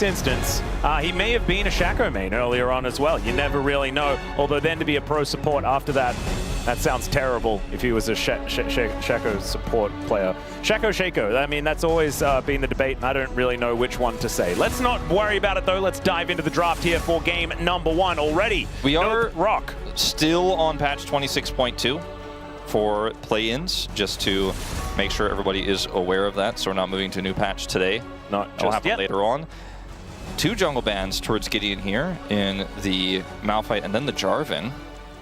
instance, he may have been a Shaco main earlier on as well. You never really know. Although then to be a pro support after that, that sounds terrible if he was a Shaco support player. Shaco. I mean, that's always been the debate, and I don't really know which one to say. Let's not worry about it, though. Let's dive into the draft here for game number 1 already. We are Rock still on patch 26.2 for play-ins, just to make sure everybody is aware of that. So we're not moving to a new patch today. It'll happen later on. 2 jungle bans towards Gideon here in the Malphite and then the Jarvan.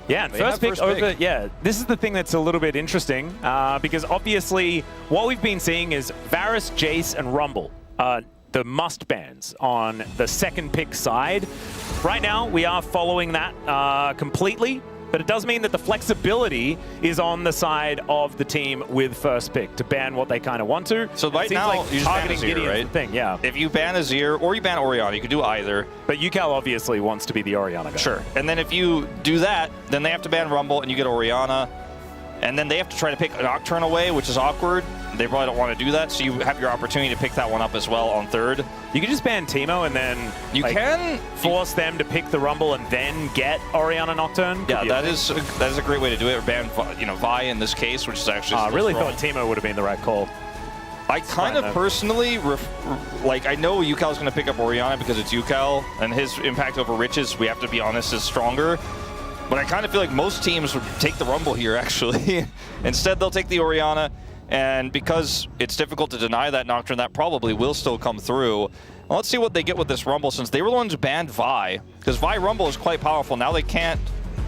Yeah, and first pick over, yeah, this is the thing that's a little bit interesting, because obviously what we've been seeing is Varus, Jace, and Rumble, the must bans on the second pick side. Right now, we are following that completely, but it does mean that the flexibility is on the side of the team with first pick to ban what they kind of want to. So right now, like you just ban Azir, right? Thing, yeah. If you ban Azir or you ban Orianna, you can do either. But UCal obviously wants to be the Orianna guy. Sure. And then if you do that, then they have to ban Rumble and you get Orianna. And then they have to try to pick a Nocturne away, which is awkward. They probably don't want to do that, so you have your opportunity to pick that one up as well on third. You can just ban Teemo and then you can force them to pick the Rumble and then get Orianna Nocturne. Yeah, that is a great way to do it. Or ban Vi in this case, which is actually. I really thought Teemo would have been the right call. I kind of personally, I know UCal is going to pick up Orianna because it's UCal, and his impact over Riches, we have to be honest, is stronger. But I kind of feel like most teams would take the Rumble here, actually. Instead, they'll take the Orianna. And because it's difficult to deny that Nocturne, that probably will still come through. Well, let's see what they get with this Rumble, since they were the ones who banned Vi. Because Vi Rumble is quite powerful. Now they can't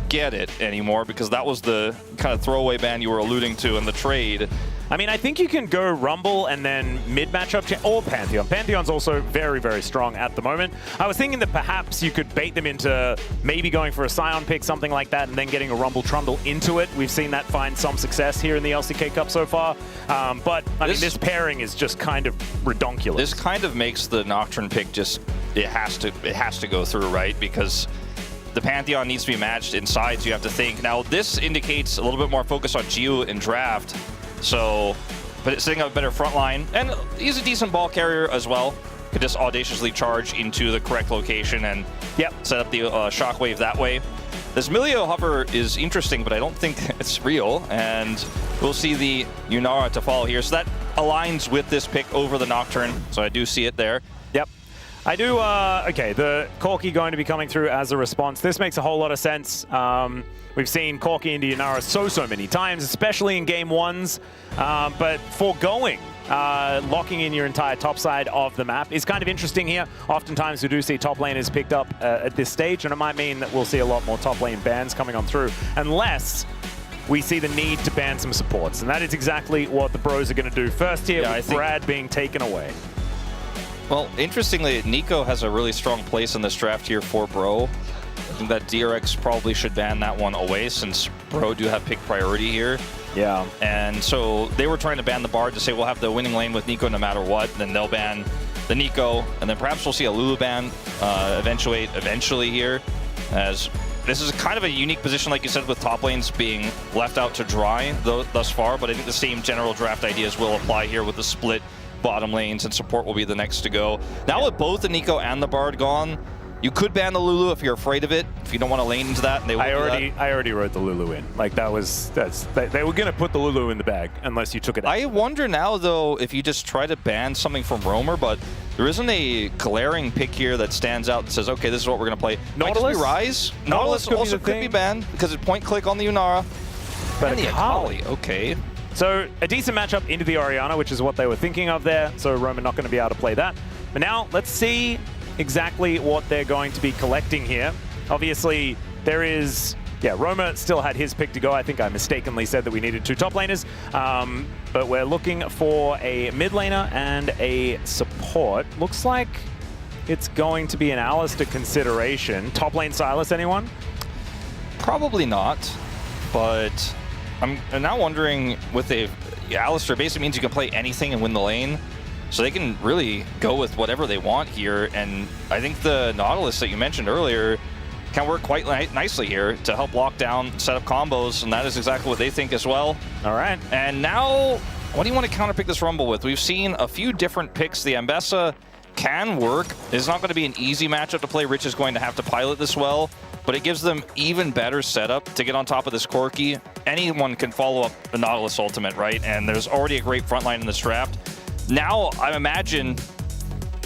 get it anymore because that was the kind of throwaway ban you were alluding to in the trade. I mean, I think you can go Rumble and then mid-matchup or Pantheon. Pantheon's also very, very strong at the moment. I was thinking that perhaps you could bait them into maybe going for a Scion pick, something like that, and then getting a Rumble Trundle into it. We've seen that find some success here in the LCK Cup so far. But, I mean, this pairing is just kind of redonkulous. This kind of makes the Nocturne pick just, it has to go through, right? Because the Pantheon needs to be matched in sides, you have to think. Now, this indicates a little bit more focus on Geo in draft. So, but it's setting up a better front line. And he's a decent ball carrier as well. Could just audaciously charge into the correct location and set up the shockwave that way. This Milio hover is interesting, but I don't think it's real. And we'll see the Yunara to follow here. So that aligns with this pick over the Nocturne. So I do see it there. Yep. I do, okay, the Corki going to be coming through as a response. This makes a whole lot of sense. We've seen Corki into Yunara so many times, especially in game 1s. But foregoing locking in your entire top side of the map is kind of interesting here. Oftentimes we do see top laners picked up at this stage, and it might mean that we'll see a lot more top lane bans coming on through, unless we see the need to ban some supports. And that is exactly what the Bros are going to do first here, with Brad being taken away. Well, interestingly, Nico has a really strong place in this draft here for Bro. I think that DRX probably should ban that one away, since Bro do have pick priority here. Yeah. And so they were trying to ban the Bard to say we'll have the winning lane with Nico no matter what. Then they'll ban the Nico, and then perhaps we'll see a Lulu ban eventually here, as this is kind of a unique position, like you said, with top lanes being left out to dry thus far. But I think the same general draft ideas will apply here with the split bottom lanes, and support will be the next to go. Now with both the Nico and the Bard gone, you could ban the Lulu if you're afraid of it, if you don't want to lane into that. And they I already wrote the Lulu in. Like they were gonna put the Lulu in the bag unless you took it out. I wonder now though if you just try to ban something from Roamer, but there isn't a glaring pick here that stands out and says, okay, this is what we're gonna play. Nautilus? Rise. Nautilus also could be banned because it point click on the Yunara. But the Akali, okay. So a decent matchup into the Orianna, which is what they were thinking of there. So Roman not going to be able to play that. But now let's see exactly what they're going to be collecting here. Obviously, there is, Roma still had his pick to go. I think I mistakenly said that we needed 2 top laners. But we're looking for a mid laner and a support. Looks like it's going to be an Alistair consideration. Top lane Sylas, anyone? Probably not, but I'm now wondering with Alistair basically means you can play anything and win the lane. So they can really go with whatever they want here. And I think the Nautilus that you mentioned earlier can work quite nicely here to help lock down, set up combos. And that is exactly what they think as well. All right. And now, what do you want to counterpick this Rumble with? We've seen a few different picks. The Ambessa can work. It's not going to be an easy matchup to play. Rich is going to have to pilot this well, but it gives them even better setup to get on top of this Corki. Anyone can follow up the Nautilus ultimate, right? And there's already a great front line in this draft. Now, I imagine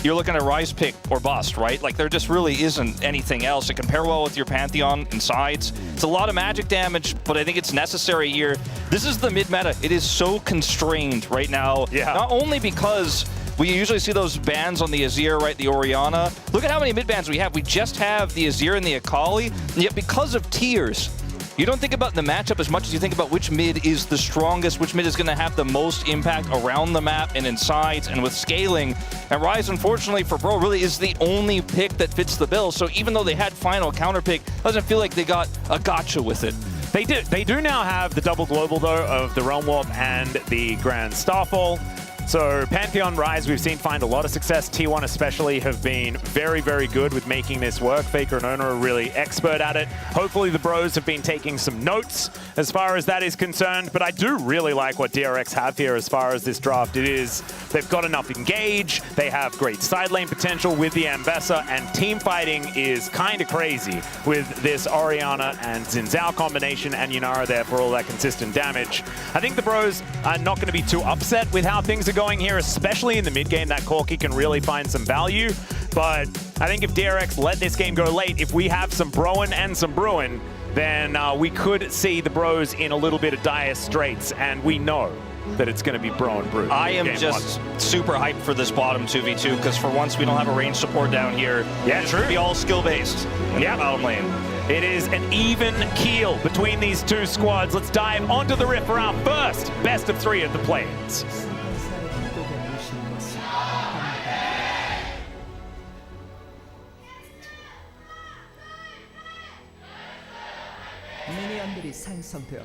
you're looking at Rise pick or bust, right? Like, there just really isn't anything else. It can pair well with your Pantheon and sides. It's a lot of magic damage, but I think it's necessary here. This is the mid-meta. It is so constrained right now. Yeah. Not only because we usually see those bans on the Azir, right, the Orianna. Look at how many mid-bans we have. We just have the Azir and the Akali, and yet because of tiers, you don't think about the matchup as much as you think about which mid is the strongest, which mid is going to have the most impact around the map and in sides and with scaling. And Rise, unfortunately for Bro, really is the only pick that fits the bill. So even though they had final counter pick, doesn't feel like they got a gotcha with it. They do now have the double global, though, of the Realm Warp and the Grand Starfall. So Pantheon Rise, we've seen find a lot of success. T1 especially have been very, very good with making this work. Faker and Ona are really expert at it. Hopefully the bros have been taking some notes as far as that is concerned. But I do really like what DRX have here as far as this draft. It is, they've got enough engage. They have great side lane potential with the Ambessa, and team fighting is kind of crazy with this Orianna and Xin Zhao combination and Yunara there for all that consistent damage. I think the bros are not going to be too upset with how things are going here, especially in the mid game. That Corki can really find some value, but I think if DRX let this game go late, if we have some Broen and some Bruin, then we could see the bros in a little bit of dire straits, and we know that it's going to be Bro and Brew. I am just super hyped for this bottom 2v2, because for once we don't have a range support down here. Yeah, true. It's be all skill-based in the bottom lane. It is an even keel between these two squads. Let's dive onto the riff for our first best of 3 of the play-ins.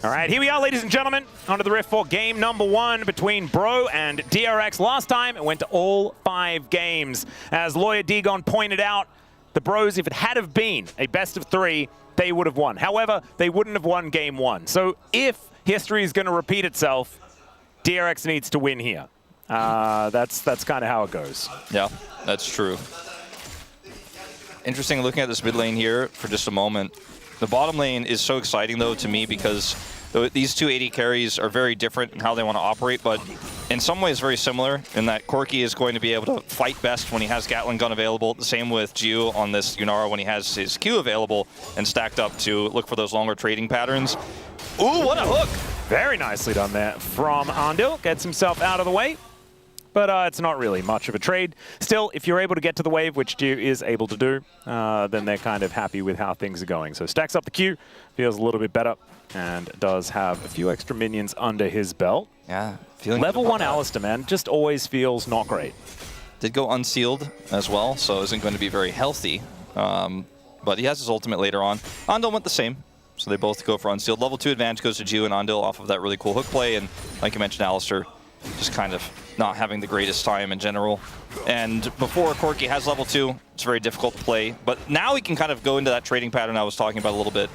All right, here we are, ladies and gentlemen, onto the riff for game number 1 between Bro and DRX. Last time, it went to all 5 games. As Lawyer Degon pointed out, the bros, if it had have been a best of 3, they would have won. However, they wouldn't have won game 1. So if history is going to repeat itself, DRX needs to win here. That's kind of how it goes. Yeah, that's true. Interesting looking at this mid lane here for just a moment. The bottom lane is so exciting, though, to me, because these two AD carries are very different in how they want to operate, but in some ways very similar in that Corki is going to be able to fight best when he has Gatling gun available. The same with Gio on this Yunara when he has his Q available and stacked up to look for those longer trading patterns. Ooh, what a hook! Very nicely done there from Andil. Gets himself out of the way. But it's not really much of a trade. Still, if you're able to get to the wave, which Gio is able to do, then they're kind of happy with how things are going. So stacks up the Q, feels a little bit better, and does have a few extra minions under his belt. Yeah, feeling Level 1 Alistar, man, just always feels not great. Did go unsealed as well, so isn't going to be very healthy. But he has his ultimate later on. Andil went the same, so they both go for unsealed. Level 2 advantage goes to Gio and Andil off of that really cool hook play, and like you mentioned, Alistar just kind of not having the greatest time in general. And before Corki has level 2, it's very difficult to play. But now he can kind of go into that trading pattern I was talking about a little bit,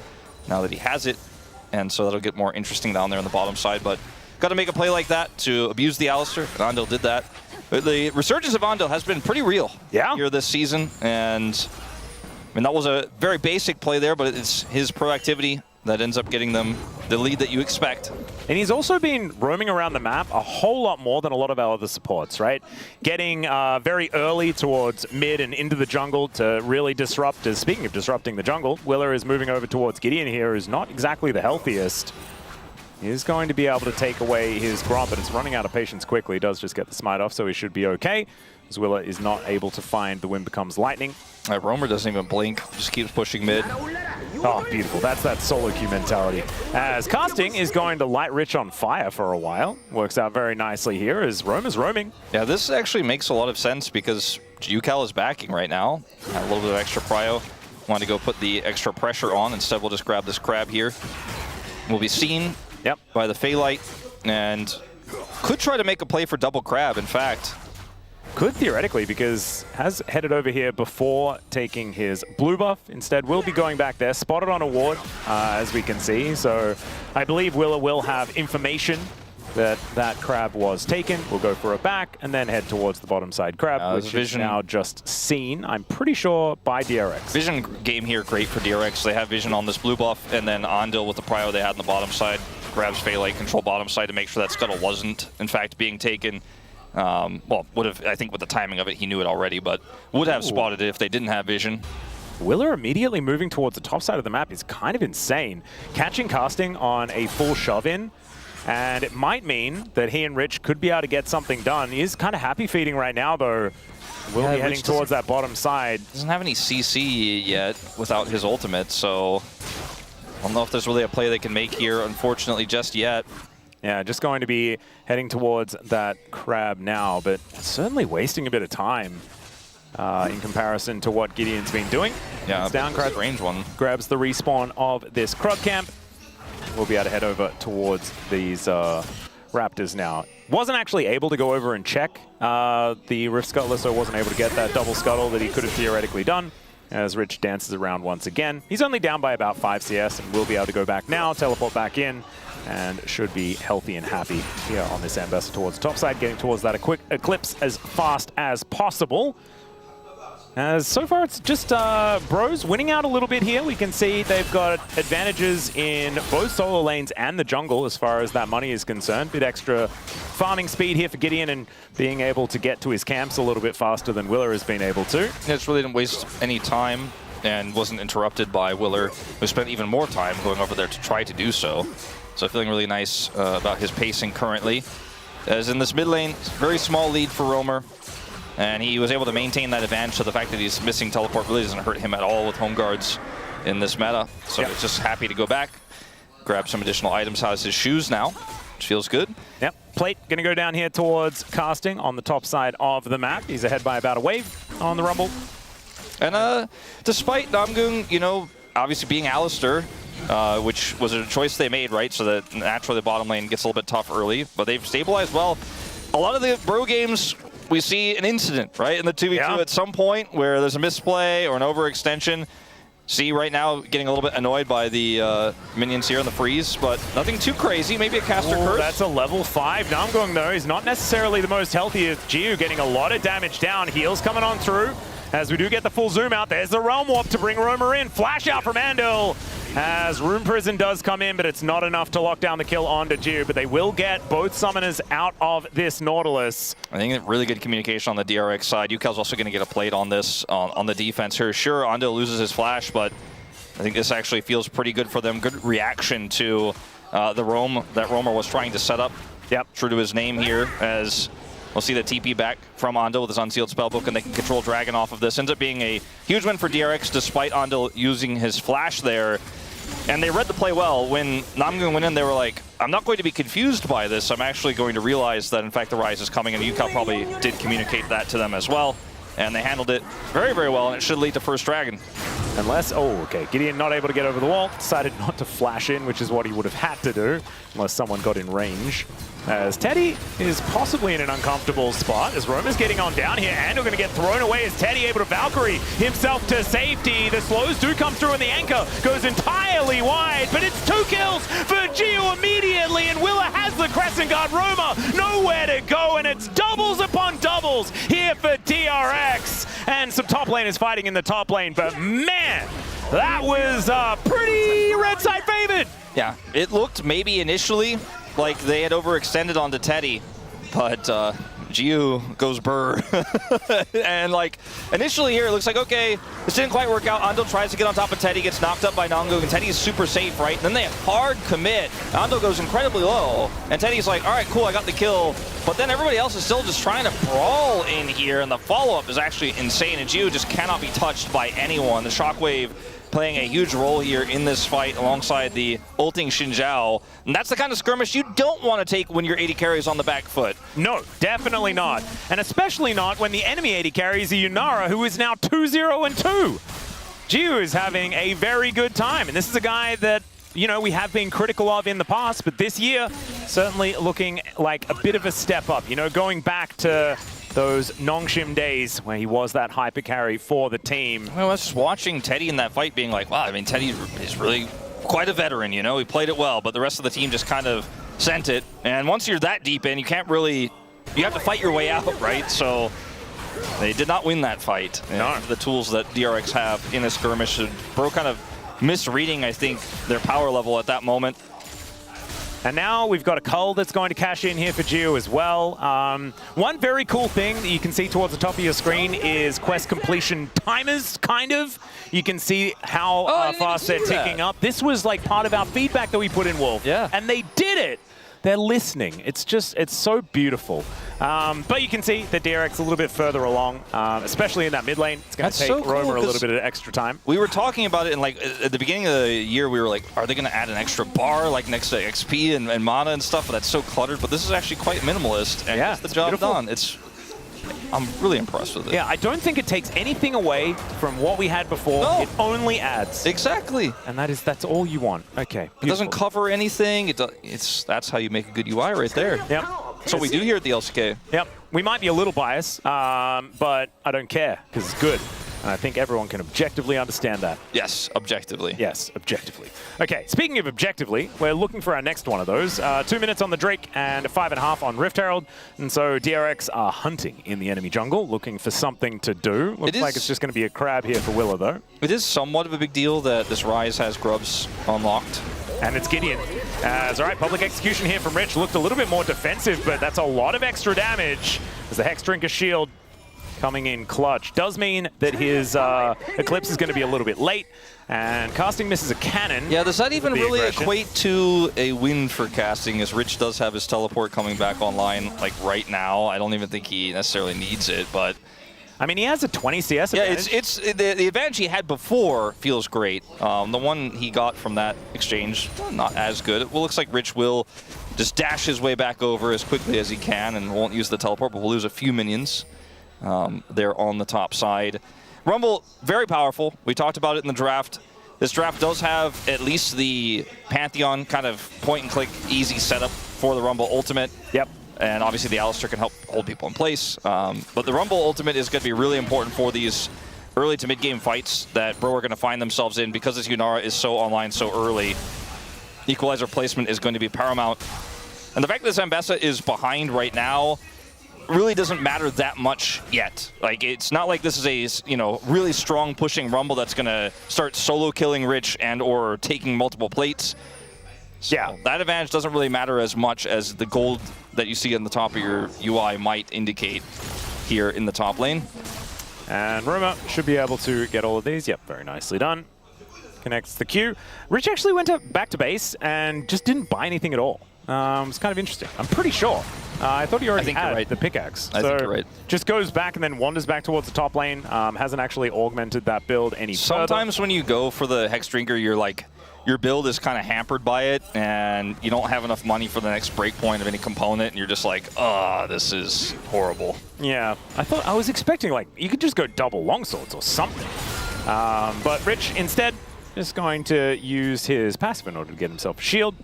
now that he has it. And so that'll get more interesting down there on the bottom side. But got to make a play like that to abuse the Alistar, and Andil did that. But the resurgence of Andil has been pretty real here this season. And I mean, that was a very basic play there, but it's his proactivity that ends up getting them the lead that you expect. And he's also been roaming around the map a whole lot more than a lot of our other supports, right? Getting very early towards mid and into the jungle to really disrupt. Speaking of disrupting the jungle, Willer is moving over towards Gideon here, who's not exactly the healthiest. He is going to be able to take away his Gromp, but it's running out of patience quickly. He does just get the smite off, so he should be okay. As Willer is not able to find the Wind Becomes Lightning. Roamer doesn't even blink, just keeps pushing mid. Oh, beautiful. That's that solo queue mentality. As Casting is going to light Rich on fire for a while. Works out very nicely here as Roamer's roaming. Yeah, this actually makes a lot of sense because UCal is backing right now. A little bit of extra prio. Want to go put the extra pressure on. Instead, we'll just grab this crab here. We'll be seen by the Phaelite and could try to make a play for double crab, in fact. Could theoretically, because has headed over here before taking his blue buff. Instead, will be going back there, spotted on a ward, as we can see. So I believe Willer will have information that that crab was taken. We'll go for a back and then head towards the bottom side crab, which is now just seen, I'm pretty sure, by DRX. Vision game here, great for DRX. They have vision on this blue buff, and then Ondil with the prio they had on the bottom side grabs Phaelite, control bottom side to make sure that scuttle wasn't, in fact, being taken. Well, would have, I think with the timing of it, he knew it already, but would have spotted it if they didn't have vision. Willer immediately moving towards the top side of the map is kind of insane. Catching casting on a full shove-in, and it might mean that he and Rich could be able to get something done. He is kind of happy feeding right now, though. Will be heading towards that bottom side. Doesn't have any CC yet without his ultimate, so I don't know if there's really a play they can make here, unfortunately, just yet. Yeah, just going to be heading towards that crab now, but certainly wasting a bit of time in comparison to what Gideon's been doing. Yeah, it's down, crab, range one. Grabs the respawn of this Krug camp. We'll be able to head over towards these Raptors now. Wasn't actually able to go over and check the Rift Scuttler, so wasn't able to get that double scuttle that he could have theoretically done. As Rich dances around once again. He's only down by about 5 CS and will be able to go back now, teleport back in, and should be healthy and happy here on this Ambassador towards the top side, getting towards that quick Eclipse as fast as possible. As so far, it's just Bros winning out a little bit here. We can see they've got advantages in both solo lanes and the jungle as far as that money is concerned. Bit extra farming speed here for Gideon and being able to get to his camps a little bit faster than Willer has been able to. Yeah, just really didn't waste any time and wasn't interrupted by Willer, who spent even more time going over there to try to do so. So feeling really nice about his pacing currently. As in this mid lane, very small lead for Roamer. And he was able to maintain that advantage, so the fact that he's missing teleport really doesn't hurt him at all with home guards in this meta. So he's just happy to go back, grab some additional items, has his shoes now, which feels good. Yep, Plate gonna go down here towards casting on the top side of the map. He's ahead by about a wave on the Rumble. And despite Namgung, you know, obviously being Alistair, which was a choice they made, right? So that naturally the bottom lane gets a little bit tough early, but they've stabilized well. A lot of the bro games, we see an incident, right, in the 2v2 at some point where there's a misplay or an overextension. See right now getting a little bit annoyed by the minions here in the freeze, but nothing too crazy. Maybe a caster curse. That's a level 5 Namgung though. He's not necessarily the most healthiest. Jiu getting a lot of damage down. Heals coming on through. As we do get the full zoom out, there's the Realm Warp to bring Roamer in. Flash out from Andil as Rune Prison does come in, but it's not enough to lock down the kill onto Jiu, but they will get both summoners out of this Nautilus. I think really good communication on the DRX side. Yukal's also going to get a plate on this, on the defense here. Sure, Andil loses his flash, but I think this actually feels pretty good for them. Good reaction to the roam that Roamer was trying to set up. Yep. True to his name here, as we'll see the TP back from Andil with his Unsealed Spellbook, and they can control Dragon off of this. Ends up being a huge win for DRX, despite Andil using his flash there. And they read the play well. When Namgung went in, they were like, I'm not going to be confused by this. I'm actually going to realize that, in fact, the Rise is coming, and Yukal probably did communicate that to them as well. And they handled it very, very well, and it should lead to first Dragon. Unless, oh, okay, Gideon not able to get over the wall, decided not to flash in, which is what he would have had to do, unless someone got in range. As Teddy is possibly in an uncomfortable spot, as Roamer's getting on down here, and we're going to get thrown away as Teddy able to Valkyrie himself to safety. The slows do come through, and the anchor goes entirely wide, but it's 2 kills for Gio immediately, and Willer has the Crescent Guard. Roamer nowhere to go, and it's doubles upon doubles here for DRX. And some top laners fighting in the top lane, but man, that was pretty red side favored. Yeah, it looked maybe initially like they had overextended onto Teddy, but Gio goes burr. And like initially here, it looks like, okay, this didn't quite work out. Andil tries to get on top of Teddy, gets knocked up by Namgung, and Teddy's super safe, right? And then they hard commit. Andil goes incredibly low, and Teddy's like, all right, cool, I got the kill. But then everybody else is still just trying to brawl in here, and the follow-up is actually insane, and Gio just cannot be touched by anyone. The Shockwave playing a huge role here in this fight alongside the ulting Xin Zhao. And that's the kind of skirmish you don't want to take when your 80 carry is on the back foot. No, definitely not. And especially not when the enemy 80 carry is a Yunara who is now 2-0-2. Jiu is having a very good time. And this is a guy that, you know, we have been critical of in the past, but this year certainly looking like a bit of a step up. You know, going back to those Nongshim days where he was that hyper carry for the team. Well, I was just watching Teddy in that fight being like, wow, I mean, Teddy is really quite a veteran, you know? He played it well, but the rest of the team just kind of sent it. And once you're that deep in, you can't really, you have to fight your way out, right? So they did not win that fight. No. The tools that DRX have in a skirmish, Bro kind of misreading, I think, their power level at that moment. And now we've got a Cull that's going to cash in here for Geo as well. One very cool thing that you can see towards the top of your screen is quest completion timers, kind of. You can see how fast they're ticking up. This was like part of our feedback that we put in, Wolf. Yeah. And they did it. They're listening. It's just, it's so beautiful. But you can see that DRX a little bit further along, especially in that mid lane. It's going to take Roma a little bit of extra time. We were talking about it, and like at the beginning of the year, we were like, are they going to add an extra bar like next to XP and mana and stuff? But that's so cluttered. But this is actually quite minimalist, and gets the job done. I'm really impressed with it. Yeah, I don't think it takes anything away from what we had before. No. It only adds. Exactly. And that's all you want. Okay. Beautiful. It doesn't cover anything. That's how you make a good UI right there. Yep. That's what we do here at the LCK. Yep. We might be a little biased, but I don't care because it's good. And I think everyone can objectively understand that. Yes, objectively. Yes, objectively. Okay, speaking of objectively, we're looking for our next one of those. 2 minutes on the Drake and 5.5 on Rift Herald. And so DRX are hunting in the enemy jungle, looking for something to do. Looks like it's just going to be a crab here for Willa, though. It is somewhat of a big deal that this Ryze has grubs unlocked. And it's Gideon. All right, public execution here from Rich. Looked a little bit more defensive, but that's a lot of extra damage as the Hex Drinker shield coming in clutch. Does mean that his Eclipse is going to be a little bit late, and casting misses a cannon. Yeah, does that even really equate to a win for casting, as Rich does have his teleport coming back online like right now? I don't even think he necessarily needs it, but I mean, he has a 20 CS advantage. Yeah, it's the advantage he had before feels great. The one he got from that exchange, not as good. It looks like Rich will just dash his way back over as quickly as he can and won't use the teleport, but will lose a few minions there on the top side. Rumble, very powerful. We talked about it in the draft. This draft does have at least the Pantheon kind of point-and-click easy setup for the Rumble ultimate. Yep. And obviously the Alistar can help hold people in place. But the Rumble ultimate is going to be really important for these early to mid-game fights that Bro are going to find themselves in because this Yunara is so online so early. Equalizer placement is going to be paramount. And the fact that this Ambessa is behind right now really doesn't matter that much yet. Like, it's not like this is a, you know, really strong pushing Rumble that's going to start solo killing Rich and or taking multiple plates. So yeah, that advantage doesn't really matter as much as the gold that you see on the top of your UI might indicate here in the top lane. And Roma should be able to get all of these. Yep, very nicely done. Connects the Q. Rich actually went back to base and just didn't buy anything at all. It's kind of interesting. I'm pretty sure. I thought he already had the pickaxe. I think you're right. Just goes back and then wanders back towards the top lane. Hasn't actually augmented that build any further. Sometimes when you go for the Hex Drinker, you're like, your build is kind of hampered by it, and you don't have enough money for the next breakpoint of any component, and you're just like, oh, this is horrible. Yeah, I was expecting, like, you could just go double longswords or something. But Rich, instead, is going to use his passive in order to get himself a shield,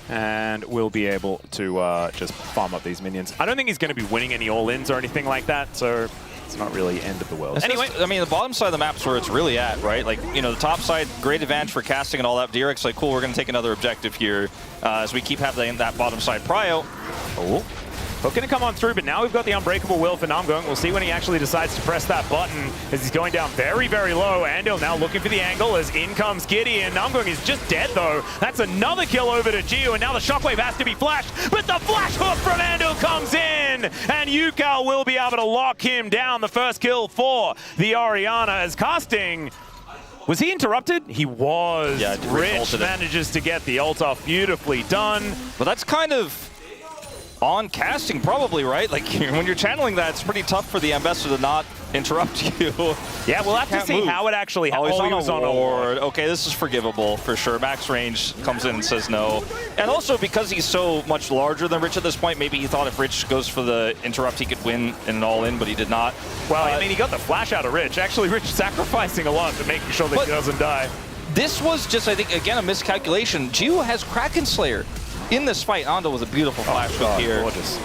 and will be able to just farm up these minions. I don't think he's going to be winning any all-ins or anything like that, so it's not really end of the world. Anyway, I mean, the bottom side of the map's where it's really at, right? Like, you know, the top side, great advantage for casting and all that. DRX, like, cool, we're going to take another objective here as we keep having that bottom side prio. Oh. Hook going to come on through, but now we've got the Unbreakable Will for Namgung. We'll see when he actually decides to press that button as he's going down very, very low. Andil now looking for the angle as in comes Gideon. Namgung is just dead, though. That's another kill over to Geo, and now the Shockwave has to be flashed, but the flash hook from Andil comes in, and Yukal will be able to lock him down. The first kill for the Orianna as casting. Was he interrupted? He was. Yeah, Rich manages to get the ult off. Beautifully done. But that's kind of on casting, probably, right? Like, when you're channeling that, it's pretty tough for the Ambassador to not interrupt you. Yeah, we'll have to see how it actually happens. Oh, he was on a ward. Okay, this is forgivable for sure. Max Range comes in and says no. And also, because he's so much larger than Rich at this point, maybe he thought if Rich goes for the interrupt, he could win in an all-in, but he did not. Well, I mean, he got the flash out of Rich. Actually, Rich sacrificing a lot to making sure that he doesn't die. This was just, I think, again, a miscalculation. Geo has Kraken Slayer in this fight. Ando with a beautiful flash hook here. Gorgeous.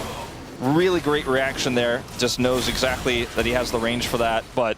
Really great reaction there. Just knows exactly that he has the range for that. But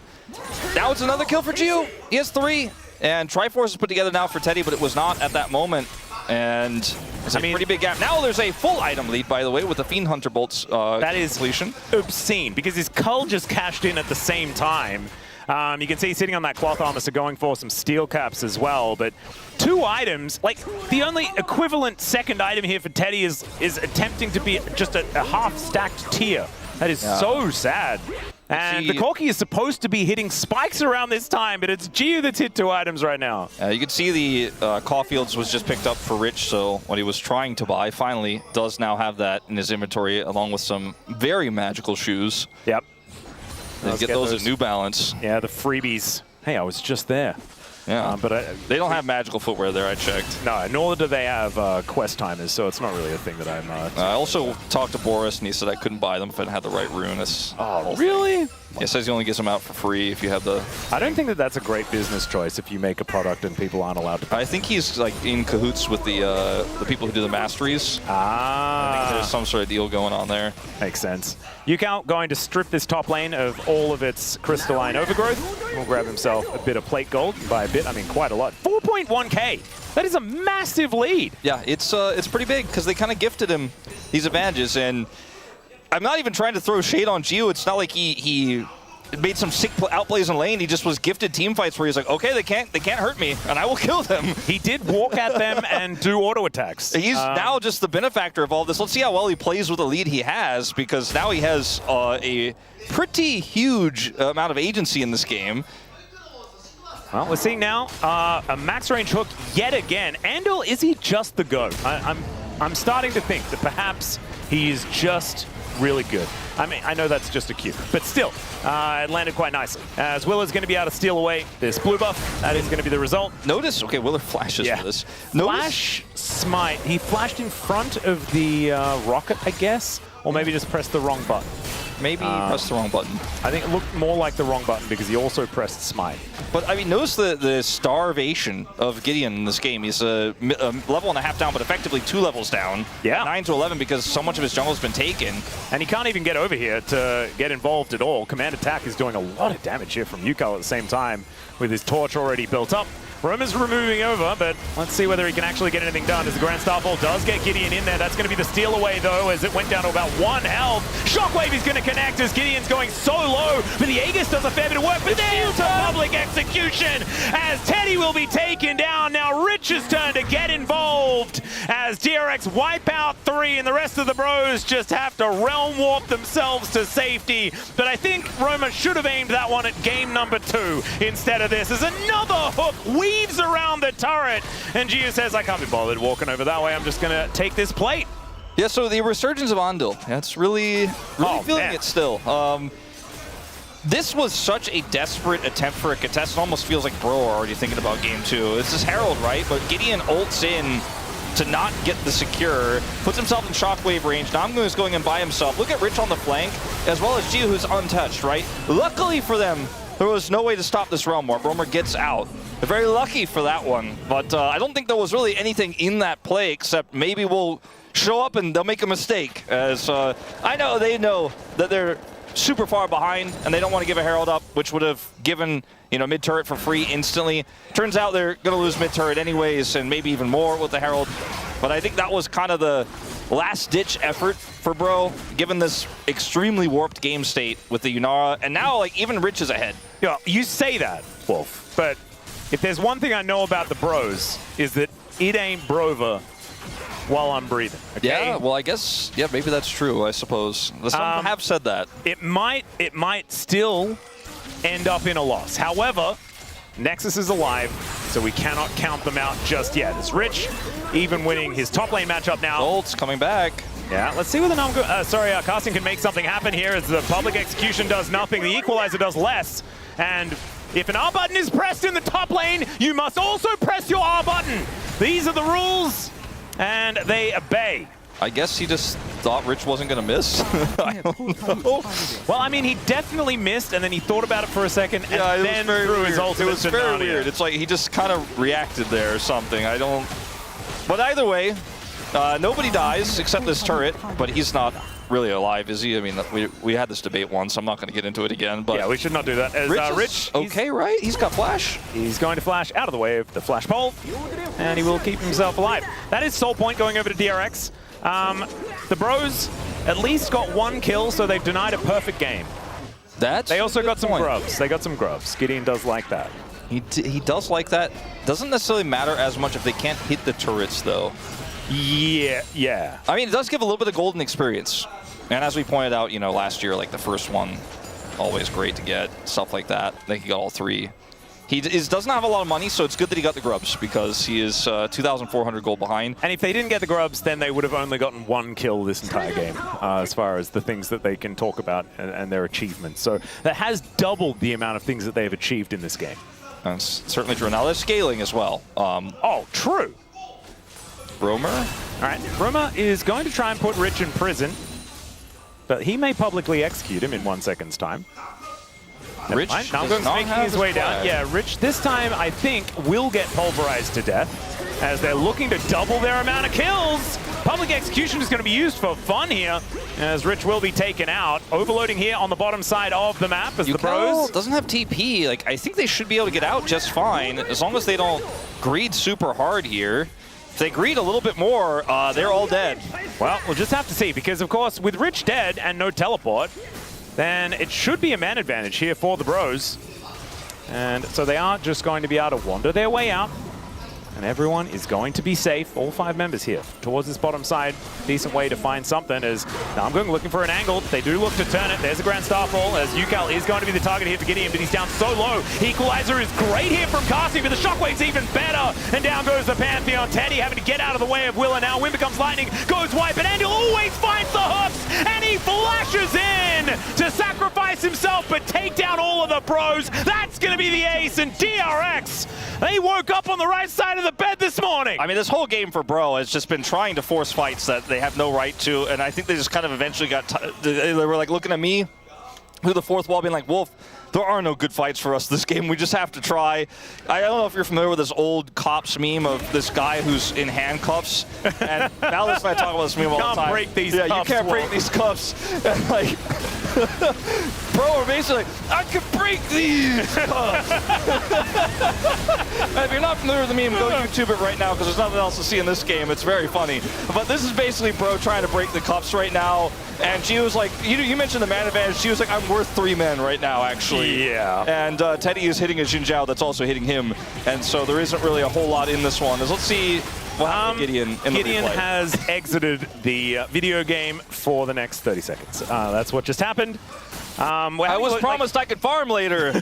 now it's another kill for Geo. He has 3. And Triforce is put together now for Teddy, but it was not at that moment. And It's a pretty big gap. Now there's a full item lead, by the way, with the Fiend Hunter Bolt's that is completion. Obscene, because his Cull just cashed in at the same time. You can see he's sitting on that cloth armor, so going for some steel caps as well. But 2 items, like the only equivalent second item here for Teddy is attempting to be just a half-stacked tier. That is so sad. And the Corki is supposed to be hitting spikes around this time, but it's Gio that's hit 2 items right now. You can see the Caulfields was just picked up for Rich, so what he was trying to buy finally does now have that in his inventory, along with some very magical shoes. Yep. Let's get those at New Balance. Yeah, the freebies. Hey, I was just there. Yeah, but they don't have magical footwear there, I checked. No, nor do they have quest timers, so it's not really a thing that I'm... I also talked to Boris, and he said I couldn't buy them if I didn't have the right rune. Oh, really? He says he only gets them out for free if you have the... I don't think that that's a great business choice if you make a product and people aren't allowed to... I think he's like in cahoots with the people who do the masteries. I think there's some sort of deal going on there. Makes sense. Yukao going to strip this top lane of all of its crystalline overgrowth. Will grab himself a bit of plate gold. By a bit, I mean quite a lot. 4.1k. That is a massive lead. Yeah, it's pretty big because they kind of gifted him these advantages, and I'm not even trying to throw shade on Gio. It's not like he made some sick outplays in lane. He just was gifted team fights where he's like, okay, they can't hurt me, and I will kill them. He did walk at them and do auto attacks. He's now just the benefactor of all this. Let's see how well he plays with the lead he has, because now he has a pretty huge amount of agency in this game. Well, we're seeing now a max range hook yet again. Andal, is he just the GOAT? I'm starting to think that perhaps he is just really good. I mean, I know that's just a cue, but still, it landed quite nicely. As Willer's going to be able to steal away this blue buff. That is going to be the result. Notice, okay, Willer flashes for this. Flash smite. He flashed in front of the rocket, I guess, or maybe just pressed the wrong button. Maybe pressed the wrong button. I think it looked more like the wrong button because he also pressed smite. But I mean, notice the starvation of Gideon in this game. He's a level and a half down, but effectively 2 levels down. Yeah. 9 to 11 because so much of his jungle's been taken. And he can't even get over here to get involved at all. Command attack is doing a lot of damage here from Yukao at the same time with his torch already built up. Roma's moving over, but let's see whether he can actually get anything done as the Grand Starfall does get Gideon in there. That's going to be the steal away, though, as it went down to about 1 health. Shockwave is going to connect as Gideon's going so low, but the Aegis does a fair bit of work, but there's a public execution as Teddy will be taken down. Now Rich's turn to get involved as DRX wipe out 3, and the rest of the bros just have to realm warp themselves to safety. But I think Roma should have aimed that one at game number 2 instead of this, as another hook weaves around the turret, and Gio says, I can't be bothered walking over that way. I'm just going to take this plate. Yeah, so the resurgence of Andal, that's really feeling it still. This was such a desperate attempt for a contest. It almost feels like Bro are already thinking about game 2. This is Herald, right? But Gideon ults in to not get the secure, puts himself in shockwave range. Namgu is going in by himself. Look at Rich on the flank, as well as Gio, who's untouched, right? Luckily for them, there was no way to stop this realm warp. Roamer gets out. They're very lucky for that one, but I don't think there was really anything in that play except maybe we'll show up and they'll make a mistake. As I know they know that they're super far behind and they don't want to give a Herald up, which would have given, you know, mid turret for free instantly. Turns out they're going to lose mid turret anyways, and maybe even more with the Herald. But I think that was kind of the last-ditch effort for Bro, given this extremely warped game state with the Yunara, and now like even Rich is ahead. Yeah, you say that, Wolf, but if there's one thing I know about the bros, is that it ain't Brova while I'm breathing. Okay? Yeah, well, I guess, yeah, maybe that's true, I suppose. Some have said that. It might still end up in a loss. However, Nexus is alive, so we cannot count them out just yet. It's Rich, even winning his top lane matchup now. Bolt's coming back. Yeah, let's see whether Carson can make something happen here as the public execution does nothing. The equalizer does less. And if an R button is pressed in the top lane, you must also press your R button. These are the rules, and they obey. I guess he just thought Rich wasn't going to miss. I don't know. Well, I mean, he definitely missed, and then he thought about it for a second, and then threw his ultimate. It was very weird. It's like he just kind of reacted there or something. But either way, nobody dies except this turret, but he's not really alive, is he? I mean, we had this debate once. I'm not going to get into it again. But yeah, we should not do that. As Rich, okay, right? He's got flash. He's going to flash out of the way of the flash pole, and he will keep himself alive. That is Soul Point going over to DRX. The Bros at least got 1 kill, so they've denied a perfect game. They also got some grubs. They got some grubs. Gideon does like that. He does like that. Doesn't necessarily matter as much if they can't hit the turrets, though. Yeah. I mean, it does give a little bit of golden experience. And as we pointed out, you know, last year, like the first one, always great to get, stuff like that. I think he got all 3. He doesn't have a lot of money, so it's good that he got the grubs because he is 2,400 gold behind. And if they didn't get the grubs, then they would have only gotten 1 kill this entire game, as far as the things that they can talk about and their achievements. So that has doubled the amount of things that they've achieved in this game. That's certainly true. Now they're scaling as well. Oh, true. Romer? All right, Romer is going to try and put Rich in prison, but he may publicly execute him in 1 second's time. Rich now going making his way down. Yeah, Rich this time I think will get pulverized to death as they're looking to double their amount of kills. Public execution is going to be used for fun here as Rich will be taken out. Overloading here on the bottom side of the map as the Bros doesn't have TP. Like, I think they should be able to get out just fine as long as they don't greed super hard here. If they greed a little bit more, they're all dead. Well, we'll just have to see because, of course, with Rich dead and no teleport, then it should be a man advantage here for the Bros. And so they are just going to be able to wander their way out. And everyone is going to be safe. All 5 members here towards this bottom side. Decent way to find something is now I'm going looking for an angle. They do look to turn it. There's a Grand Starfall as UCal is going to be the target here for Gideon, but he's down so low. Equalizer is great here from Casting, but the Shockwave's even better. And down goes the Pantheon. Teddy having to get out of the way of Willa now. Wind becomes lightning, goes white, but Andil always finds the hooks, and he flashes in to sacrifice himself, but take down all of the Bros. That's going to be the ace, and DRX, they woke up on the right side of the bed this morning. I mean, this whole game for Bro has just been trying to force fights that they have no right to, and I think they just kind of eventually got, they were like looking at me through the 4th wall being like, Wolf, there are no good fights for us this game. We just have to try. I don't know if you're familiar with this old Cops meme of this guy who's in handcuffs. And Alice and I talk about this meme all the time. You can't break these cuffs. Yeah, you can't break these cuffs. And like, Bro are basically like, I can break these cuffs. If you're not familiar with the meme, go YouTube it right now because there's nothing else to see in this game. It's very funny. But this is basically Bro trying to break the cuffs right now. And she was like, you mentioned the man advantage. She was like, I'm worth 3 men right now, actually. Yeah. And Teddy is hitting a Xin Zhao that's also hitting him. And so there isn't really a whole lot in this one. Let's see what happened to Gideon in the Gideon replay. has exited the video game for the next 30 seconds. That's what just happened. I was promised I could farm later.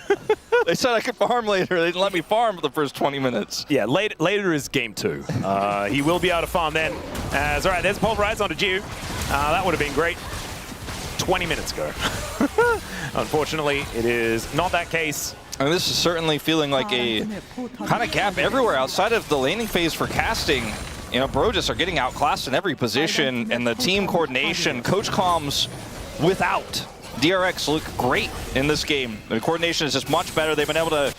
They said I could farm later. They didn't let me farm for the first 20 minutes. Yeah, later is game 2. He will be able to farm then. All right, there's pulverize onto Jiu. That would have been great 20 minutes ago. Unfortunately, it is not that case. And this is certainly feeling like a kind of gap everywhere outside of the laning phase for Casting. You know, Bro just are getting outclassed in every position, and the team coordination, coach comms without DRX look great in this game. The coordination is just much better. They've been able to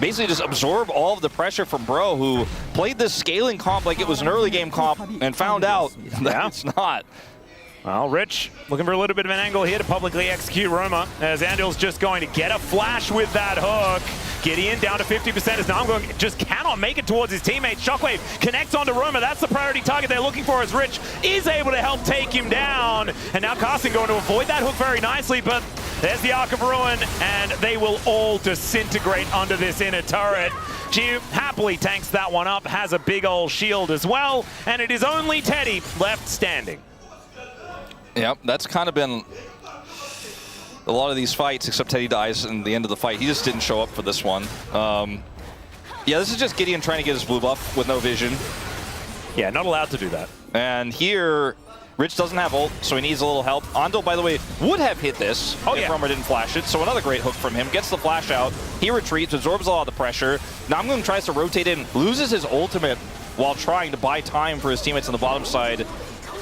basically just absorb all of the pressure from Bro, who played this scaling comp like it was an early game comp and found out that it's not. Well, Rich looking for a little bit of an angle here to publicly execute Roma, as Andil's just going to get a flash with that hook. Gideon down to 50% as Namgung just cannot make it towards his teammate. Shockwave connects onto Roma. That's the priority target they're looking for, as Rich is able to help take him down. And now Casting going to avoid that hook very nicely, but there's the Arc of Ruin, and they will all disintegrate under this inner turret. Jiu happily tanks that one up, has a big old shield as well, and it is only Teddy left standing. Yep, that's kind of been a lot of these fights, except Teddy dies in the end of the fight. He just didn't show up for this one. Yeah, this is just Gideon trying to get his blue buff with no vision. Yeah, not allowed to do that. And here, Rich doesn't have ult, so he needs a little help. Andil, by the way, would have hit this if Romer didn't flash it, so another great hook from him. Gets the flash out, he retreats, absorbs a lot of the pressure. Namgung tries to rotate in, loses his ultimate while trying to buy time for his teammates on the bottom side.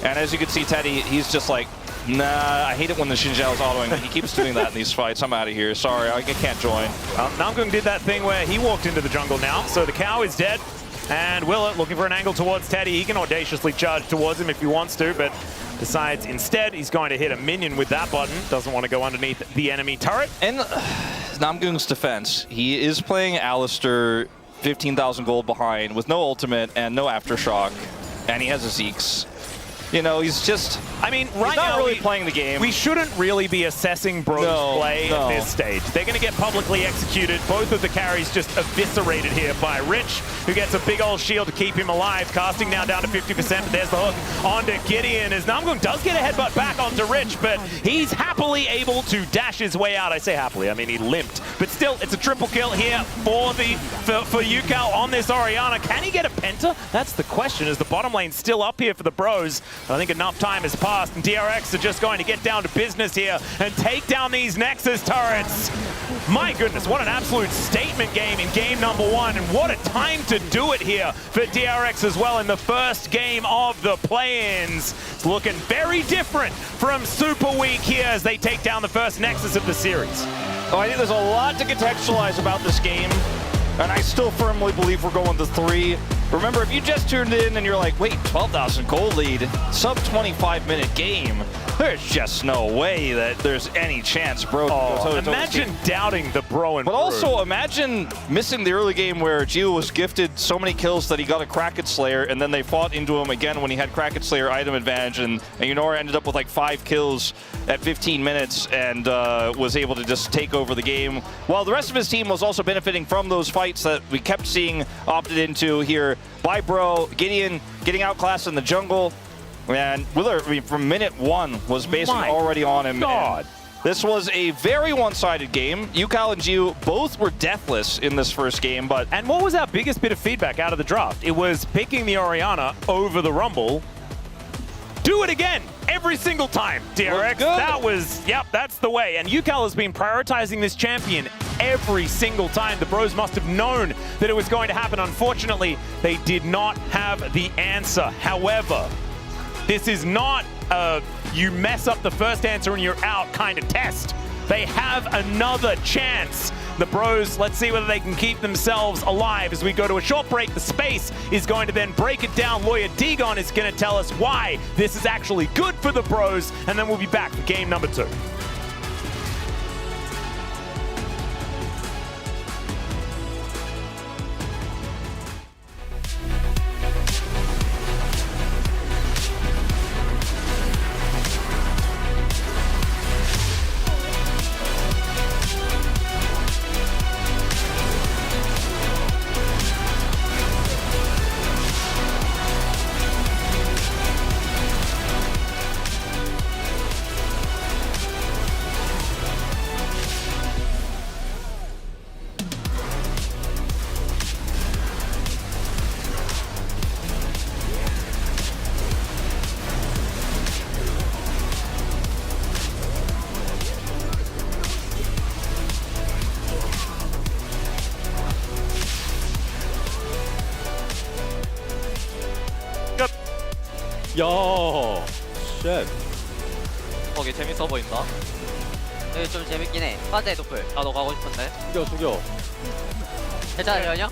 And as you can see, Teddy, he's just like, nah, I hate it when the Xin Zhao is autoing. He keeps doing that in these fights. I'm out of here. Sorry, I can't join. Namgung did that thing where he walked into the jungle now, so the cow is dead. And Willa looking for an angle towards Teddy. He can audaciously charge towards him if he wants to, but decides instead he's going to hit a minion with that button. Doesn't want to go underneath the enemy turret. And Namgoong's defense, he is playing Alistair 15,000 gold behind with no ultimate and no aftershock, and he has a Zeke's. You know, he's just, I mean, right he's not now really playing the game. We shouldn't really be assessing Bro's play at this stage. They're going to get publicly executed. Both of the carries just eviscerated here by Rich, who gets a big old shield to keep him alive. Casting now down to 50%, but there's the hook onto Gideon as Namgoong does get a headbutt back onto Rich, but he's happily able to dash his way out. I say happily, I mean he limped. But still, it's a triple kill here for Yukal on this Orianna. Can he get a penta? That's the question, as the bottom lane's still up here for the Bros. I think enough time has passed, and DRX are just going to get down to business here and take down these Nexus turrets. My goodness, what an absolute statement game in game number 1, and what a time to do it here for DRX as well in the first game of the play-ins. It's looking very different from Super Week here as they take down the first Nexus of the series. Oh, I think there's a lot to contextualize about this game, and I still firmly believe we're going to 3. Remember, if you just tuned in and you're like, wait, 12,000 gold lead, sub 25-minute game, there's just no way that there's any chance Bro can go toe-to-toe. Imagine doubting the Bro and But also imagine missing the early game where Gio was gifted so many kills that he got a Kraken Slayer, and then they fought into him again when he had Kraken Slayer item advantage, and Yunora ended up with like 5 kills at 15 minutes and was able to just take over the game, while the rest of his team was also benefiting from those fights that we kept seeing opted into here by Bro. Gideon getting outclassed in the jungle, and Willer, I mean, from minute 1 was basically already on him. God. This was a very one-sided game. Yukal and Jiu both were deathless in this first game, but... And what was our biggest bit of feedback out of the draft? It was picking the Orianna over the Rumble. Do it again, every single time, DRX. That was, yep, that's the way. And Yukal has been prioritizing this champion every single time. The Bros must have known that it was going to happen. Unfortunately, they did not have the answer. However, this is not a you mess up the first answer and you're out kind of test. They have another chance. The Bros, let's see whether they can keep themselves alive as we go to a short break. The space is going to then break it down. Lawyer Degon is going to tell us why this is actually good for the Bros, and then we'll be back for game number 2. 야, 쉣. 거기 재밌어 보인다. 여기 좀 재밌긴 해. 화재 도플. 나도 가고 싶은데. 죽여. 괜찮으려냐?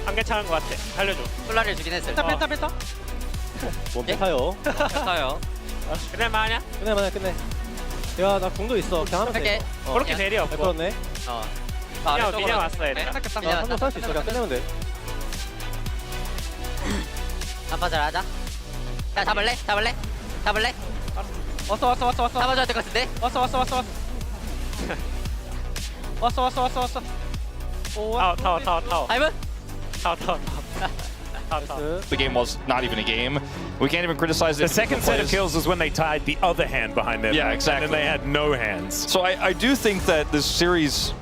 안 괜찮은 것 같아. 살려줘. 솔라를 주긴 했어요. 뺐다. 뭐 타요? 괜찮아요. 그래 마냐? 끝내. 야, 나 공도 있어. 그냥 하면 할게. 돼. 그렇게 대리 잘 없고. 끌었네. 그냥 왔어 얘네. 나 한번 살 수 있어. 그냥 끝내면 돼. 한파잘 하자. 야, 잡을래? 왔어. 잡아줘야 될 것 같은데? 왔어. 타워. 하이븐? 타워. The game was not even a game. We can't even criticize it. The second set of kills was when they tied the other hand behind their back, exactly. and then they had no hands. So I do think that this series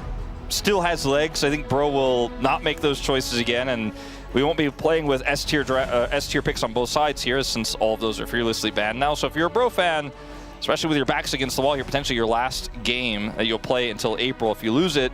still has legs. I think Bro will not make those choices again, and we won't be playing with S-tier picks on both sides here, since all of those are fearlessly banned now. So if you're a Bro fan, especially with your backs against the wall here, potentially your last game that you'll play until April, if you lose it,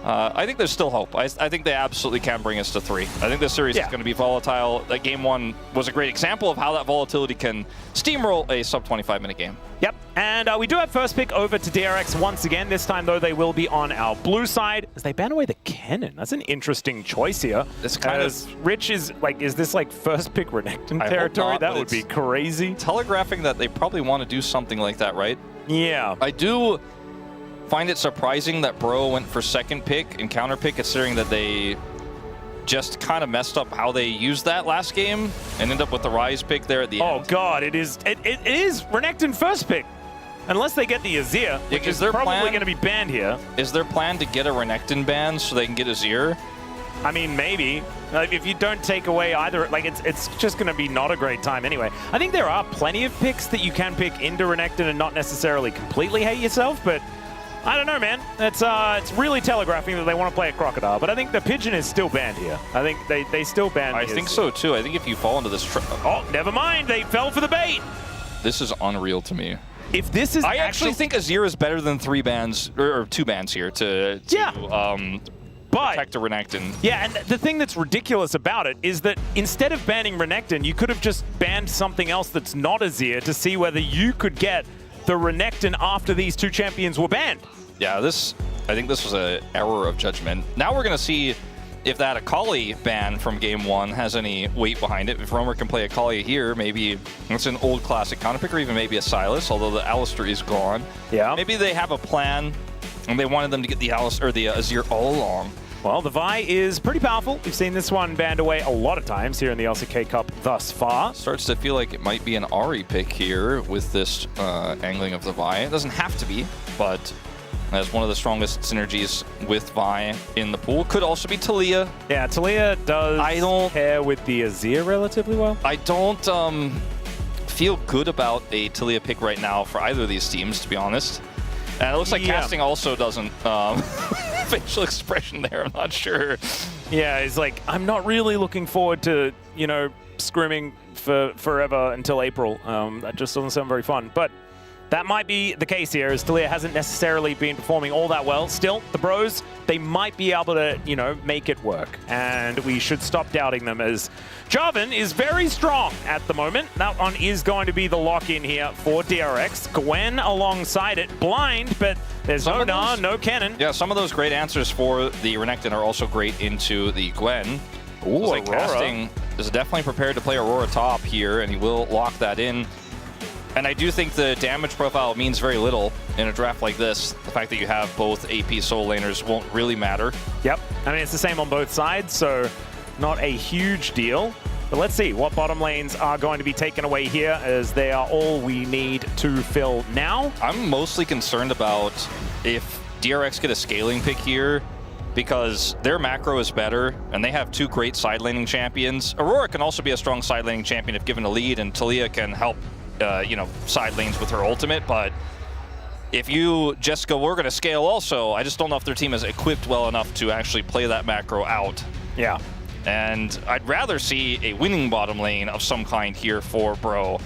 I think there's still hope. I think they absolutely can bring us to 3. I think this series is going to be volatile. That game 1 was a great example of how that volatility can steamroll a sub 25-minute game. Yep, and we do have first pick over to DRX once again. This time, though, they will be on our blue side as they ban away the cannon. That's an interesting choice here. It's kind of Rich is like, is this like first pick Renekton territory? Not, that would be crazy. Telegraphing that they probably want to do something like that, right? Yeah. I do find it surprising that Bro went for second pick and counter pick, considering that they just kind of messed up how they used that last game and ended up with the Rise pick there at the end. Oh god, it is Renekton first pick. Unless they get the Azir, which is probably going to be banned here. Is their plan to get a Renekton ban so they can get Azir? I mean, maybe. Like, if you don't take away either, like it's just going to be not a great time anyway. I think there are plenty of picks that you can pick into Renekton and not necessarily completely hate yourself, but I don't know, man. It's really telegraphing that they want to play a Crocodile, but I think the Pigeon is still banned here. I think they still ban. I think so too. I think if you fall into this oh, never mind. They fell for the bait. This is unreal to me. If this is I actually think Azir is better than 3 bans or 2 bans here to protect a Renekton. Yeah, and the thing that's ridiculous about it is that instead of banning Renekton, you could have just banned something else that's not Azir to see whether you could get the Renekton after these 2 champions were banned. Yeah, I think this was an error of judgment. Now we're going to see if that Akali ban from game 1 has any weight behind it. If Roamer can play Akali here, maybe it's an old classic counter pick, or even maybe a Sylas, although the Alistar is gone. Yeah. Maybe they have a plan and they wanted them to get the Alistar or the Azir all along. Well, the Vi is pretty powerful. We've seen this one banned away a lot of times here in the LCK Cup thus far. Starts to feel like it might be an Ahri pick here with this angling of the Vi. It doesn't have to be, but as one of the strongest synergies with Vi in the pool. Could also be Taliyah. Yeah, Taliyah does pair with the Azir relatively well. I don't feel good about a Taliyah pick right now for either of these teams, to be honest. And it looks like casting also doesn't. Facial expression there, I'm not sure. Yeah, it's like, I'm not really looking forward to, you know, scrimming for forever until April. That just doesn't sound very fun. But that might be the case here, as Taliyah hasn't necessarily been performing all that well. Still, the Bros, they might be able to, you know, make it work. And we should stop doubting them, as Jarvan is very strong at the moment. That one is going to be the lock-in here for DRX. Gwen alongside it, blind, but there's no Gnar, no cannon. Yeah, some of those great answers for the Renekton are also great into the Gwen. Ooh, like casting is definitely prepared to play Aurora top here, and he will lock that in. And I do think the damage profile means very little in a draft like this. The fact that you have both AP soul laners won't really matter. Yep. I mean, it's the same on both sides, so not a huge deal. But let's see what bottom lanes are going to be taken away here, as they are all we need to fill now. I'm mostly concerned about if DRX get a scaling pick here, because their macro is better, and they have 2 great side laning champions. Aurora can also be a strong side laning champion if given a lead, and Taliyah can help you know, side lanes with her ultimate, but if you just go, we're going to scale also, I just don't know if their team is equipped well enough to actually play that macro out. Yeah. And I'd rather see a winning bottom lane of some kind here for Bro.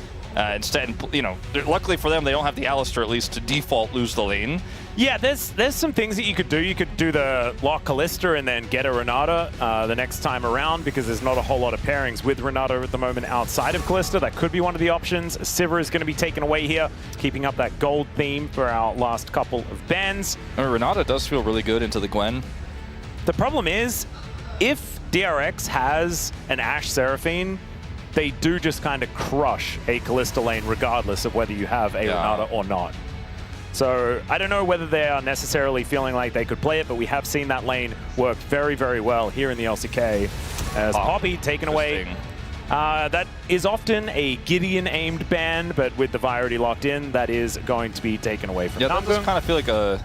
Instead, you know, luckily for them, they don't have the Alistar at least to default lose the lane. Yeah, there's some things that you could do. You could do the lock Kalista and then get a Renata the next time around, because there's not a whole lot of pairings with Renata at the moment outside of Kalista. That could be one of the options. Sivir is going to be taken away here, keeping up that gold theme for our last couple of bans. Renata does feel really good into the Gwen. The problem is, if DRX has an Ashe Seraphine, they do just kind of crush a Kalista lane regardless of whether you have a Renata or not. So I don't know whether they are necessarily feeling like they could play it, but we have seen that lane work very, very well here in the LCK. As Poppy taken away. That is often a Gideon-aimed ban, but with the Vi already locked in, that is going to be taken away from that does kind of feel like a...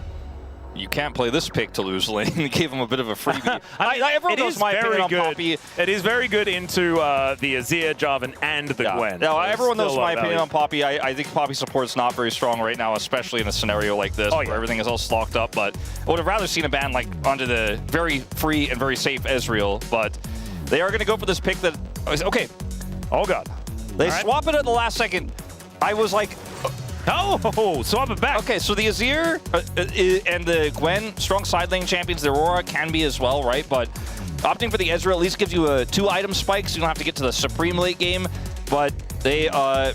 You can't play this pick to lose lane. You gave him a bit of a freebie. Everyone knows my opinion on Poppy. It is very good into the Azir, Jarvan, and the Gwen. No, everyone knows my opinion on Poppy. I think Poppy support is not very strong right now, especially in a scenario like this where everything is all slocked up. But I would have rather seen a ban like onto the very free and very safe Ezreal. But they are going to go for this pick that... Okay. Oh, God. They swap it at the last second. I was like... Oh, swap it back. Okay, so the Azir and the Gwen, strong side lane champions. The Aurora can be as well, right? But opting for the Ezreal at least gives you a 2-item spike, so you don't have to get to the Supreme late game. But they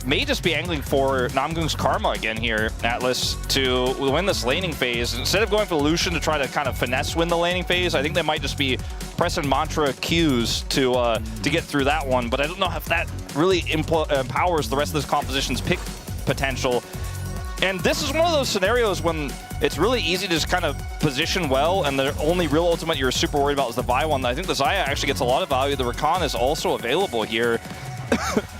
may just be angling for Namgung's Karma again here, Atlas, to win this laning phase. Instead of going for Lucian to try to kind of finesse win the laning phase, I think they might just be pressing mantra Qs to get through that one. But I don't know if that really empowers the rest of this composition's pick potential. And this is one of those scenarios when it's really easy to just kind of position well, and the only real ultimate you're super worried about is the Vi one. I think the Xayah actually gets a lot of value. The Rakan is also available here.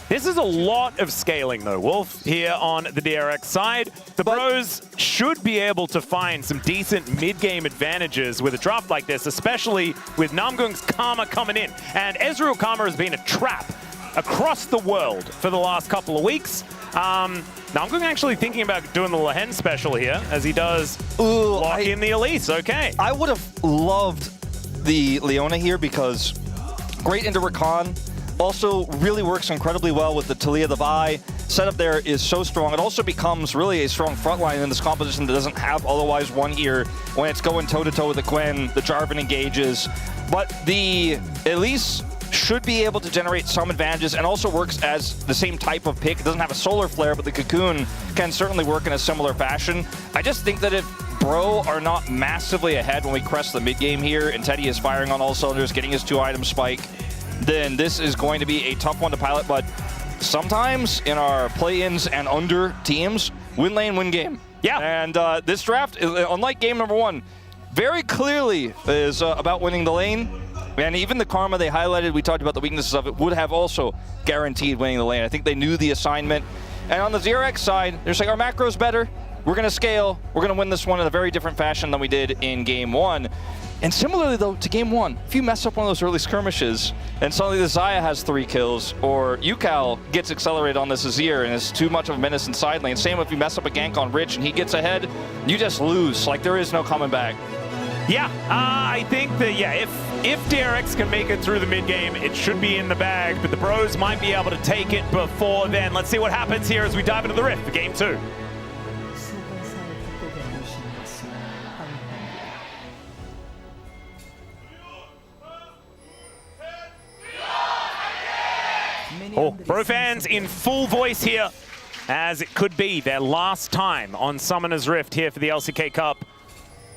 This is a lot of scaling, though, Wolf, here on the DRX side. The Bros should be able to find some decent mid-game advantages with a draft like this, especially with Namgung's Karma coming in. And Ezreal Karma has been a trap across the world for the last couple of weeks. Namgung actually thinking about doing the Lehen special here, as he does lock in the Elise. Okay. I would have loved the Leona here because great into Rakan. Also really works incredibly well with the Talia the Vi. Setup there is so strong. It also becomes really a strong front line in this composition that doesn't have otherwise one here when it's going toe-to-toe with the Gwen, the Jarvan engages. But the Elise should be able to generate some advantages and also works as the same type of pick. It doesn't have a solar flare, but the Cocoon can certainly work in a similar fashion. I just think that if Bro are not massively ahead when we crest the mid game here and Teddy is firing on all cylinders, getting his 2-item spike, then this is going to be a tough one to pilot. But sometimes in our play-ins and under teams, win lane, win game. Yeah. And this draft, unlike game number 1, very clearly is about winning the lane. And even the Karma they highlighted, we talked about the weaknesses of it, would have also guaranteed winning the lane. I think they knew the assignment. And on the DRX side, they're saying our macro's better. We're going to scale. We're going to win this one in a very different fashion than we did in game 1. And similarly, though, to game 1, if you mess up one of those early skirmishes and suddenly the Xayah has 3 kills, or Yukal gets accelerated on this Azir and is too much of a menace in side lane, same if you mess up a gank on Rich and he gets ahead, you just lose. Like, there is no coming back. Yeah, I think that, yeah, if DRX can make it through the mid-game, it should be in the bag, but the Bros might be able to take it before then. Let's see what happens here as we dive into the Rift for game 2. Oh, Bro fans in full voice here, as it could be their last time on Summoner's Rift here for the LCK Cup.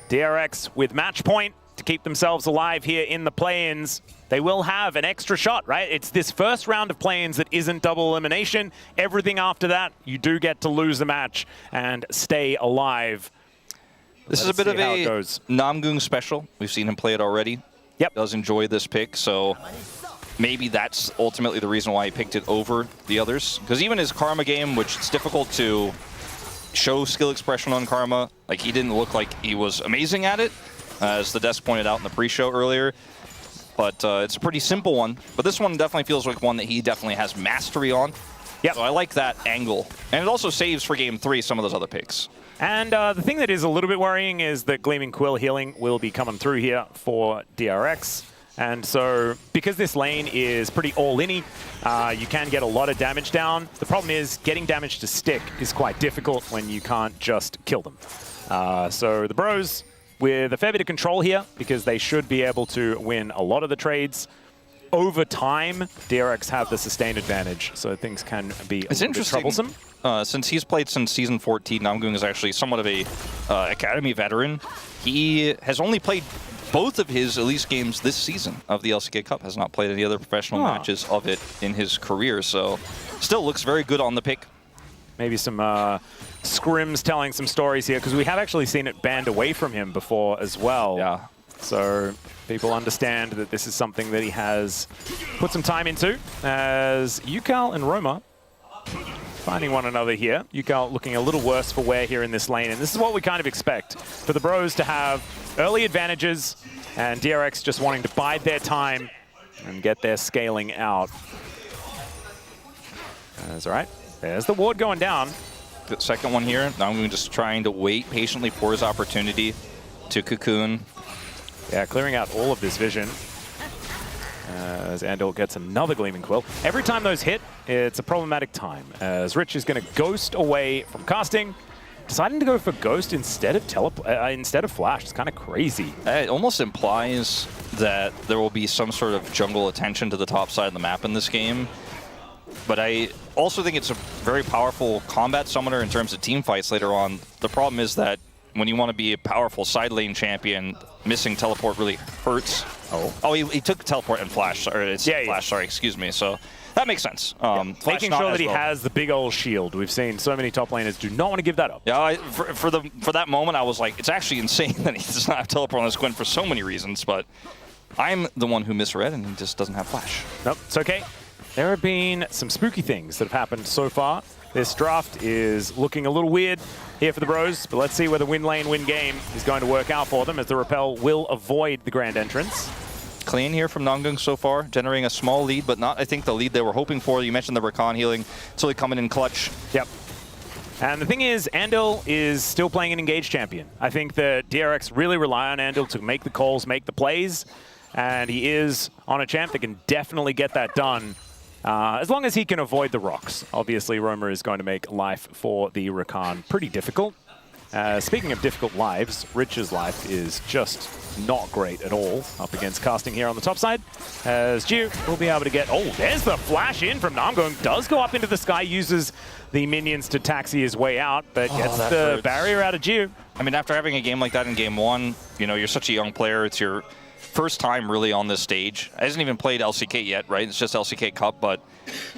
DRX with match point to keep themselves alive here in the play-ins. They will have an extra shot, right? It's this first round of play-ins that isn't double elimination. Everything after that, you do get to lose the match and stay alive. This is a bit of a Namgung special. We've seen him play it already. Yep. Does enjoy this pick, so maybe that's ultimately the reason why he picked it over the others. Because even his Karma game, which it's difficult to show skill expression on Karma, like he didn't look like he was amazing at it, as the desk pointed out in the pre-show earlier. But it's a pretty simple one. But this one definitely feels like one that he definitely has mastery on. Yeah, so I like that angle. And it also saves for game 3 some of those other picks. And the thing that is a little bit worrying is that Gleaming Quill healing will be coming through here for DRX. And so, because this lane is pretty all-in-y, you can get a lot of damage down. The problem is, getting damage to stick is quite difficult when you can't just kill them. So the Bros, with a fair bit of control here, because they should be able to win a lot of the trades. Over time, DRX have the sustained advantage, so things can be a little bit troublesome. Since he's played since Season 14, Namgung is actually somewhat of a Academy veteran. He has only played both of his Elise games this season of the LCK Cup, has not played any other professional matches of it in his career, so still looks very good on the pick. Maybe some scrims telling some stories here, because we have actually seen it banned away from him before as well. Yeah. So people understand that this is something that he has put some time into, as Yukal and Roma finding one another here. Yukal looking a little worse for wear here in this lane, and this is what we kind of expect, for the Bros to have early advantages, and DRX just wanting to bide their time and get their scaling out. That's all right. There's the ward going down. The second one here, Namgung just trying to wait patiently for his opportunity to cocoon. Yeah, clearing out all of this vision. as Andal gets another Gleaming Quill. Every time those hit, it's a problematic time, as Rich is going to Ghost away from casting, deciding to go for Ghost instead of Flash. It's kind of crazy. It almost implies that there will be some sort of jungle attention to the top side of the map in this game. But I also think it's a very powerful combat summoner in terms of team fights later on. The problem is that when you want to be a powerful side lane champion, missing teleport really hurts. Oh, he took teleport and flash. Or it's flash, sorry, excuse me. So that makes sense. Making sure that he has the big old shield. We've seen so many top laners do not want to give that up. Yeah, for that moment, I was like, it's actually insane that he does not have teleport on his Gwen for so many reasons. But I'm the one who misread, and he just doesn't have flash. Nope, it's okay. There have been some spooky things that have happened so far. This draft is looking a little weird here for the Bros, but let's see whether win lane, win game is going to work out for them, as the Repel will avoid the grand entrance. Clean here from Namgung so far, generating a small lead, but not, I think, the lead they were hoping for. You mentioned the Rakan healing. It's really coming in clutch. Yep. And the thing is, Andal is still playing an engaged champion. I think that DRX really rely on Andal to make the calls, make the plays, and he is on a champ that can definitely get that done. As long as he can avoid the rocks. Obviously, Roma is going to make life for the Rakan pretty difficult. Speaking of difficult lives, Rich's life is just not great at all up against casting here on the top side. As Jiu will be able to get... Oh, there's the flash in from Namgung. Does go up into the sky, uses the minions to taxi his way out, but gets the hurts. barrier out of Jiu. I mean, after having a game like that in game one, you know, you're such a young player. It's your first time really on this stage. I hasn't even played LCK yet, right? It's just LCK Cup, but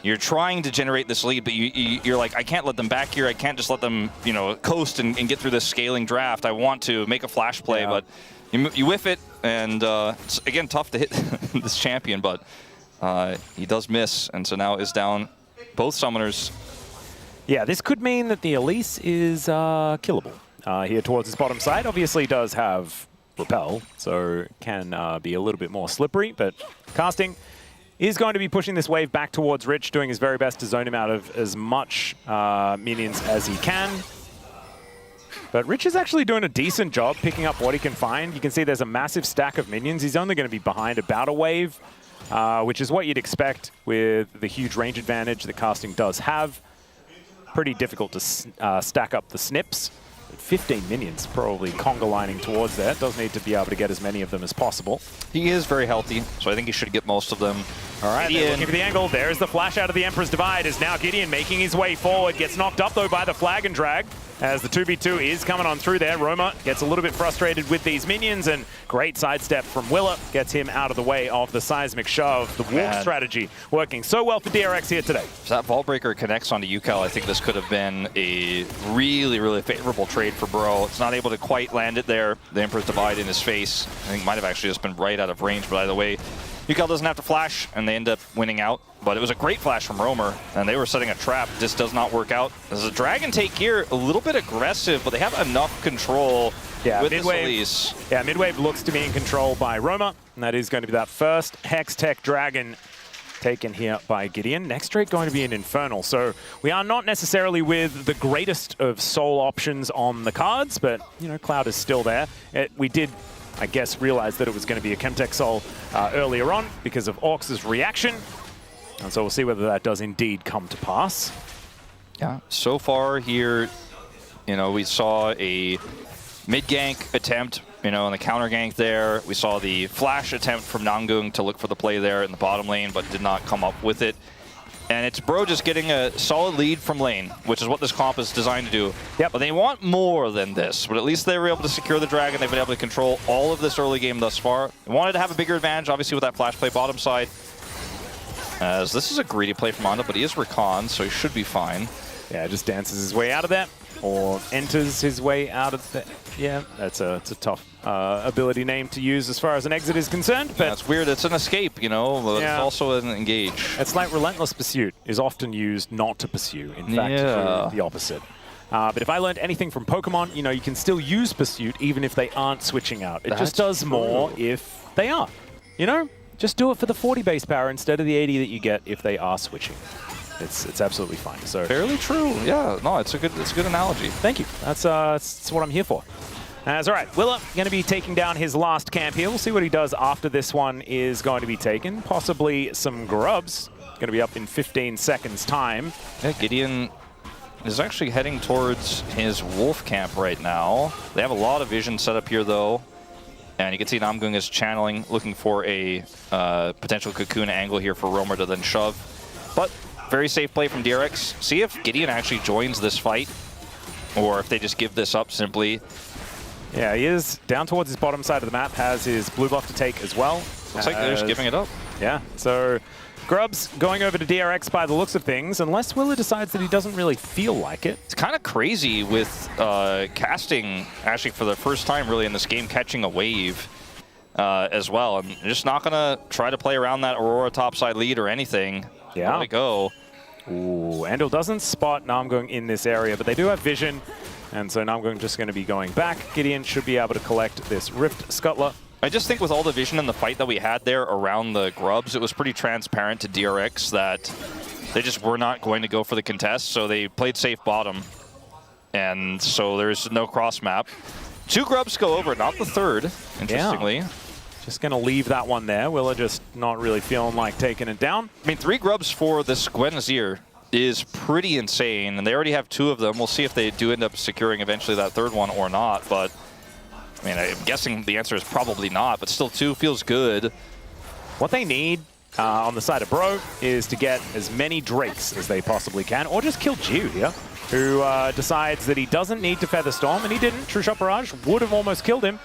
you're trying to generate this lead, but you're like, I can't let them back here. I can't just let them, you know, coast and get through this scaling draft. I want to make a flash play, but you whiff it, and it's, again, tough to hit this champion, but he does miss, and so now is down both summoners. Yeah, this could mean that the Elise is killable here towards his bottom side. Obviously does have Repel, so can be a little bit more slippery, but casting is going to be pushing this wave back towards Rich, doing his very best to zone him out of as much minions as he can. But Rich is actually doing a decent job picking up what he can find. You can see there's a massive stack of minions. He's only going to be behind about a wave, which is what you'd expect with the huge range advantage that casting does have. Pretty difficult to stack up the snips. 15 minions probably conga lining towards there. Does need to be able to get as many of them as possible. He is very healthy, so I think he should get most of them. All right, they're looking for the angle. There's the flash out of the Emperor's Divide. Is now Gideon making his way forward. Gets knocked up, though, by the flag and drag, as the 2v2 is coming on through there. Roma gets a little bit frustrated with these minions, and great sidestep from Willa gets him out of the way of the seismic shove. The walk strategy working so well for DRX here today. If that Vault Breaker connects onto UCal, I think this could have been a really, really favorable trade for Bro. It's not able to quite land it there. The Emperor's Divide in his face. I think might have actually just been right out of range, but either way, UCal doesn't have to flash, and they end up winning out. But it was a great flash from Romer, and they were setting a trap. This does not work out. There's a Dragon take here, a little bit aggressive, but they have enough control with this Elise. Yeah, midwave looks to be in control by Roma, and that is going to be that first Hex Tech Dragon taken here by Gideon. Next straight going to be an Infernal, so we are not necessarily with the greatest of soul options on the cards, but, you know, Cloud is still there. We did, I guess, realize that it was going to be a Chemtech Soul earlier on because of Orcs' reaction. And so we'll see whether that does indeed come to pass. Yeah, so far here, you know, we saw a mid-gank attempt, you know, and the counter gank there. We saw the flash attempt from Namgung to look for the play there in the bottom lane, but did not come up with it. And it's Bro just getting a solid lead from lane, which is what this comp is designed to do. Yep. But they want more than this. But at least they were able to secure the Dragon. They've been able to control all of this early game thus far. They wanted to have a bigger advantage, obviously, with that flash play bottom side. As this is a greedy play from Onda, but he is Rakan, so he should be fine. Yeah, just dances his way out of that, or enters his way out of that. Yeah, it's a tough ability name to use as far as an exit is concerned. But yeah, it's weird. It's an escape, you know, but it's also an engage. It's like Relentless Pursuit is often used not to pursue. In fact, the opposite. But if I learned anything from Pokemon, you know, you can still use Pursuit even if they aren't switching out. It just does more if they are, you know? Just do it for the 40 base power instead of the 80 that you get if they are switching. It's absolutely fine. So fairly true. Yeah, no, it's a good analogy. Thank you. That's what I'm here for. That's all right. Willa going to be taking down his last camp here. We'll see what he does after this one is going to be taken. Possibly some grubs. Going to be up in 15 seconds time. Yeah, Gideon is actually heading towards his wolf camp right now. They have a lot of vision set up here, though. And you can see Namgung is channeling, looking for a potential cocoon angle here for Roamer to then shove. But very safe play from DRX. See if Gideon actually joins this fight, or if they just give this up simply. Yeah, he is down towards his bottom side of the map, has his blue buff to take as well. Looks like they're just giving it up. Yeah, so Grubs going over to DRX by the looks of things, unless Willa decides that he doesn't really feel like it. It's kind of crazy with casting, actually for the first time really in this game, catching a wave as well. And they're just not going to try to play around that Aurora topside lead or anything. Yeah. Let it go. Ooh, Andal doesn't spot Namgung in this area, but they do have vision. And so Namgung just going to be going back. Gideon should be able to collect this Rift Scuttler. I just think with all the vision in the fight that we had there around the Grubs, it was pretty transparent to DRX that they just were not going to go for the contest, so they played safe bottom. And so there's no cross map. 2 Grubs go over, not the third, interestingly. Yeah. Just going to leave that one there. Willa just not really feeling like taking it down. I mean, 3 Grubs for this Gwen Azir is pretty insane, and they already have 2 of them. We'll see if they do end up securing eventually that third one or not, but I mean, I'm guessing the answer is probably not, but still 2 feels good. What they need on the side of Bro is to get as many Drakes as they possibly can, or just kill Jiu here, who decides that he doesn't need to Feather Storm, and he didn't. True Shot Barrage would have almost killed him.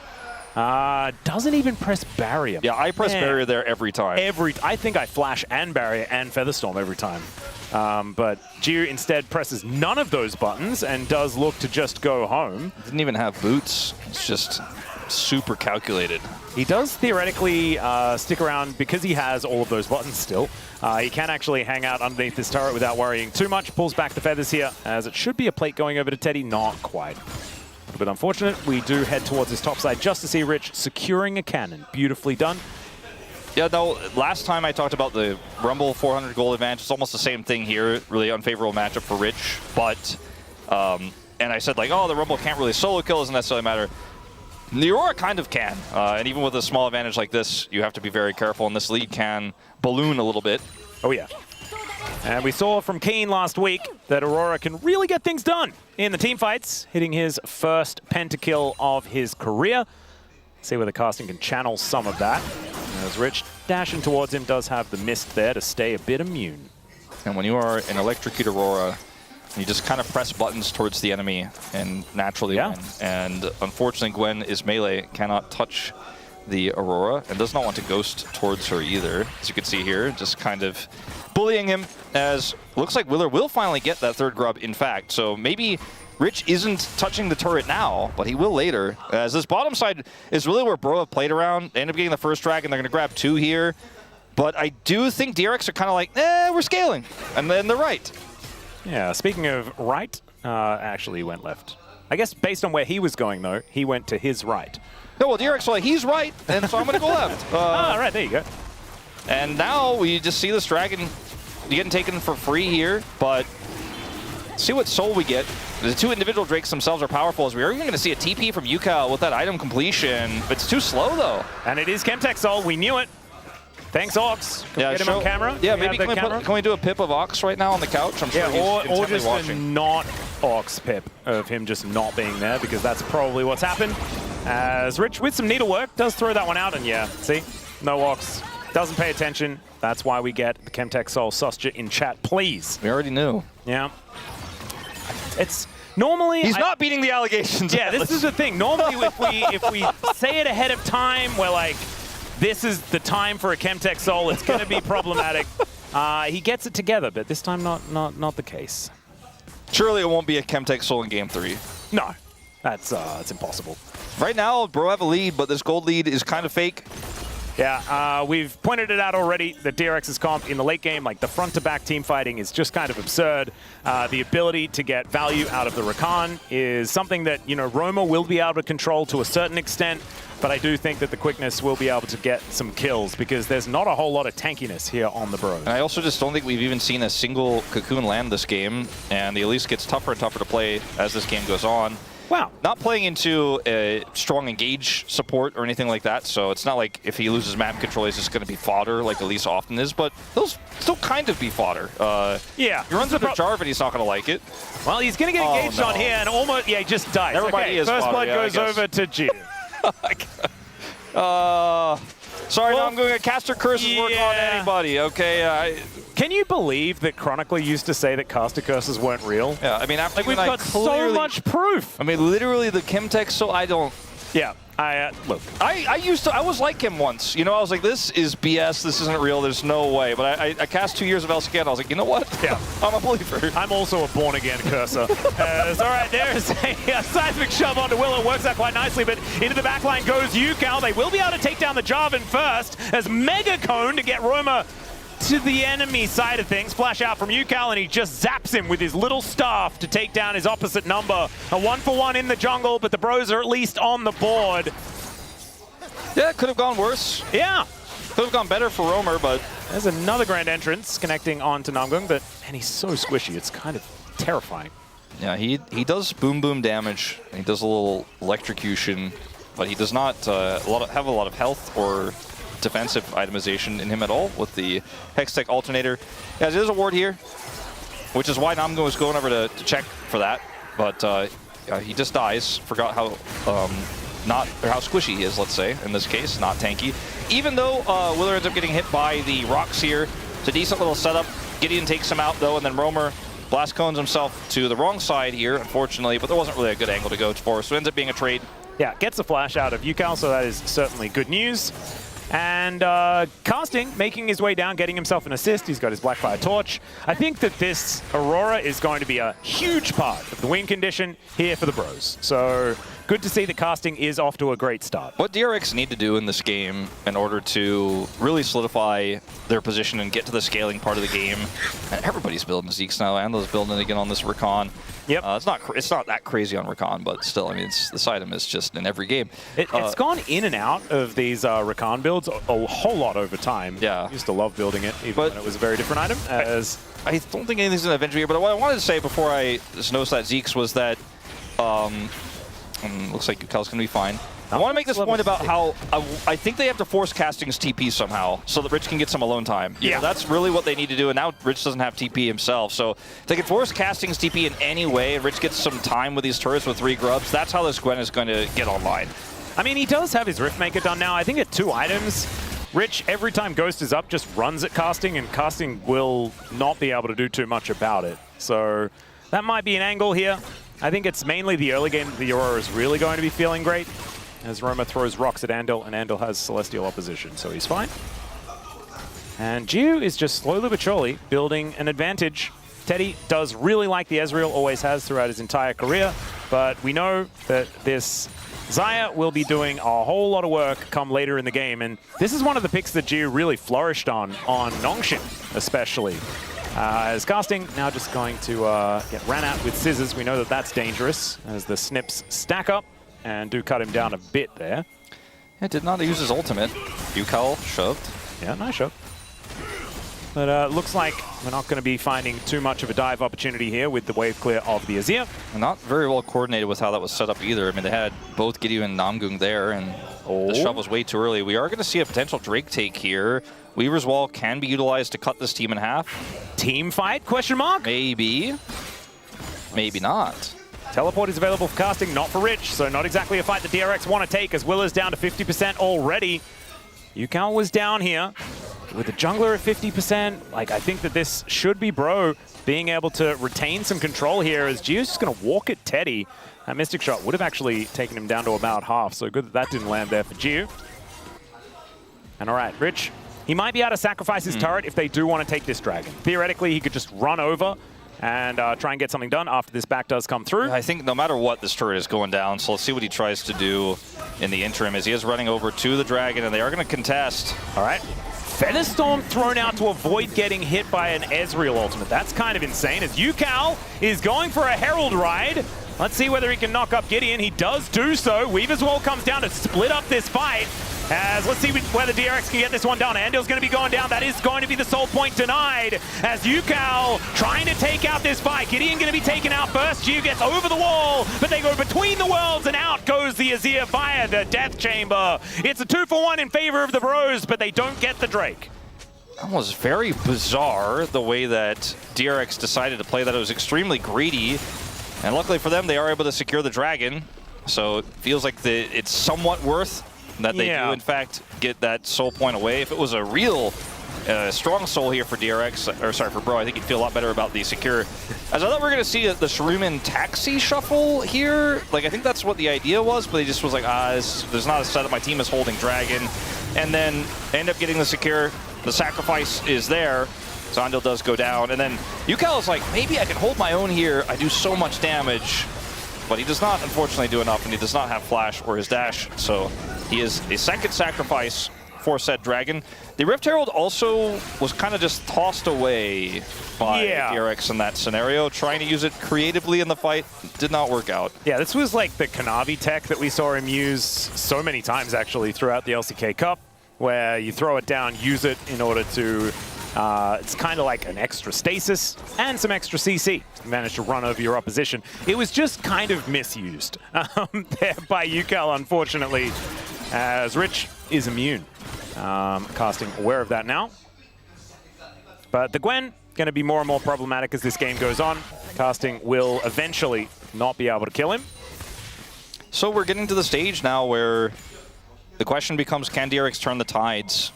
Doesn't even press Barrier. Yeah, I press Barrier there every time. I think I flash and Barrier and Feather Storm every time. But Jiu instead presses none of those buttons and does look to just go home. Didn't even have boots. It's just super calculated. He does theoretically stick around because he has all of those buttons still. He can actually hang out underneath this turret without worrying too much. Pulls back the feathers here, as it should be a plate going over to Teddy. Not quite. A little bit unfortunate. We do head towards his top side just to see Rich securing a cannon. Beautifully done. Yeah, no, last time I talked about the Rumble 400 gold advantage. It's almost the same thing here. Really unfavorable matchup for Rich. But, and I said like, oh, the Rumble can't really solo kill, doesn't necessarily matter. The Aurora kind of can. And even with a small advantage like this, you have to be very careful. And this lead can balloon a little bit. Oh, yeah. And we saw from Keen last week that Aurora can really get things done in the team fights, hitting his first pentakill of his career. See whether casting can channel some of that. As Rich dashing towards him does have the mist there to stay a bit immune. And when you are an Electrocute Aurora, you just kind of press buttons towards the enemy and naturally win. And unfortunately, Gwen is melee, cannot touch the Aurora, and does not want to ghost towards her either. As you can see here, just kind of bullying him, as looks like Willer will finally get that third grub, in fact. So maybe Rich isn't touching the turret now, but he will later. As this bottom side is really where Bro have played around. They end up getting the first dragon. They're going to grab 2 here. But I do think DRX are kind of like, we're scaling. And then they're right. Yeah, speaking of right, actually he went left. I guess based on where he was going, though, he went to his right. No, well, DRX was like, he's right, and so I'm going to go left. Right, there you go. And now we just see this dragon getting taken for free here, but see what soul we get. The 2 individual Drakes themselves are powerful, as we are even going to see a TP from Yukal with that item completion. It's too slow, though. And it is Chemtech Soul. We knew it. Thanks, Ox. Can we get him on camera? Yeah, maybe can we do a pip of Ox right now on the couch? I'm sure he's or just watching. a not Ox pip of him just not being there, because that's probably what's happened. As Rich, with some needlework, does throw that one out, and yeah, see? No Ox. Doesn't pay attention. That's why we get the Chemtech Soul Susture in chat, please. We already knew. Yeah. It's normally... He's not beating the allegations. Yeah, this is the thing. Normally, if we say it ahead of time, we're like, this is the time for a Chemtech Soul. It's going to be problematic. He gets it together, but this time not the case. Surely it won't be a Chemtech Soul in Game 3. No, that's impossible. Right now, Bro have a lead, but this gold lead is kind of fake. Yeah, we've pointed it out already that DRX's comp in the late game, like the front-to-back team fighting, is just kind of absurd. The ability to get value out of the Rakan is something that, you know, Roma will be able to control to a certain extent, but I do think that the quickness will be able to get some kills, because there's not a whole lot of tankiness here on the Bro. And I also just don't think we've even seen a single Cocoon land this game, and the Elise gets tougher and tougher to play as this game goes on. Wow. Not playing into a strong engage support or anything like that, so it's not like if he loses map control, he's just going to be fodder like Elise often is, but he'll still kind of be fodder. Yeah. He runs into Jarvan, he's not going to like it. Well, he's going to get engaged on here and almost, yeah, he just dies. Everybody is First fodder, blood yeah, goes over to G. Sorry, Well, no, I'm going to caster curses work on anybody, okay? Can you believe that Chronically used to say that caster curses weren't real? Yeah, I mean, after Like, we've got so much proof. I mean, literally the Kimtech, so I don't... Yeah, look. I was like him once. You know, I was like, this is BS, this isn't real, there's no way. But I cast 2 years of LCK and I was like, you know what? Yeah. I'm a believer. I'm also a born-again cursor. All right, there's a seismic shove onto Willow. Works out quite nicely, but into the backline goes Yukal. They will be able to take down the Jarvan first as Mega Cone to get Roma to the enemy side of things. Flash out from Yukal, and he just zaps him with his little staff to take down his opposite number. A 1-for-1 in the jungle, but the bros are at least on the board. Yeah, it could have gone worse. Yeah. Could have gone better for Romer, but... There's another grand entrance connecting onto Namgung, but man, he's so squishy. It's kind of terrifying. Yeah, he does boom boom damage. He does a little electrocution, but he does not have a lot of health or defensive itemization in him at all with the Hextech Alternator. Yeah, there's a ward here, which is why Namgung was going over to check for that, but he just dies. Forgot how how squishy he is, let's say, in this case, not tanky. Even though Willer ends up getting hit by the rocks here, it's a decent little setup. Gideon takes him out though, and then Romer blast cones himself to the wrong side here, unfortunately, but there wasn't really a good angle to go for, so it ends up being a trade. Yeah, gets a flash out of Yukal, so that is certainly good news. And Casting making his way down, getting himself an assist. He's got his Blackfire Torch. I think that this Aurora is going to be a huge part of the win condition here for the bros. So good to see that Casting is off to a great start. What DRX need to do in this game in order to really solidify their position and get to the scaling part of the game, and everybody's building Zeke's now, Ando's building it again on this Rakan. Yep. It's not that crazy on Rakan, but still, I mean, this item is just in every game. It's gone in and out of these Rakan builds a whole lot over time. Yeah. I used to love building it, even when it was a very different item. I don't think anything's going to eventually here, but what I wanted to say before I just noticed that Zeke's was that looks like Yukal's going to be fine. I want to make this point about how I think they have to force Casting's TP somehow so that Rich can get some alone time. You know, that's really what they need to do, and now Rich doesn't have TP himself. So if they can force Casting's TP in any way, and Rich gets some time with these turrets with 3 grubs, that's how this Gwen is going to get online. I mean, he does have his Riftmaker done now. I think at 2 items, Rich, every time Ghost is up, just runs at Casting, and Casting will not be able to do too much about it. So that might be an angle here. I think it's mainly the early game that the Aurora is really going to be feeling great, as Roma throws rocks at Andal, and Andal has Celestial opposition, so he's fine. And Jiu is just slowly but surely building an advantage. Teddy does really like the Ezreal, always has throughout his entire career, but we know that this Xayah will be doing a whole lot of work come later in the game, and this is one of the picks that Jiu really flourished on Nongxin especially. As Casting now just going to get ran out with scissors. We know that that's dangerous as the snips stack up and do cut him down a bit there. It did not use his ultimate. Yukal shoved. Yeah, nice shove. But looks like we're not going to be finding too much of a dive opportunity here with the wave clear of the Azir. Not very well coordinated with how that was set up either. I mean, they had both Gideon and Namgung there, and the shove was way too early. We are going to see a potential Drake take here. Weaver's Wall can be utilized to cut this team in half. Team fight, question mark? Maybe. Maybe not. Teleport is available for Casting, not for Rich, so not exactly a fight the DRX want to take as Willer's down to 50% already. Yukal was down here with the jungler at 50%. Like, I think that this should be Bro being able to retain some control here as Gio's just going to walk at Teddy. That Mystic Shot would have actually taken him down to about half, so good that that didn't land there for Gio. And all right, Rich, he might be able to sacrifice his turret if they do want to take this dragon. Theoretically, he could just run over and try and get something done after this back does come through. I think no matter what, this turret is going down, so let's see what he tries to do in the interim as he is running over to the dragon, and they are going to contest. All right. Featherstorm thrown out to avoid getting hit by an Ezreal ultimate. That's kind of insane as Yukal is going for a Herald ride. Let's see whether he can knock up Gideon. He does do so. Weaver's Wall comes down to split up this fight. As let's see whether DRX can get this one done. Andil's going to be going down. That is going to be the soul point denied. As Yukal trying to take out this fight. Gideon going to be taken out first. Gio gets over the wall, but they go between the worlds, and out goes the Azir via the Death Chamber. It's a 2-for-1 in favor of the Bros, but they don't get the Drake. That was very bizarre, the way that DRX decided to play that. It was extremely greedy, and luckily for them, they are able to secure the Dragon. So it feels like it's somewhat worth that they do, in fact, get that soul point away. If it was a real strong soul here for DRX, or sorry, for Bro, I think he'd feel a lot better about the secure. As I thought we were going to see the Shuriman taxi shuffle here. Like, I think that's what the idea was, but he just was like, there's not a setup. My team is holding Dragon. And then end up getting the secure. The sacrifice is there. Zondil does go down. And then Yukal is like, maybe I can hold my own here. I do so much damage. But he does not, unfortunately, do enough, and he does not have flash or his dash. So he is a second sacrifice for said Dragon. The Rift Herald also was kind of just tossed away by DRX in that scenario, trying to use it creatively in the fight. Did not work out. Yeah, this was like the Kanavi tech that we saw him use so many times, actually, throughout the LCK Cup, where you throw it down, use it in order to... it's kind of like an extra stasis and some extra CC to manage to run over your opposition. It was just kind of misused there by Yukal, unfortunately, as Rich is immune. Casting aware of that now. But the Gwen, going to be more and more problematic as this game goes on. Casting will eventually not be able to kill him. So we're getting to the stage now where the question becomes, can DRX turn the tides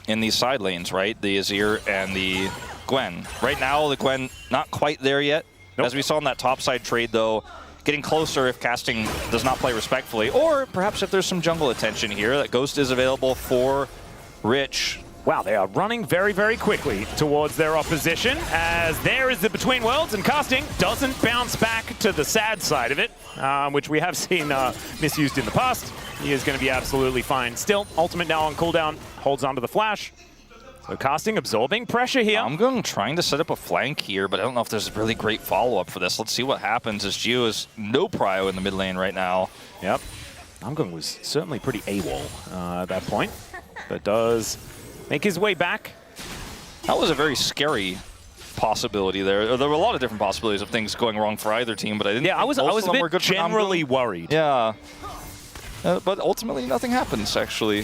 in these side lanes, right? The Azir and the Gwen. Right now, the Gwen not quite there yet. Nope. As we saw in that topside trade, though, getting closer if casting does not play respectfully. Or perhaps if there's some jungle attention here, that Ghost is available for Rich. Wow, they are running very, very quickly towards their opposition, as there is the Between Worlds, and casting doesn't bounce back to the sad side of it, which we have seen misused in the past. He is going to be absolutely fine. Still, ultimate now on cooldown, holds onto the flash. So casting absorbing pressure here. I'm trying to set up a flank here, but I don't know if there's a really great follow-up for this. Let's see what happens, as Gio is no prio in the mid lane right now. Yep. Namgung was certainly pretty AWOL at that point, but does make his way back. That was a very scary possibility there. There were a lot of different possibilities of things going wrong for either team, but I didn't. Yeah, I was a bit generally worried. Yeah. But ultimately, nothing happens, actually,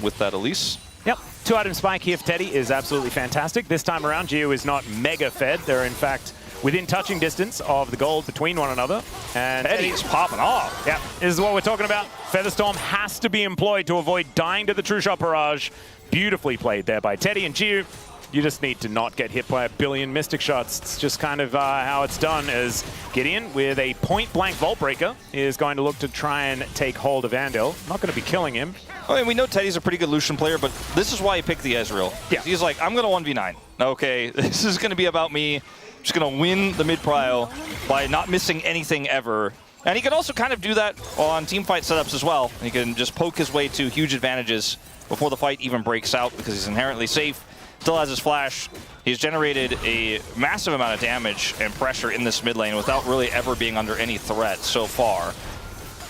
with that Elise. Yep. 2-item spike here for Teddy is absolutely fantastic. This time around, Gio is not mega fed. They're, in fact, within touching distance of the gold between one another. And Teddy's popping off. Yeah, this is what we're talking about. Featherstorm has to be employed to avoid dying to the True Shot Barrage. Beautifully played there by Teddy and Gio. You just need to not get hit by a billion Mystic Shots. It's just kind of how it's done, as Gideon, with a point-blank Vault Breaker, is going to look to try and take hold of Andil. Not going to be killing him. I mean, we know Teddy's a pretty good Lucian player, but this is why he picked the Ezreal. Yeah. He's like, I'm going to 1v9. Okay, this is going to be about me. I'm just going to win the mid-prio by not missing anything ever. And he can also kind of do that on teamfight setups as well. He can just poke his way to huge advantages before the fight even breaks out, because he's inherently safe. Still has his flash. He's generated a massive amount of damage and pressure in this mid lane without really ever being under any threat so far.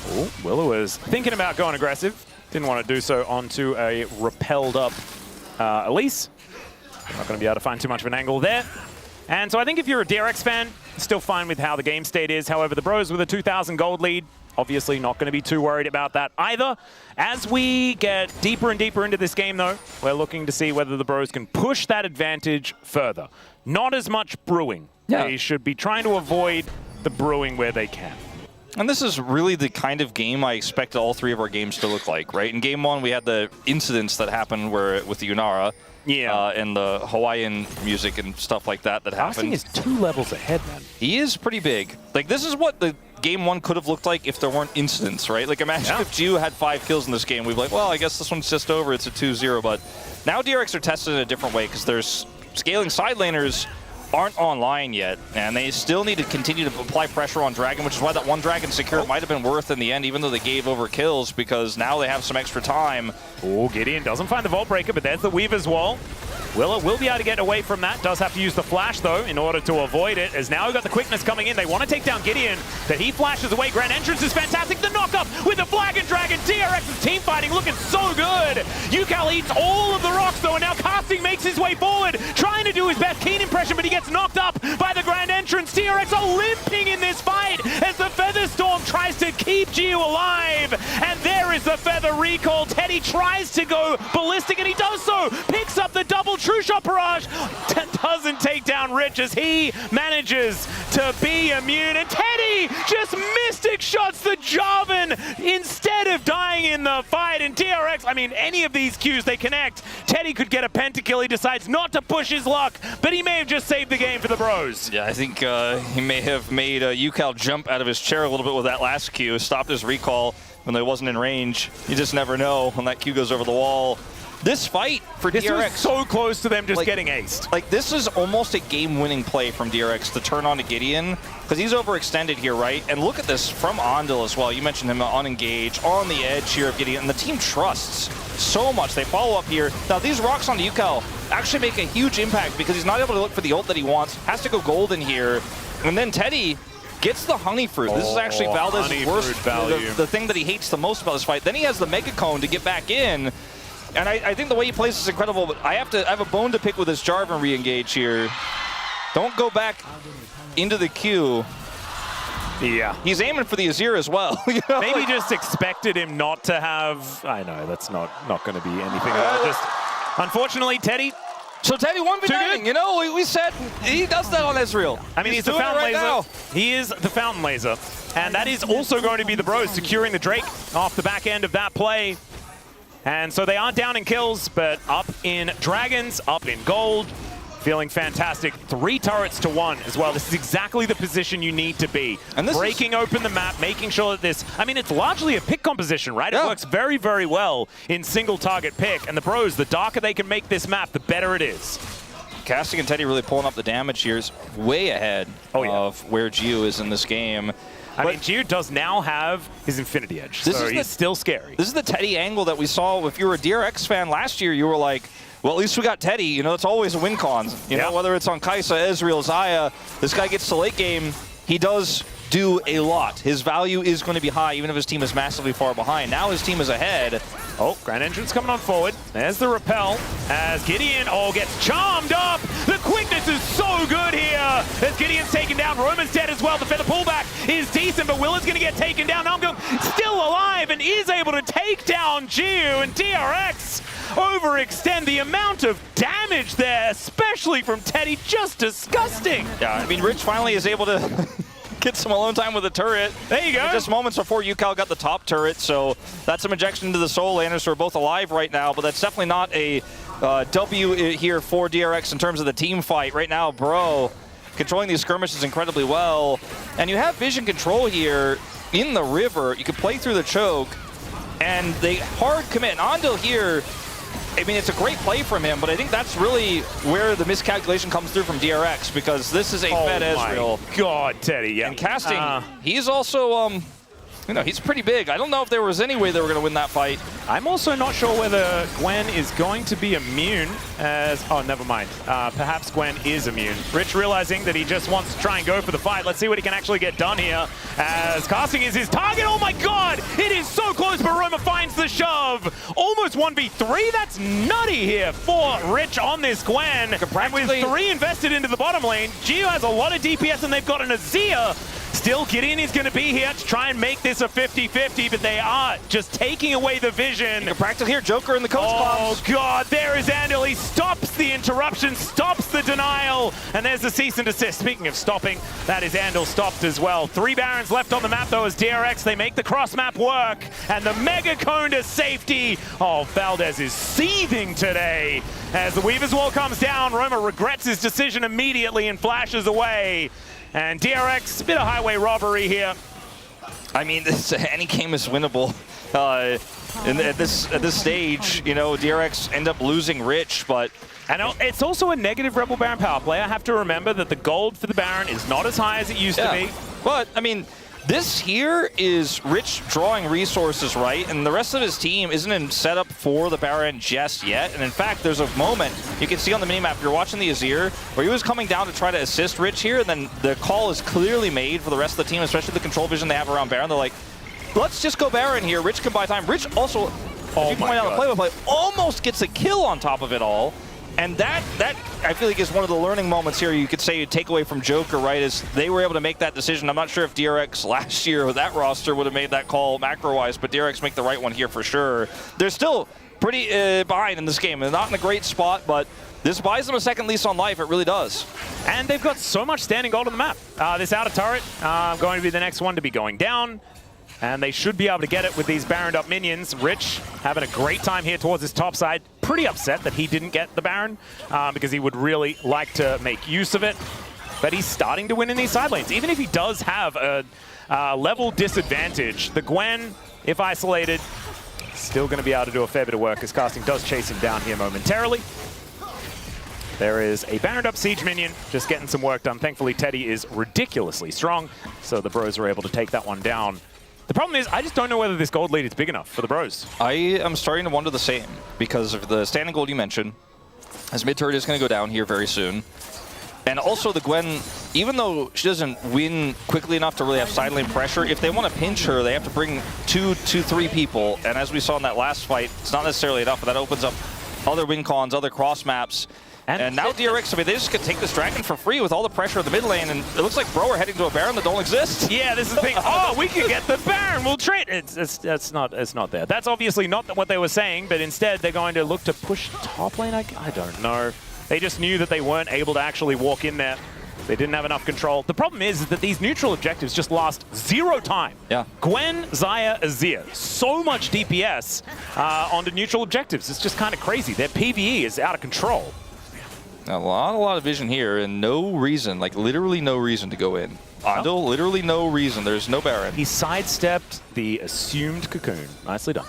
Oh, Willow is thinking about going aggressive. Didn't want to do so onto a repelled up Elise. Not going to be able to find too much of an angle there. And so I think if you're a DRX fan, still fine with how the game state is. However, the Bros with a 2,000 gold lead, obviously not going to be too worried about that either. As we get deeper and deeper into this game, though, we're looking to see whether the Bros can push that advantage further. Not as much brewing. Yeah. They should be trying to avoid the brewing where they can. And this is really the kind of game I expect all three of our games to look like, right? In game one, we had the incidents that happened where with the Yunara. Yeah. And the Hawaiian music and stuff like that happened. Casting is 2 levels ahead, man. He is pretty big. Like, this is what the game one could have looked like if there weren't incidents, right? Like, imagine if Gio had 5 kills in this game. We'd be like, well, I guess this one's just over. It's a 2-0. But now DRX are tested in a different way, because there's scaling side laners aren't online yet, and they still need to continue to apply pressure on Dragon, which is why that one Dragon secure might have been worth in the end, even though they gave over kills, because now they have some extra time. Oh, Gideon doesn't find the Vault Breaker, but there's the Weaver's Wall. Willa will be able to get away from that. Does have to use the flash, though, in order to avoid it, as now we've got the quickness coming in. They want to take down Gideon, but he flashes away. Grand Entrance is fantastic. The knock-up with the Flag and Dragon. DRX's team fighting looking so good. UCal eats all of the rocks, though, and now Casting makes his way forward, trying to do his best Keen impression, but he gets knocked up by the Grand Entrance. DRX are limping in this fight as the Feather Storm tries to keep Gio alive, and there is the Feather recall. Teddy tries to go ballistic, and he does so. Picks up the double true shot barrage. Doesn't take down Rich as he manages to be immune, and Teddy just mystic shots the Jarvan instead of dying in the fight. And DRX, I mean, any of these Qs they connect, Teddy could get a pentakill. He decides not to push his luck, but he may have just saved the game for the bros. Yeah, I think he may have made UCal jump out of his chair a little bit with that last Q, stopped his recall when they wasn't in range. You just never know when that Q goes over the wall. This fight for this DRX, was so close to them just getting aced. Like, this is almost a game-winning play from DRX to turn on to Gideon, because he's overextended here, right? And look at this from Ondil as well. You mentioned him on engage, on the edge here of Gideon, and the team trusts so much. They follow up here. Now, these rocks on UCal actually make a huge impact because he's not able to look for the ult that he wants, has to go golden here, and then Teddy gets the honey fruit. This is actually Valdez's worst, the thing that he hates the most about this fight. Then he has the Mega Cone to get back in. And I think the way he plays is incredible, but I have a bone to pick with this Jarvan re-engage here. Don't go back into the queue. Yeah. He's aiming for the Azir as well. You know? Maybe just expected him not to have... I know, that's not going to be anything. Just, unfortunately, Teddy... So Teddy 1v9, you know, we said he does that on Ezreal. I mean, he's the fountain laser. Now. He is the fountain laser. And that is also going to be the bros securing the Drake off the back end of that play. And so they aren't down in kills, but up in dragons, up in gold. Feeling fantastic. 3 turrets to 1 as well. This is exactly the position you need to be. And this breaking open the map, making sure that this... I mean, it's largely a pick composition, right? Yeah. It works very, very well in single target pick. And the bros, the darker they can make this map, the better it is. Casting and Teddy really pulling up the damage here is way ahead of where Gio is in this game. I mean, Gio does now have his Infinity Edge, so he's still scary. This is the Teddy angle that we saw. If you were a DRX fan last year, you were like, well, at least we got Teddy. You know, it's always a win con. You know, whether it's on Kai'Sa, Ezreal, Xayah, this guy gets to late game, he does do a lot. His value is going to be high, even if his team is massively far behind. Now his team is ahead. Oh, Grand Entrance coming on forward. There's the repel as Gideon gets charmed up. The quickness is so good here as Gideon's taken down. Roman's dead as well. The feather pullback is decent, but Willa's going to get taken down. Namgung still alive and is able to take down Gio, and DRX overextend. The amount of damage there, especially from Teddy, just disgusting. Yeah, I mean, Rich finally is able to get some alone time with the turret. There you go. Just moments before UCal got the top turret, so that's some injection into the Soul Landers, who are both alive right now, but that's definitely not a W here for DRX in terms of the team fight. Right now, Bro controlling these skirmishes incredibly well, and you have vision control here in the river. You can play through the choke, and they hard commit. And Ondil here, I mean, it's a great play from him, but I think that's really where the miscalculation comes through from DRX, because this is a fed Ezreal. My God, Teddy, yeah. And Casting, he's also, you know, he's pretty big. I don't know if there was any way they were going to win that fight. I'm also not sure whether Gwen is going to be immune as... Oh, never mind. Perhaps Gwen is immune. Rich realizing that he just wants to try and go for the fight. Let's see what he can actually get done here as Casting is his target. Oh my God! It is so close, but Roma finds the shove. Almost 1v3. That's nutty here for Rich on this Gwen. And with 3 invested into the bottom lane, Gio has a lot of DPS and they've got an Azir. Still, Gideon is going to be here to try and make this a 50-50, but they are just taking away the vision. Practical here, Joker in the coach box. Oh God, there is Andil. He stops the interruption, stops the denial, and there's the cease and desist. Speaking of stopping, that is Andil stopped as well. 3 Barons left on the map though as DRX, they make the cross map work, and the Mega Cone to safety. Oh, Valdez is seething today. As the Weaver's Wall comes down, Roma regrets his decision immediately and flashes away. And DRX, a bit of highway robbery here. I mean, any game is winnable. At this stage, you know, DRX end up losing Rich, but... And it's also a negative Rebel Baron power play. I have to remember that the gold for the Baron is not as high as it used to be. But, I mean, This here is Rich drawing resources, right? And the rest of his team isn't in setup for the Baron just yet. And in fact, there's a moment you can see on the minimap, you're watching the Azir, where he was coming down to try to assist Rich here, and then the call is clearly made for the rest of the team, especially the control vision they have around Baron. They're like, let's just go Baron here. Rich can buy time. Rich also, if you point out the play-by-play, almost gets a kill on top of it all. And that I feel like is one of the learning moments here. You could say you take away from Joker, right? Is they were able to make that decision. I'm not sure if DRX last year with that roster would have made that call macro-wise, but DRX make the right one here for sure. They're still pretty behind in this game. They're not in a great spot, but this buys them a second lease on life. It really does. And they've got so much standing gold on the map. This outer turret going to be the next one to be going down. And they should be able to get it with these Baroned up minions. Rich having a great time here towards his top side. Pretty upset that he didn't get the Baron because he would really like to make use of it. But he's starting to win in these side lanes. Even if he does have a level disadvantage, the Gwen, if isolated, still going to be able to do a fair bit of work as casting does chase him down here momentarily. There is a Baroned up siege minion just getting some work done. Thankfully, Teddy is ridiculously strong, so the bros are able to take that one down. The problem is, I just don't know whether this gold lead is big enough for the bros. I am starting to wonder the same because of the standing gold you mentioned. As mid turret is going to go down here very soon. And also the Gwen, even though she doesn't win quickly enough to really have side lane pressure, if they want to pinch her, they have to bring three people. And as we saw in that last fight, it's not necessarily enough, but that opens up other win cons, other cross maps. And now DRX, I mean, they just could take this dragon for free with all the pressure of the mid lane, and it looks like Bro are heading to a Baron that don't exist. Yeah, this is the thing. Oh, we could get the Baron. We'll trade. It's not there. That's obviously not what they were saying, but instead they're going to look to push top lane. I don't know. They just knew that they weren't able to actually walk in there. They didn't have enough control. The problem is that these neutral objectives just last 0 time. Yeah. Gwen, Xayah, Azir. So much DPS onto neutral objectives. It's just kind of crazy. Their PvE is out of control. A lot of vision here, and no reason, like literally no reason to go in. Andal, literally no reason. There's no Baron. He sidestepped the assumed cocoon. Nicely done.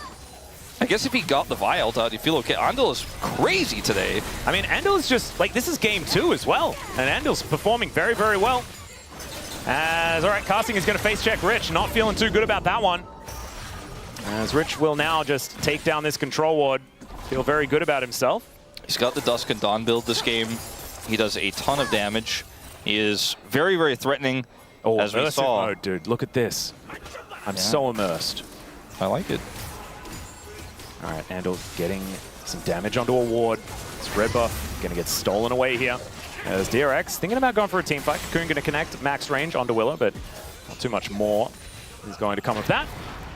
I guess if he got the Vi ult out, you feel okay. Andal is crazy today. I mean, Andal is just, like, this is game 2 as well. And Andal's performing very, very well. As, all right, casting is going to face check Rich. Not feeling too good about that one. As Rich will now just take down this control ward. Feel very good about himself. He's got the Dusk and Dawn build this game. He does a ton of damage. He is very, very threatening, as we saw. Mode, dude, look at this. I'm so immersed. I like it. All right, Andal getting some damage onto a ward. This red buff going to get stolen away here. As DRX thinking about going for a team fight. Cocoon going to connect max range onto Willow, but not too much more is going to come of that.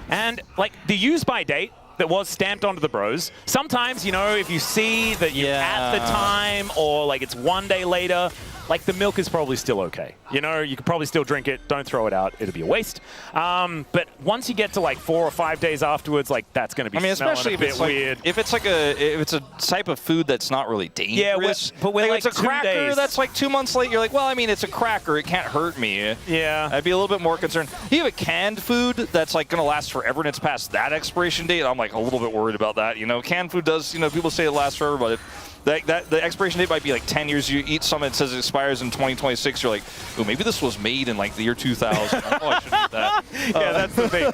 And, like, the use by date that was stamped onto the bros. Sometimes, you know, if you see that you're at the time or like it's 1 day later, like the milk is probably still okay. You know, you could probably still drink it. Don't throw it out. It'll be a waste. But once you get to like 4 or 5 days afterwards, like that's going to be especially a bit weird. If it's like if it's a type of food that's not really dangerous. Yeah, but when like it's a cracker that's like 2 months late, you're like, well, I mean, it's a cracker. It can't hurt me. Yeah. I'd be a little bit more concerned. You have a canned food that's like going to last forever and it's past that expiration date. I'm like a little bit worried about that. You know, canned food does, you know, people say it lasts forever, but the expiration date might be like 10 years. You eat something that says it expires in 2026. You're like, oh, maybe this was made in like the year 2000. Oh, I shouldn't eat that. Yeah, that's the thing.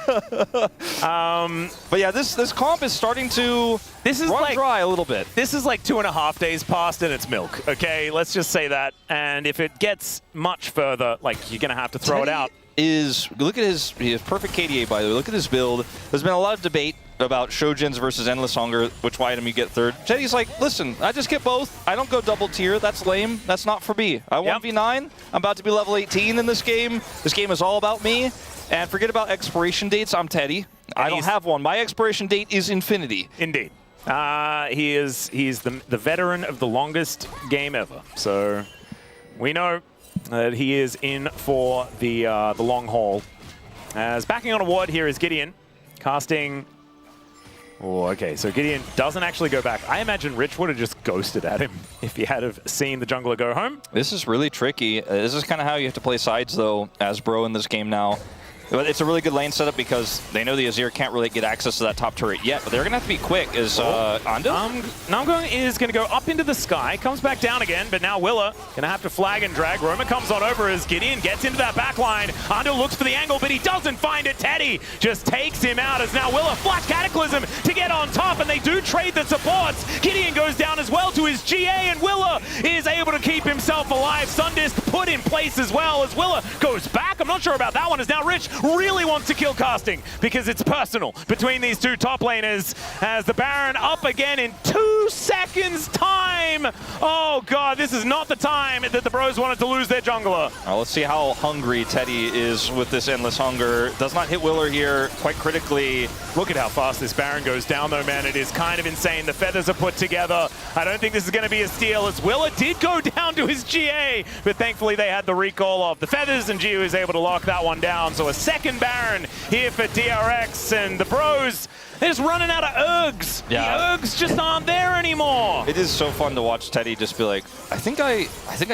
But yeah, this comp is starting to run dry a little bit. This is like 2.5 days past and it's milk. Okay, let's just say that. And if it gets much further, like you're gonna have to throw it out. Look at his perfect KDA, by the way. Look at his build. There's been a lot of debate about Shojin's versus Endless Hunger, which item you get third. Teddy's like, listen, I just get both. I don't go double tier. That's lame. That's not for me. I 1v9. I'm about to be level 18 in this game. This game is all about me. And forget about expiration dates. I'm Teddy. I don't have one. My expiration date is infinity. Indeed. He's the veteran of the longest game ever. So we know that he is in for the long haul. As backing on a ward here is Gideon, casting. Oh, okay, so Gideon doesn't actually go back. I imagine Rich would have just ghosted at him if he had have seen the jungler go home. This is really tricky. This is kind of how you have to play sides, though, as Bro in this game now. But it's a really good lane setup because they know the Azir can't really get access to that top turret yet, but they're going to have to be quick. Is Ando? Namgung is going to go up into the sky, comes back down again, but now Willa going to have to flag and drag. Roma comes on over as Gideon gets into that back line. Ando looks for the angle, but he doesn't find it. Teddy just takes him out as now Willa flash Cataclysm to get on top, and they do trade the supports. Gideon goes down as well to his GA, and Willa is able to keep himself alive. Sundisk put in place as well as Willa goes back. I'm not sure about that one, as now Rich really wants to kill casting because it's personal between these two top laners as the Baron up again in 2 seconds time. Oh god, this is not the time that the Bros wanted to lose their jungler. Let's see how hungry Teddy is with this Endless Hunger. Does not hit Willer here quite critically. Look at how fast this Baron goes down though, man. It is kind of insane. The feathers are put together. I don't think this is going to be a steal as Willer did go down to his GA, but thankfully they had the recall of the feathers and Gio is able to lock that one down. So a second Baron here for DRX, and the Bros, they're just running out of Urgs. Yeah. The Urgs just aren't there anymore. It is so fun to watch Teddy just be like, I think I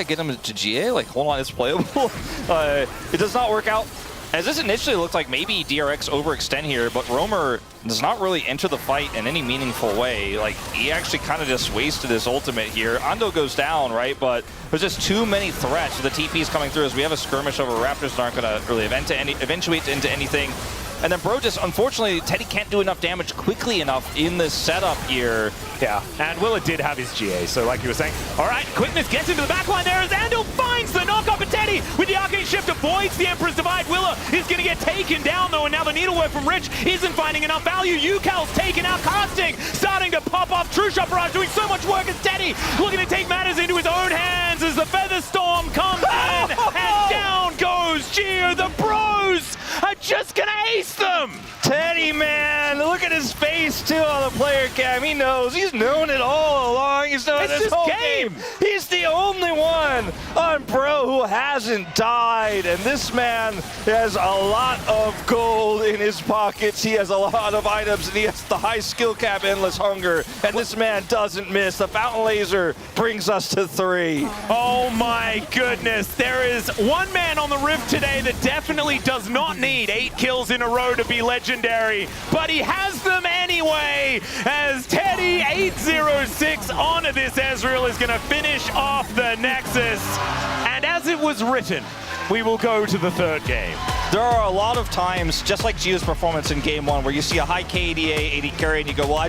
get him to GA. Like, hold on, it's playable. It does not work out. As this initially looked like maybe DRX overextend here, but Roamer does not really enter the fight in any meaningful way. Like, he actually kind of just wasted his ultimate here. Ando goes down, right? But there's just too many threats. The TP's coming through as we have a skirmish over Raptors that aren't going to really eventuate into anything. And then Bro just, unfortunately, Teddy can't do enough damage quickly enough in this setup here. Yeah, and Willa did have his GA, so like you were saying. All right, Quickness gets into the backline there as Andal finds the knock-up, and Teddy with the Arcane Shift avoids the Emperor's Divide. Willa is going to get taken down, though, and now the Needlework from Rich isn't finding enough value. Ucal's taken out, casting, starting to pop off. True Shot Barrage doing so much work as Teddy looking to take matters into his own hands as the Feather Storm comes in, and down goes Gio. The Bros are just going to ace them. Teddy, man, look at his face, too, on the player cam. He knows. He's known it all along. He's known this whole game. He's the only one on Bro who hasn't died. And this man has a lot of gold in his pockets. He has a lot of items, and he has the high skill cap, Endless Hunger. And this man doesn't miss. The Fountain Laser brings us to 3. Oh, my goodness. There is one man on the Rift today that definitely does not need 8 kills in a row to be legendary, but he has them anyway, as Teddy 806 onto this Ezreal is going to finish off the Nexus. And as it was written, we will go to the 3rd game. There are a lot of times, just like Gio's performance in Game 1, where you see a high KDA, 80 carry, and you go, well,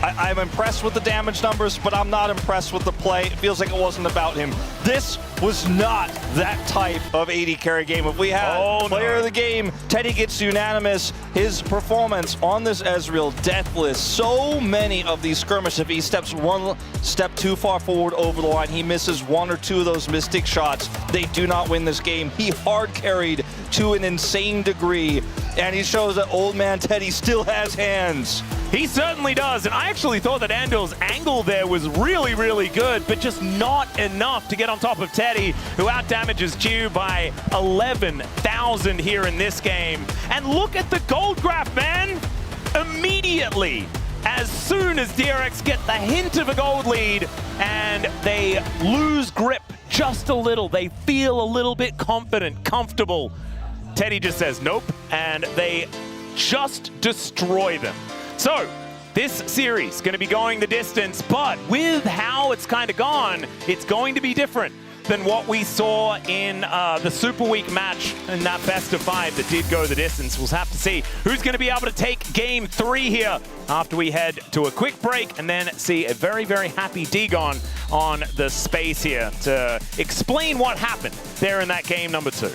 I'm impressed with the damage numbers, but I'm not impressed with the play. It feels like it wasn't about him. This was not that type of 80 carry game. If we had player of the game, Teddy gets unanimous. His performance on this Ezreal, deathless. So many of these skirmishes, if he steps one step too far forward over the line, he misses 1 or 2 of those Mystic shots, they do not win this game. He hard carried to an insane degree, and he shows that old man Teddy still has hands. He certainly does, and I actually thought that Andal's angle there was really, really good, but just not enough to get on top of Teddy, who outdamages Gio by 11,000 here in this game. And look at the gold graph, man! Immediately, as soon as DRX get the hint of a gold lead, and they lose grip just a little, they feel a little bit confident, comfortable, Teddy just says nope, and they just destroy them. So, this series is going to be going the distance, but with how it's kind of gone, it's going to be different than what we saw in the Super Week match in that best of 5 that did go the distance. We'll have to see who's going to be able to take Game 3 here after we head to a quick break and then see a very, very happy Dagon on the space here to explain what happened there in that game number 2.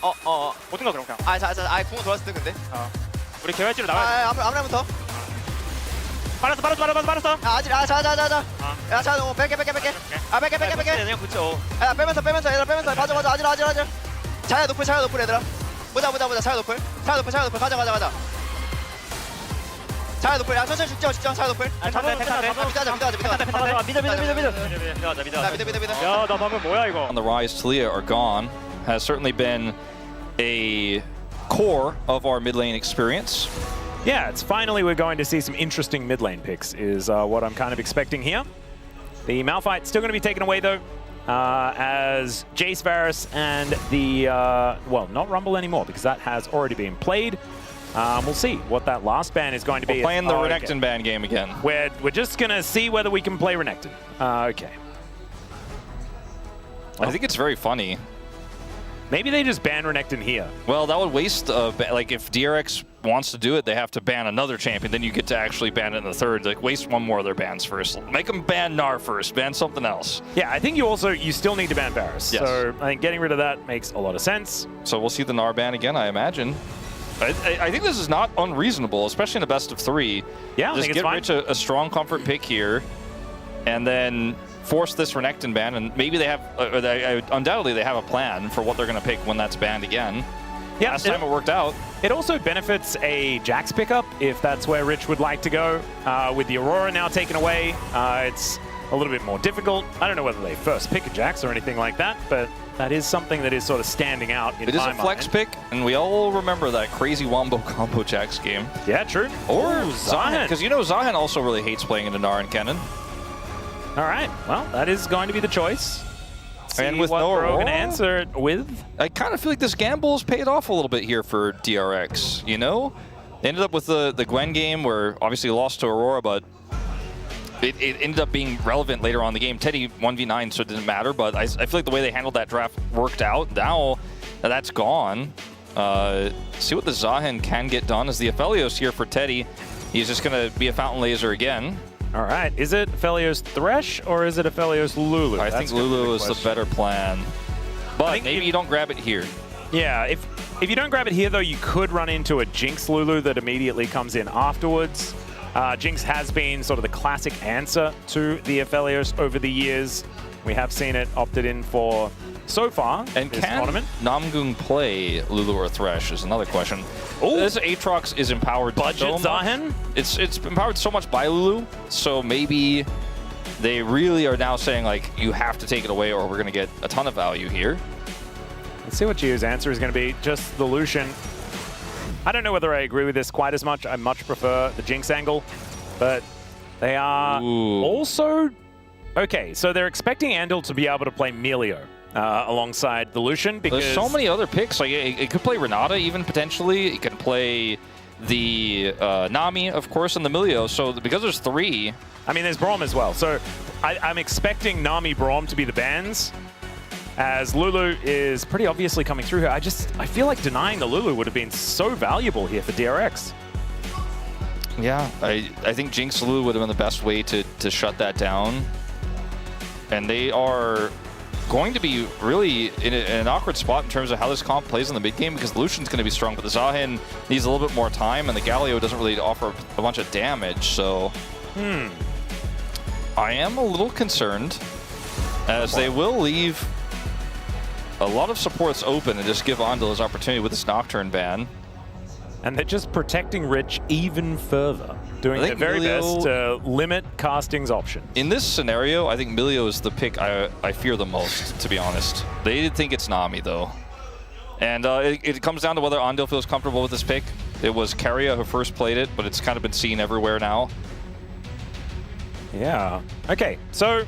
모든 거 그럼 그냥. 궁 돌았을 때 근데. 우리 개발지로 나와야 돼. 아무래부터. 빨았어. 자, 너무 뺄게. 뺄게. 그냥 붙여. 야, 빼면서 얘들아 맞아. 아질. 자야 노플 얘들아. 보자. 자야 노플. 가자. 자야 노플. 야, 천천히 죽죠. 자야 노플. 미드. 야, 나 방금 뭐야 이거? On the rise, Talia are gone. Has certainly been a core of our mid lane experience. Yeah, it's finally we're going to see some interesting mid lane picks is what I'm kind of expecting here. The Malphite's still going to be taken away though, as Jace Varus and the, well, not Rumble anymore because that has already been played. We'll see what that last ban is going to be. We're playing the Renekton ban game again. We're just going to see whether we can play Renekton. Okay. I think it's very funny. Maybe they just ban Renekton here. Well, that would waste, like if DRX wants to do it, they have to ban another champion. Then you get to actually ban it in the third. Like waste one more of their bans first. Make them ban Gnar first. Ban something else. Yeah, I think you still need to ban Varus. Yes. So I think getting rid of that makes a lot of sense. So we'll see the Gnar ban again, I imagine. I think this is not unreasonable, especially in a best of 3. Yeah, I just think get it's fine. Rich a strong comfort pick here, and then force this Renekton ban, and maybe they have, undoubtedly they have a plan for what they're going to pick when that's banned again. Yeah, Last time it worked out. It also benefits a Jax pickup if that's where Rich would like to go. With the Aurora now taken away, it's a little bit more difficult. I don't know whether they first pick a Jax or anything like that, but that is something that is sort of standing out in my mind. It is a flex pick, and we all remember that crazy Wombo combo Jax game. Yeah, true. Or Zahen, because you know Zahen also really hates playing into Gnar and Kennen. All right, well, that is going to be the choice. And with what no we're going to Aurora? answer it with. I kind of feel like this gamble has paid off a little bit here for DRX, you know? They ended up with the Gwen game where obviously lost to Aurora, but it ended up being relevant later on in the game. Teddy 1v9, so it didn't matter, but I feel like the way they handled that draft worked out. Now that's gone. See what the Zahen can get done as the Aphelios here for Teddy. He's just going to be a Fountain Laser again. All right, is it Aphelios Thresh or is it Aphelios Lulu? I think Lulu is the better plan. But maybe you don't grab it here. Yeah, if you don't grab it here, though, you could run into a Jinx Lulu that immediately comes in afterwards. Jinx has been sort of the classic answer to the Aphelios over the years. We have seen it opted in for so far and this can tournament. Namgung play Lulu or Thresh is another question. Ooh. This Aatrox is empowered Budget so much. Zahen? It's empowered so much by Lulu, so maybe they really are now saying, like, you have to take it away or we're going to get a ton of value here. Let's see what Gio's answer is going to be. Just the Lucian. I don't know whether I agree with this quite as much. I much prefer the Jinx angle, but they are also... Okay, so they're expecting Andal to be able to play Melio alongside the Lucian because... There's so many other picks. Like, it could play Renata even, potentially. It could play the Nami, of course, and the Melio. So because there's 3... I mean, there's Braum as well. So I'm expecting Nami Braum to be the bans, as Lulu is pretty obviously coming through here. I feel like denying the Lulu would have been so valuable here for DRX. Yeah, I think Jinx Lulu would have been the best way to shut that down. And they are going to be really in an awkward spot in terms of how this comp plays in the mid game because Lucian's going to be strong, but the Zahen needs a little bit more time, and the Galio doesn't really offer a bunch of damage, so... I am a little concerned, as they will leave a lot of supports open and just give Andal his opportunity with this Nocturne ban. And they're just protecting Rich even further, doing their very best to limit casting's options. In this scenario, I think Melio is the pick I fear the most, to be honest. They think it's Nami, though. And it comes down to whether Andal feels comfortable with this pick. It was Keria who first played it, but it's kind of been seen everywhere now. Yeah. Okay, so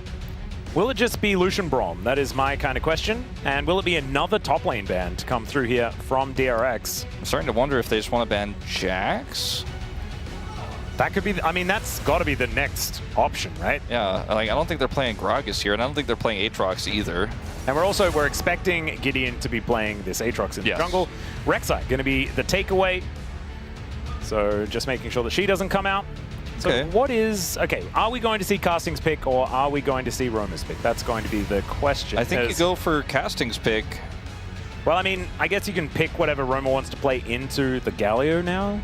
will it just be Lucian Braum? That is my kind of question. And will it be another top lane ban to come through here from DRX? I'm starting to wonder if they just want to ban Jax. That could be, I mean, that's got to be the next option, right? Yeah, like I don't think they're playing Gragas here, and I don't think they're playing Aatrox either. And we're expecting Gideon to be playing this Aatrox in the jungle. Rek'Sai going to be the takeaway. So just making sure that she doesn't come out. So what is, are we going to see Casting's pick or are we going to see Roma's pick? That's going to be the question. I think you go for Casting's pick. Well, I mean, I guess you can pick whatever Roma wants to play into the Galio now.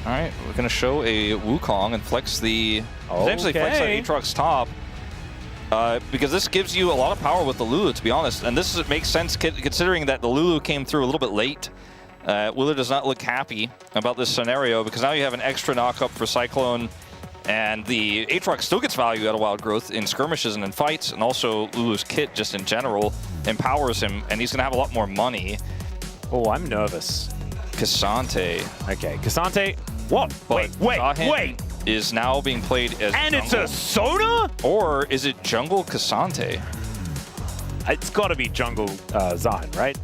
All right, we're going to show a Wukong and flex the... Potentially flex that Aatrox top. Because this gives you a lot of power with the Lulu, to be honest. And this makes sense considering that the Lulu came through a little bit late. Willer does not look happy about this scenario because now you have an extra knock-up for Cyclone. And the Aatrox still gets value out of Wild Growth in skirmishes and in fights. And also Lulu's kit, just in general, empowers him. And he's going to have a lot more money. Oh, I'm nervous. K'Sante. Okay, K'Sante. What? Wait. Is now being played as and jungle. It's a Sona? Or is it jungle K'Sante? It's got to be jungle Zahin, right?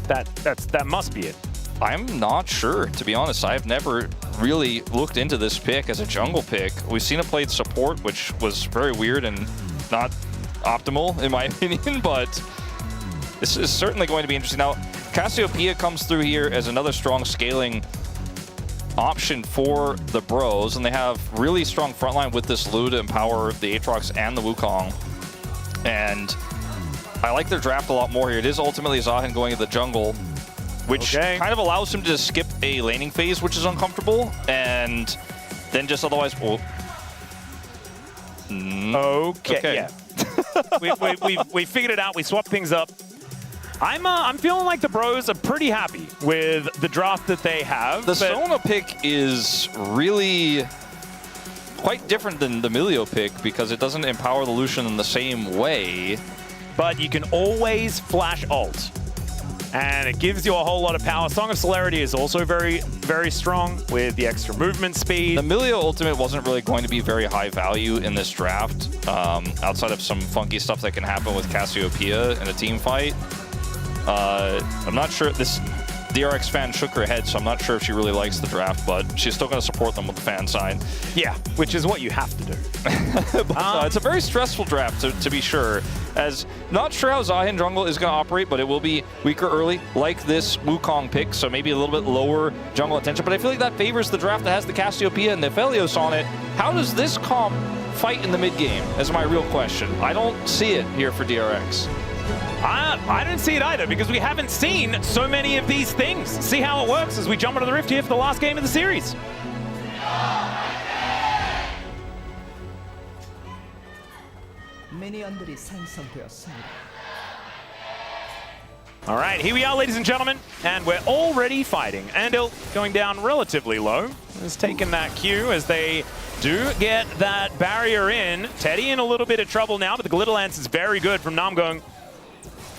That must be it. I'm not sure, to be honest. I've never really looked into this pick as a jungle pick. We've seen it played support, which was very weird and not optimal, in my opinion, but this is certainly going to be interesting. Now, Cassiopeia comes through here as another strong scaling option for the Bros, and they have really strong frontline with this Lu to empower the Aatrox and the Wukong. And I like their draft a lot more here. It is ultimately Zahin going to the jungle, which kind of allows him to skip a laning phase, which is uncomfortable, and then just otherwise... Well, okay. Yeah. we figured it out. We swapped things up. I'm feeling like the Bros are pretty happy with the draft that they have. The Sona pick is really quite different than the Milio pick because it doesn't empower the Lucian in the same way. But you can always flash ult. And it gives you a whole lot of power. Song of Celerity is also very, very strong with the extra movement speed. The Milio Ultimate wasn't really going to be very high value in this draft, outside of some funky stuff that can happen with Cassiopeia in a team fight. I'm not sure. This DRX fan shook her head, so I'm not sure if she really likes the draft, but she's still going to support them with the fan sign. Yeah, which is what you have to do. But, it's a very stressful draft, to be sure. As not sure how Zahin jungle is going to operate, but it will be weaker early, like this Wukong pick, so maybe a little bit lower jungle attention. But I feel like that favors the draft that has the Cassiopeia and the Aphelios on it. How does this comp fight in the mid game? Is my real question. I don't see it here for DRX. I don't see it either because we haven't seen so many of these things. See how it works as we jump into the Rift here for the last game of the series. All right, here we are, ladies and gentlemen, and we're already fighting. Andil going down relatively low. Has taken that Q as they do get that barrier in. Teddy in a little bit of trouble now, but the Glitter Lance is very good from Namgung.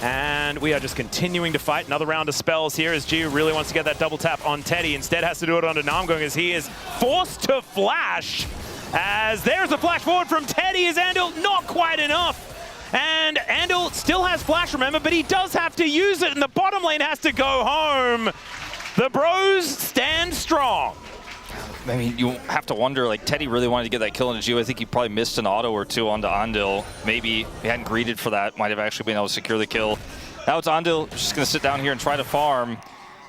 And we are just continuing to fight. Another round of spells here as Gio really wants to get that double tap on Teddy. Instead has to do it onto Namgung as he is forced to flash. As there's a flash forward from Teddy as Andil, not quite enough. And Andil still has flash, remember, but he does have to use it and the bottom lane has to go home. The Bros stand strong. I mean, you have to wonder, like, Teddy really wanted to get that kill into Gio. I think he probably missed an auto or two onto Andil. Maybe he hadn't greeted for that. Might have actually been able to secure the kill. Now it's Andil just going to sit down here and try to farm.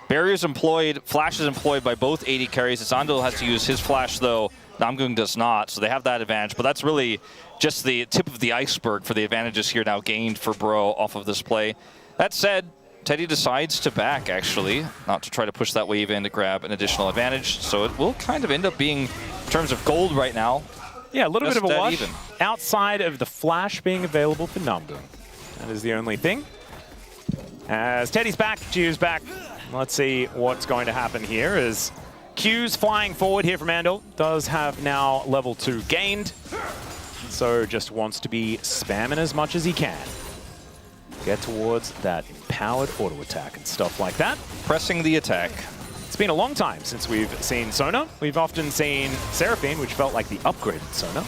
Barriers employed, flashes employed by both AD carries. It's Andil has to use his flash, though. Namgung does not, so they have that advantage. But that's really just the tip of the iceberg for the advantages here now gained for Bro off of this play. That said, Teddy decides to back, actually, not to try to push that wave in to grab an additional advantage. So it will kind of end up being, in terms of gold right now, yeah, a little bit of a wash even. outside of the flash being available for Namgung. That is the only thing. As Teddy's back, Gio's back. Let's see what's going to happen here as Q's flying forward here from Andil. Does have now level 2 gained. So just wants to be spamming as much as he can. Get towards that empowered auto attack and stuff like that. Pressing the attack. It's been a long time since we've seen Sona. We've often seen Seraphine, which felt like the upgraded Sona.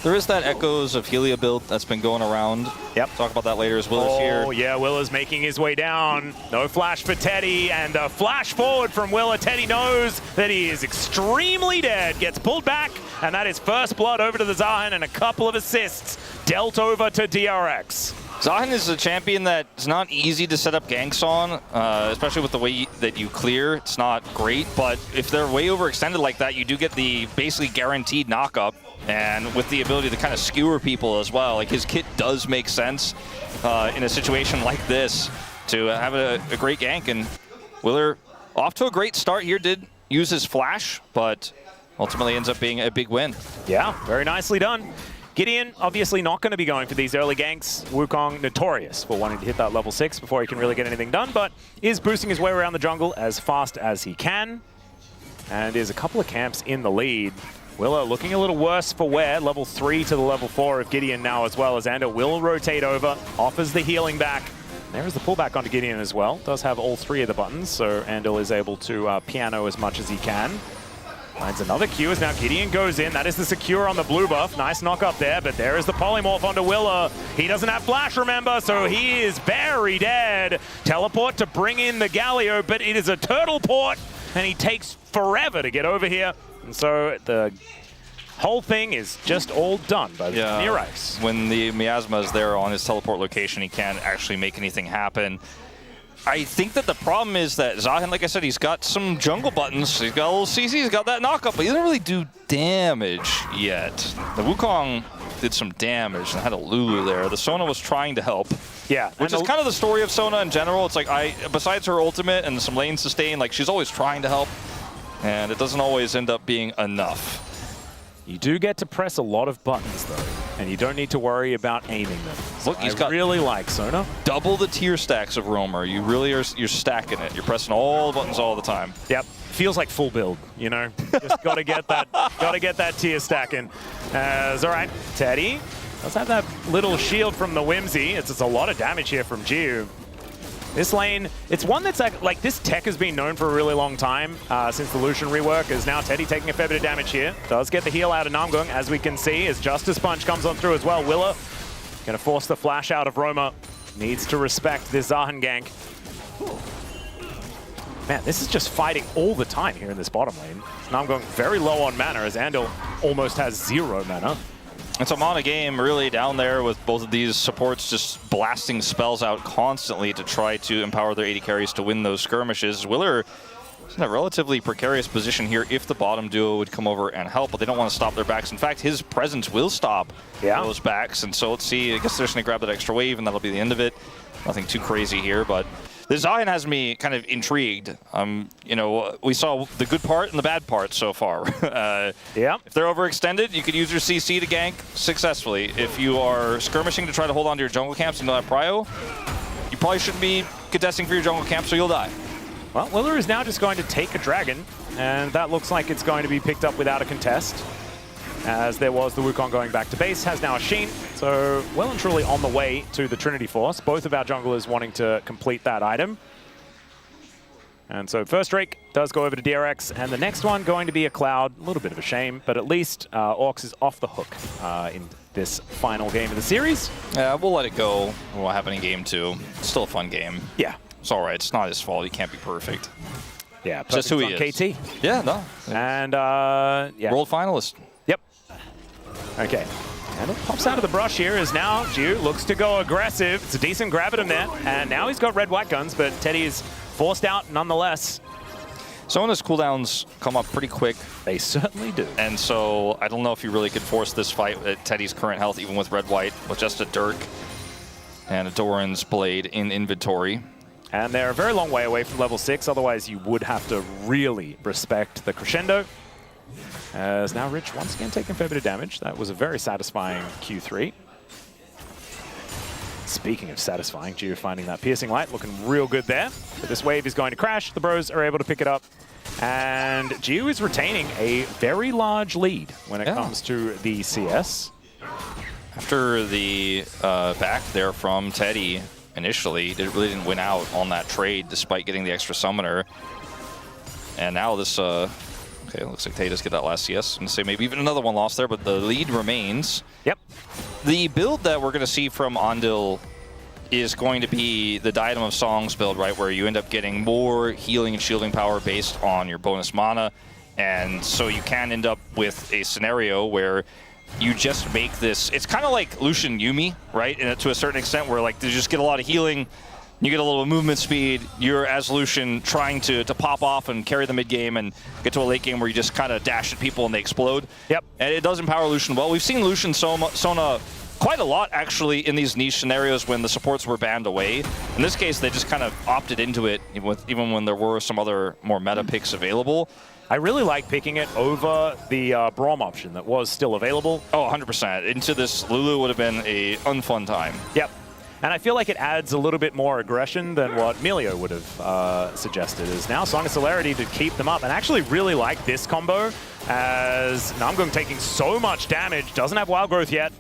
There is that Echoes of Helia build that's been going around. Yep. Talk about that later as Willer's here. Oh, yeah, Willer's making his way down. No flash for Teddy, and a flash forward from Willer. Teddy knows that he is extremely dead. Gets pulled back, and that is first blood over to the Zahin, and a couple of assists dealt over to DRX. Zahin is a champion that's not easy to set up ganks on, especially with the way that you clear. It's not great, but if they're way overextended like that, you do get the basically guaranteed knock-up And with the ability to kind of skewer people as well, like his kit does make sense in a situation like this to have a great gank. And Willer, off to a great start here, did use his flash, but ultimately ends up being a big win. Yeah, very nicely done. Gideon obviously not going to be going for these early ganks. Wukong notorious for wanting to hit that level 6 before he can really get anything done, but is boosting his way around the jungle as fast as he can. And is a couple of camps in the lead. Willer looking a little worse for wear. Level 3 to the level 4 of Gideon now, as well as Andil will rotate over, offers the healing back. There is the pullback onto Gideon as well. Does have all 3 of the buttons, so Andil is able to piano as much as he can. Finds another Q as now Gideon goes in. That is the secure on the blue buff. Nice knock up there, but there is the polymorph onto Willer. He doesn't have flash, remember, so he is very dead. Teleport to bring in the Galio, but it is a turtle port, and he takes forever to get over here. And so the whole thing is just all done by the DRX. When the Miasma is there on his teleport location, he can't actually make anything happen. I think that the problem is that Zahin, like I said, he's got some jungle buttons. He's got a little CC, he's got that knockup, but he doesn't really do damage yet. The Wukong did some damage and had a Lulu there. The Sona was trying to help. Yeah. Which is kind of the story of Sona in general. It's like, besides her ultimate and some lane sustain, like she's always trying to help, and it doesn't always end up being enough. You do get to press a lot of buttons, though, and you don't need to worry about aiming them. So look, he's I got really like Sona. Double the tier stacks of Roamer. You really are, you're stacking it. You're pressing all the buttons all the time. Yep, feels like full build, you know? Just gotta get that tier stacking. All right, Teddy does have that little shield from the Whimsy. It's a lot of damage here from Jiu. This lane, it's one that's like this tech has been known for a really long time since the Lucian rework. Is now Teddy taking a fair bit of damage here. Does get the heal out of Namgung, as we can see, as Justice Punch comes on through as well. Willer gonna force the flash out of Roma. Needs to respect this Zahin gank. Man, this is just fighting all the time here in this bottom lane. Namgung very low on mana as Andil almost has 0 mana. It's a mana game really down there with both of these supports just blasting spells out constantly to try to empower their AD carries to win those skirmishes. Willer is in a relatively precarious position here if the bottom duo would come over and help, but they don't want to stop their backs. In fact, his presence will stop those backs, and so let's see. I guess they're just going to grab that extra wave, and that'll be the end of it. Nothing too crazy here, but the Zahin has me kind of intrigued. You know, we saw the good part and the bad part so far. If they're overextended, you could use your CC to gank successfully. If you are skirmishing to try to hold on to your jungle camps and not prio, you probably shouldn't be contesting for your jungle camp, so you'll die. Well, Willer is now just going to take a dragon, and that looks like it's going to be picked up without a contest. As there was the Wukong going back to base, has now a Sheen. So well and truly on the way to the Trinity Force. Both of our junglers wanting to complete that item. And so first Drake does go over to DRX, and the next one going to be a Cloud. A little bit of a shame, but at least Orcs is off the hook in this final game of the series. Yeah, we'll let it go. What happened in game 2. It's still a fun game. Yeah. It's all right. It's not his fault. He can't be perfect. Yeah, just who he is. KT. Yeah, no. And yeah. World finalist. Yep. Okay. And it pops out of the brush here as now Jiu looks to go aggressive. It's a decent grab at him there. And now he's got red-white guns, but Teddy is forced out nonetheless. Sona's cooldowns come up pretty quick. They certainly do. And so I don't know if you really could force this fight at Teddy's current health, even with red-white, with just a Dirk and a Doran's Blade in inventory. And they're a very long way away from level 6, otherwise you would have to really respect the crescendo. As now Rich once again taking a fair bit of damage. That was a very satisfying Q3. Speaking of satisfying, Jiu finding that piercing light, looking real good there. But this wave is going to crash. The bros are able to pick it up. And Jiu is retaining a very large lead when it comes to the CS. After the back there from Teddy initially, it really didn't win out on that trade despite getting the extra summoner. And now this, okay, it looks like Teddy does get that last CS. I'm going to say maybe even another one lost there, but the lead remains. Yep. The build that we're going to see from Andil is going to be the Diadem of Songs build, right, where you end up getting more healing and shielding power based on your bonus mana. And so you can end up with a scenario where you just make this, it's kind of like Lucian Yuumi, right, and to a certain extent where like you just get a lot of healing, You get a little movement speed. You're, as Lucian, trying to pop off and carry the mid game and get to a late game where you just kind of dash at people and they explode. Yep. And it does empower Lucian well. We've seen Lucian Sona quite a lot, actually, in these niche scenarios when the supports were banned away. In this case, they just kind of opted into it, even when there were some other more meta picks available. I really like picking it over the Braum option that was still available. Oh, 100%. Into this, Lulu would have been a unfun time. Yep. And I feel like it adds a little bit more aggression than what Melio would have suggested, is now Song of Celerity to keep them up. And actually really like this combo, as Namgung taking so much damage, doesn't have Wild Growth yet.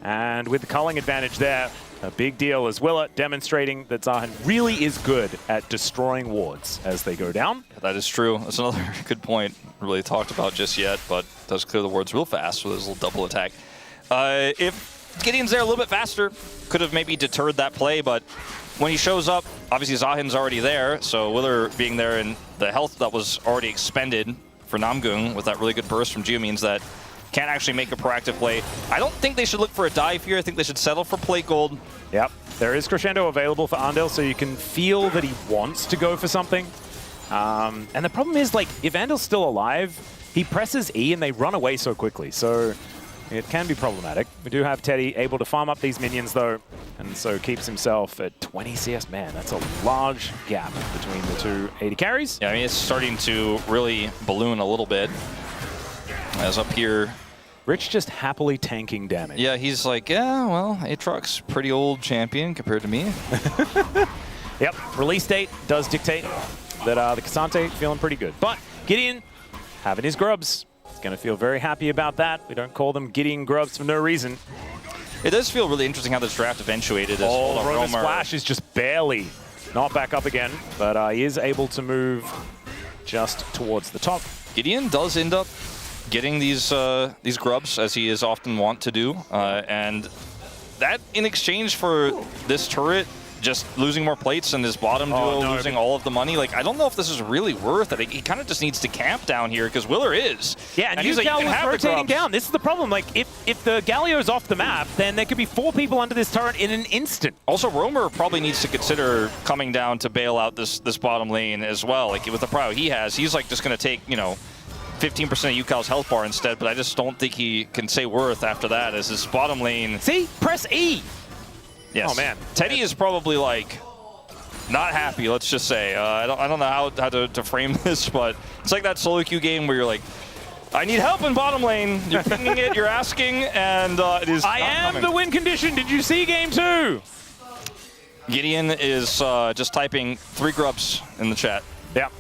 And with the culling advantage there, a big deal as Willa, demonstrating that Zahan really is good at destroying wards as they go down. That is true. That's another good point. Really talked about just yet, but does clear the wards real fast with his little double attack. If Gideon's there a little bit faster, could have maybe deterred that play, but when he shows up, obviously Zahin's already there, so Willer being there and the health that was already expended for Namgung with that really good burst from Gio means that can't actually make a proactive play. I don't think they should look for a dive here. I think they should settle for plate gold. Yep, there is Crescendo available for Andel, so you can feel that he wants to go for something. And the problem is, like, if Andel's still alive, he presses E and they run away so quickly, so it can be problematic. We do have Teddy able to farm up these minions, though, and so keeps himself at 20 CS. Man, that's a large gap between the two 80 carries. Yeah, I mean, it's starting to really balloon a little bit. As up here, Rich just happily tanking damage. yeah, he's like, yeah, well, Aatrox's pretty old champion compared to me. Yep, release date does dictate that the Cassante feeling pretty good. But Gideon having his grubs. He's going to feel very happy about that. We don't call them Gideon grubs for no reason. It does feel really interesting how this draft eventuated. Oh, Rona's Flash is just barely not back up again, but he is able to move just towards the top. Gideon does end up getting these grubs, as he is often wont to do, and that in exchange for this turret just losing more plates and his bottom duo losing all of the money. Like, I don't know if this is really worth it. He kind of just needs to camp down here because Willer is. Yeah, and Yugal was rotating down. This is the problem. Like, if the Galio's off the map, then there could be 4 people under this turret in an instant. Also, Roamer probably needs to consider coming down to bail out this bottom lane as well. Like, with the prio he has, he's like just going to take, you know, 15% of Yukal's health bar instead, but I just don't think he can say worth after that as his bottom lane. See? Press E! Yes. Oh, man. Teddy is probably, like, not happy, let's just say. I don't know how to frame this, but it's like that solo queue game where you're like, I need help in bottom lane. You're pinging it, you're asking, and it is I am coming. the win condition. Did you see game 2? Gideon is just typing 3 grubs in the chat. Yeah.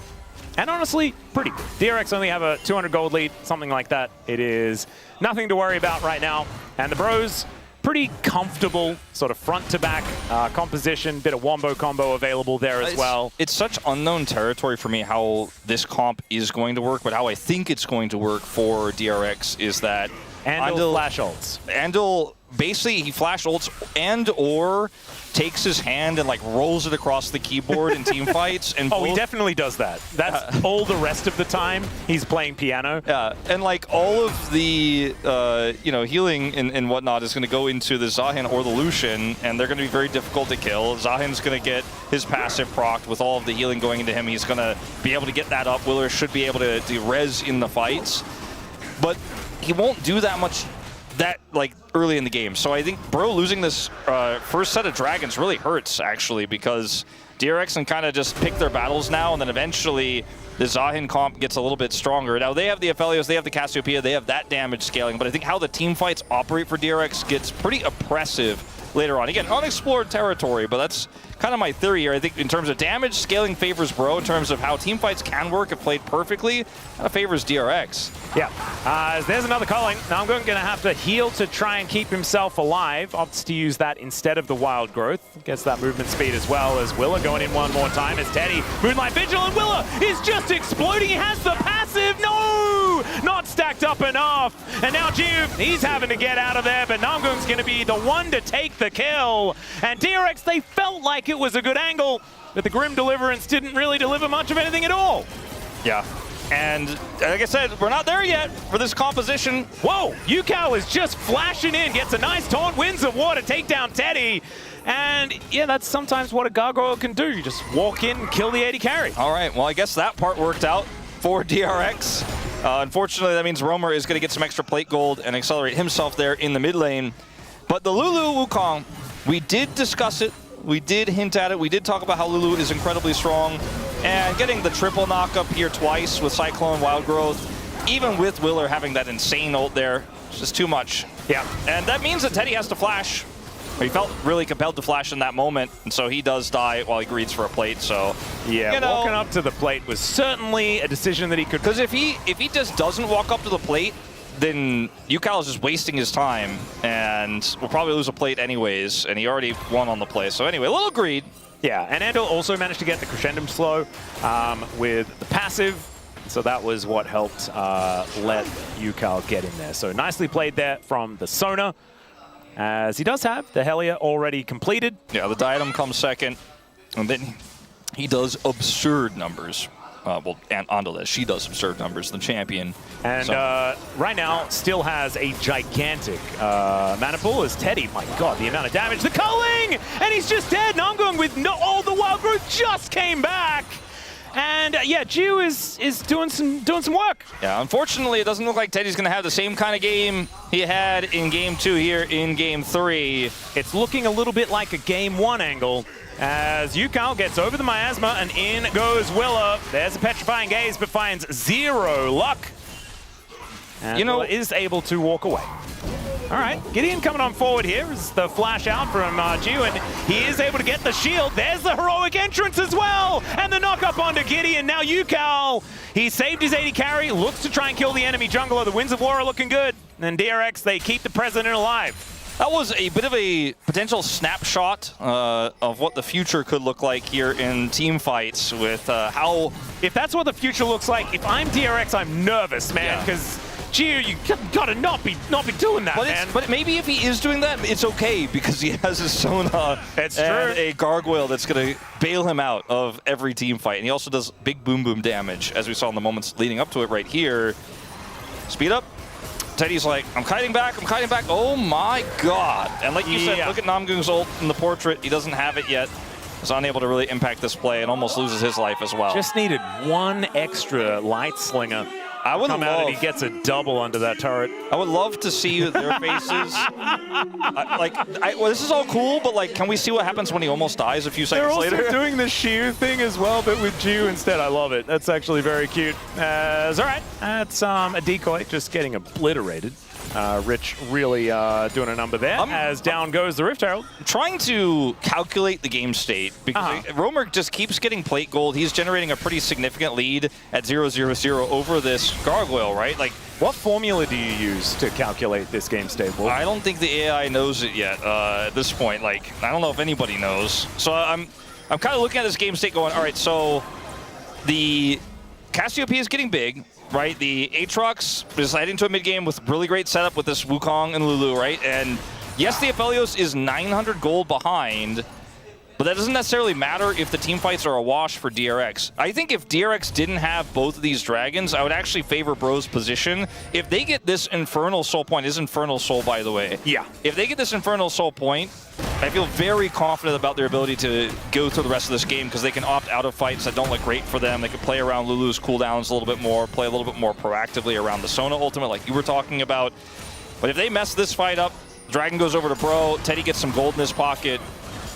And honestly, pretty good. DRX only have a 200 gold lead, something like that. It is nothing to worry about right now. And the bros, pretty comfortable sort of front-to-back composition, bit of wombo combo available there as well. It's such unknown territory for me how this comp is going to work, but how I think it's going to work for DRX is that Andel flash ults. Andel, basically, he flash ults and/or takes his hand and like rolls it across the keyboard in team fights. And he definitely does that. That's all the rest of the time he's playing piano. Yeah, and like all of the you know, healing and whatnot is going to go into the Zahin or the Lucian, and they're going to be very difficult to kill. Zahin's going to get his passive procced with all of the healing going into him. He's going to be able to get that up. Willer should be able to res in the fights, but he won't do that much like early in the game. So I think Bro losing this first set of dragons really hurts, actually, because DRX can kind of just pick their battles now, and then eventually the Zahin comp gets a little bit stronger. Now they have the Aphelios, they have the Cassiopeia, they have that damage scaling, but I think how the team fights operate for DRX gets pretty oppressive later on. Again, unexplored territory, but that's kind of my theory here. I think in terms of damage, scaling favors Bro. In terms of how team fights can work if played perfectly, kind of favors DRX. Yeah, there's another calling. Now I'm going to have to heal to try and keep himself alive. Opts to use that instead of the wild growth. Gets that movement speed as well as Willa going in one more time as Teddy. Moonlight Vigil, and Willa is just exploding. He has the passive. No! Not stacked up enough. And now Jiu, he's having to get out of there, but Namgung's going to be the one to take the kill. And DRX, they felt like it was a good angle, but the Grim Deliverance didn't really deliver much of anything at all. Yeah. And like I said, we're not there yet for this composition. Whoa, Yukao is just flashing in, gets a nice taunt, wins the war to take down Teddy. And yeah, that's sometimes what a gargoyle can do. You just walk in and kill the AD carry. All right, well, I guess that part worked out for DRX. Unfortunately, that means Roamer is going to get some extra plate gold and accelerate himself there in the mid lane. But the Lulu Wukong, we did discuss it. We did hint at it. We did talk about how Lulu is incredibly strong. And getting the triple knock-up here twice with Cyclone, Wild Growth, even with Willer having that insane ult there, it's just too much. Yeah. And that means that Teddy has to flash. He felt really compelled to flash in that moment, and so he does die while he greets for a plate, so... Yeah, you know, walking up to the plate was certainly a decision that he could... Because if he just doesn't walk up to the plate, then UCal is just wasting his time, and will probably lose a plate anyways, and he already won on the play. So anyway, a little greed. Yeah, and Andal also managed to get the Crescendum slow with the passive, so that was what helped let UCal get in there. So nicely played there from the Sona, as he does have the Helia already completed. Yeah, the Diadem comes second, and then he does absurd numbers. Well, and Andal, she does absurd numbers, the champion. And so. right now still has a gigantic mana pool as Teddy. My God, the amount of damage. The culling! And he's just dead. Namgung with all the Wild Growth just came back. And yeah, Jiu is doing some work. Yeah, unfortunately, it doesn't look like Teddy's going to have the same kind of game he had in Game 2 here in Game 3. It's looking a little bit like a Game 1 angle as UCal gets over the miasma and in goes Willa. There's a petrifying gaze, but finds zero luck. And Willa is able to walk away. All right, Gideon coming on forward here is the flash out from Jiu, and he is able to get the shield. There's the heroic entrance as well, and the knock up onto Gideon. Now UCal, he saved his AD carry, looks to try and kill the enemy jungler. The Winds of War are looking good, and DRX, they keep the president alive. That was a bit of a potential snapshot of what the future could look like here in team fights with how... If that's what the future looks like, if I'm DRX, I'm nervous, man, because... Jiu, you gotta not be doing that, man. But maybe if he is doing that, it's okay because he has his Sona and a gargoyle that's gonna bail him out of every team fight. And he also does big boom boom damage, as we saw in the moments leading up to it right here. Speed up. Teddy's like, I'm kiting back, I'm kiting back. Oh my God. And like you said, look at Namgung's ult in the portrait. He doesn't have it yet. He's unable to really impact this play and almost loses his life as well. Just needed one extra light slinger. I would come love, out and he gets a double under that turret. I would love to see their faces. Well, this is all cool, but like, can we see what happens when he almost dies a few seconds later? They're also doing the Shiu thing as well, but with Jiu instead. I love it. That's actually very cute. All right, that's a decoy just getting obliterated. Rich really doing a number there as down goes the Rift Herald. I'm trying to calculate the game state because Roamer just keeps getting plate gold. He's generating a pretty significant lead at 0-0-0 over this gargoyle, right? Like, what formula do you use to calculate this game state? I don't think the AI knows it yet at this point. Like, I don't know if anybody knows. So I'm kind of looking at this game state going, all right, so the Cassiopeia is getting big. Right, the Aatrox is heading to a mid game with really great setup with this Wukong and Lulu, right? And yes, the Aphelios is 900 gold behind, but that doesn't necessarily matter if the team fights are a wash for DRX. I think if DRX didn't have both of these dragons, I would actually favor Bro's position. If they get this Infernal Soul point, is Infernal Soul, by the way. Yeah. If they get this Infernal Soul point, I feel very confident about their ability to go through the rest of this game because they can opt out of fights that don't look great for them. They can play around Lulu's cooldowns a little bit more, play a little bit more proactively around the Sona ultimate like you were talking about. But if they mess this fight up, Dragon goes over to Bro, Teddy gets some gold in his pocket.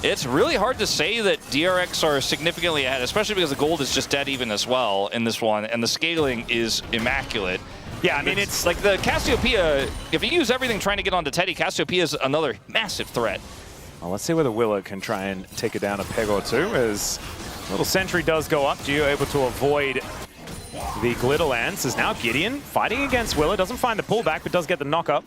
It's really hard to say that DRX are significantly ahead, especially because the gold is just dead even as well in this one, and the scaling is immaculate. Yeah, I mean, it's like the Cassiopeia, if you use everything trying to get onto Teddy, Cassiopeia is another massive threat. Well, let's see whether Willa can try and take it down a peg or two as a little sentry does go up. Gio able to avoid the Glitter Lance. Is now Gideon fighting against Willa. Doesn't find the pullback, but does get the knock up.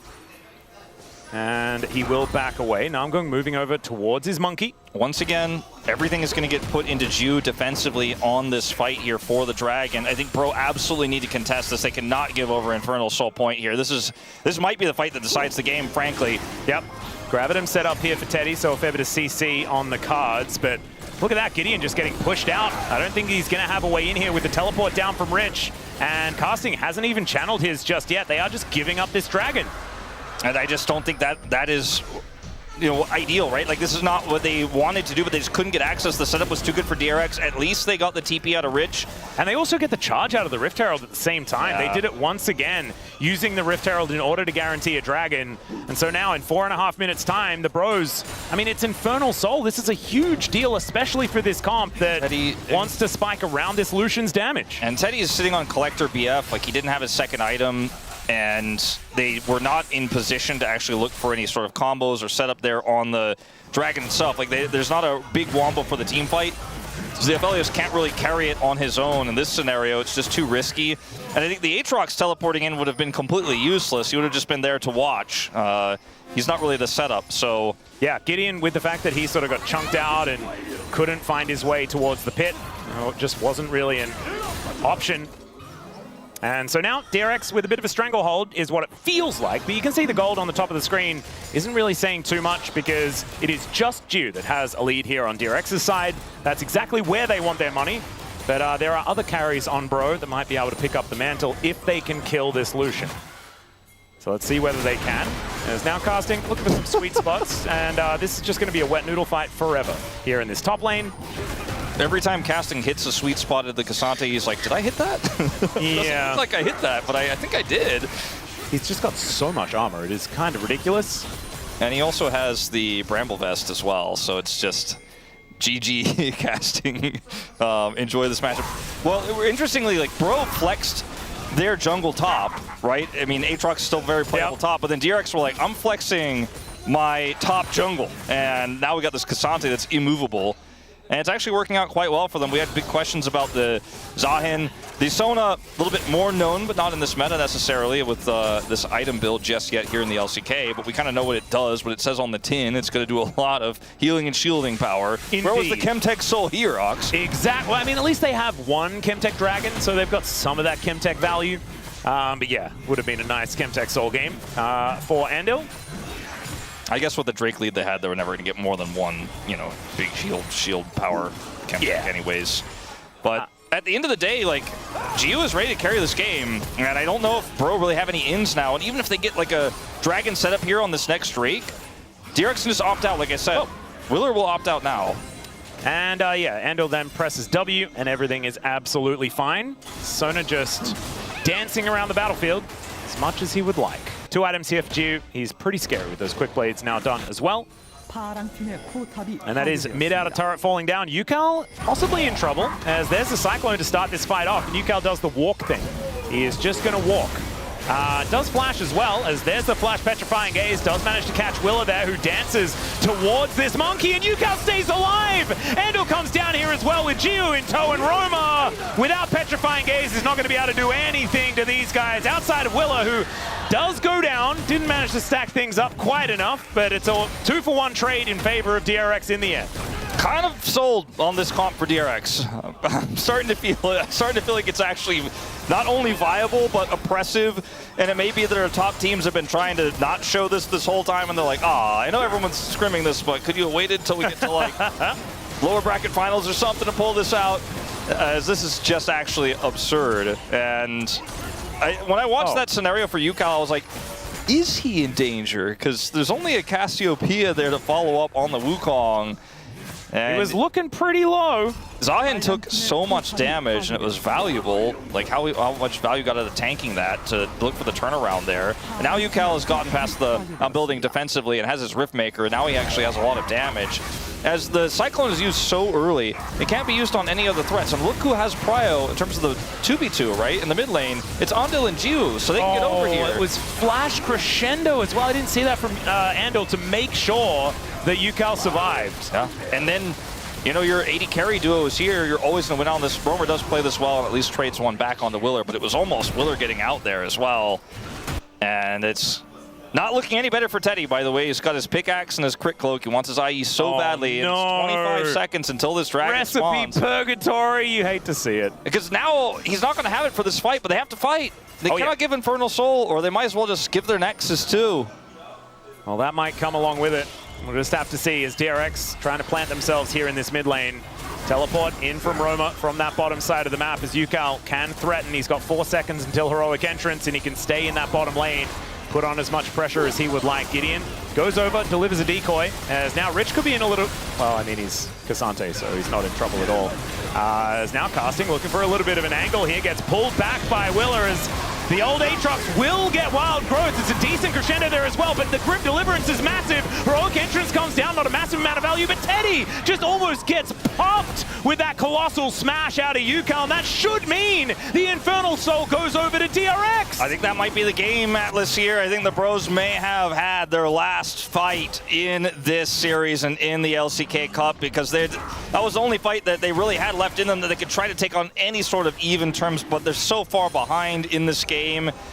And he will back away. Now I'm going moving over towards his monkey. Once again, everything is going to get put into Jiu defensively on this fight here for the Dragon. I think Bro absolutely need to contest this. They cannot give over Infernal Soul point here. This might be the fight that decides the game, frankly. Yep. Gravitum set up here for Teddy, so a fair bit of CC on the cards, but look at that, Gideon just getting pushed out. I don't think he's going to have a way in here with the teleport down from Rich, and Casting hasn't even channeled his just yet. They are just giving up this Dragon. And I just don't think that is ideal, right? Like, this is not what they wanted to do, but they just couldn't get access. The setup was too good for DRX. At least they got the TP out of Rich. And they also get the charge out of the Rift Herald at the same time. Yeah. They did it once again, using the Rift Herald in order to guarantee a dragon. And so now in 4.5 minutes time, the bros, I mean, it's Infernal Soul. This is a huge deal, especially for this comp that wants to spike around this Lucian's damage. And Teddy is sitting on Collector BF. Like, he didn't have his second item, and they were not in position to actually look for any sort of combos or setup there on the dragon itself. Like, there's not a big wombo for the team fight. So the Aphelios can't really carry it on his own in this scenario. It's just too risky. And I think the Aatrox teleporting in would have been completely useless. He would have just been there to watch. He's not really the setup, so... Yeah, Gideon, with the fact that he sort of got chunked out and couldn't find his way towards the pit, it just wasn't really an option. And so now DRX with a bit of a stranglehold is what it feels like, but you can see the gold on the top of the screen isn't really saying too much because it is just Dew that has a lead here on DRX's side. That's exactly where they want their money, but there are other carries on Bro that might be able to pick up the mantle if they can kill this Lucian. So let's see whether they can. There's now casting, looking for some sweet spots, and this is just going to be a wet noodle fight forever here in this top lane. Every time casting hits a sweet spot at the Cassante, he's like, did I hit that? Yeah. Doesn't look like I hit that, but I think I did. He's just got so much armor. It is kind of ridiculous. And he also has the Bramble Vest as well, so it's just GG casting. Enjoy this matchup. Well, interestingly, like, Bro flexed their jungle top, right? I mean, Aatrox is still very playable top, but then DRX were like, I'm flexing my top jungle. And now we got this Cassante that's immovable. And it's actually working out quite well for them. We had big questions about the Zahin. The Sona, a little bit more known, but not in this meta necessarily with this item build just yet here in the LCK. But we kind of know what it does, what it says on the tin. It's going to do a lot of healing and shielding power. Indeed. Where was the Chemtech Soul here, Ox? Exactly. Well, I mean, at least they have one Chemtech Dragon, so they've got some of that Chemtech value. But yeah, would have been a nice Chemtech Soul game for Andil. I guess with the Drake lead they had, they were never going to get more than one, big shield power Chemtech anyways. But at the end of the day, like, Gio is ready to carry this game, and I don't know if Bro really have any ins now. And even if they get like a dragon setup here on this next Drake, DRX can just opt out, like I said. Willer will opt out now. And yeah, Andil then presses W, and everything is absolutely fine. Sona just dancing around the battlefield as much as he would like. 2 items here for Dew. He's pretty scary with those quick blades now done as well. And that is mid out of turret falling down. Yukal possibly in trouble, as there's the Cyclone to start this fight off, and Yukal does the walk thing. He is just going to walk. Does flash as well, as there's the flash Petrifying Gaze, does manage to catch Willa there, who dances towards this monkey, and Yukal stays alive! Andil comes down here as well with Gio in tow, and Roma, without Petrifying Gaze, is not going to be able to do anything to these guys, outside of Willa, who does go down, didn't manage to stack things up quite enough, but it's a 2-for-1 trade in favor of DRX in the end. Kind of sold on this comp for DRX. I'm starting to feel like it's actually not only viable but oppressive, and it may be that our top teams have been trying to not show this whole time, and they're like, I know everyone's scrimming this, but could you have waited until we get to like lower bracket finals or something to pull this out? As this is just actually absurd. And when I watched that scenario for Yukal, I was like, is he in danger? Because there's only a Cassiopeia there to follow up on the Wukong. And he was looking pretty low. Zahin took so much damage, and it was valuable. Like, how much value got out of tanking that to look for the turnaround there. And now Yukal has gotten past the building defensively and has his Riftmaker, and now he actually has a lot of damage. As the Cyclone is used so early, it can't be used on any other threats. And look who has Prio in terms of the 2v2, right? In the mid lane, it's Andil and Jiu, so they can get over here. It was flash crescendo as well. I didn't see that from Andil to make sure that Yukal survived. Yeah, and then, your 80 carry duo is here. You're always going to win on this. Romer does play this well and at least trades one back onto Willer, but it was almost Willer getting out there as well. And it's not looking any better for Teddy, by the way. He's got his pickaxe and his crit cloak. He wants his IE so badly. No. It's 25 seconds until this dragon spawns. Purgatory, you hate to see it. Because now he's not going to have it for this fight, but they have to fight. They cannot give Infernal Soul, or they might as well just give their Nexus too. Well, that might come along with it. We'll just have to see as DRX trying to plant themselves here in this mid lane. Teleport in from Roma from that bottom side of the map as Yukal can threaten. He's got 4 seconds until heroic entrance, and he can stay in that bottom lane, put on as much pressure as he would like. Gideon goes over, delivers a decoy, as now Rich could be in a little... Well, I mean, he's Cassante, so he's not in trouble at all. As now Casting looking for a little bit of an angle here, gets pulled back by Willer as the old Aatrox will get wild growth. It's a decent crescendo there as well, but the Grim Deliverance is massive. Heroic Entrance comes down, not a massive amount of value, but Teddy just almost gets pumped with that colossal smash out of UCal, and that should mean the Infernal Soul goes over to DRX. I think that might be the game, Atlas, here. I think the Bros may have had their last fight in this series and in the LCK Cup, because that was the only fight that they really had left in them that they could try to take on any sort of even terms, but they're so far behind in this game.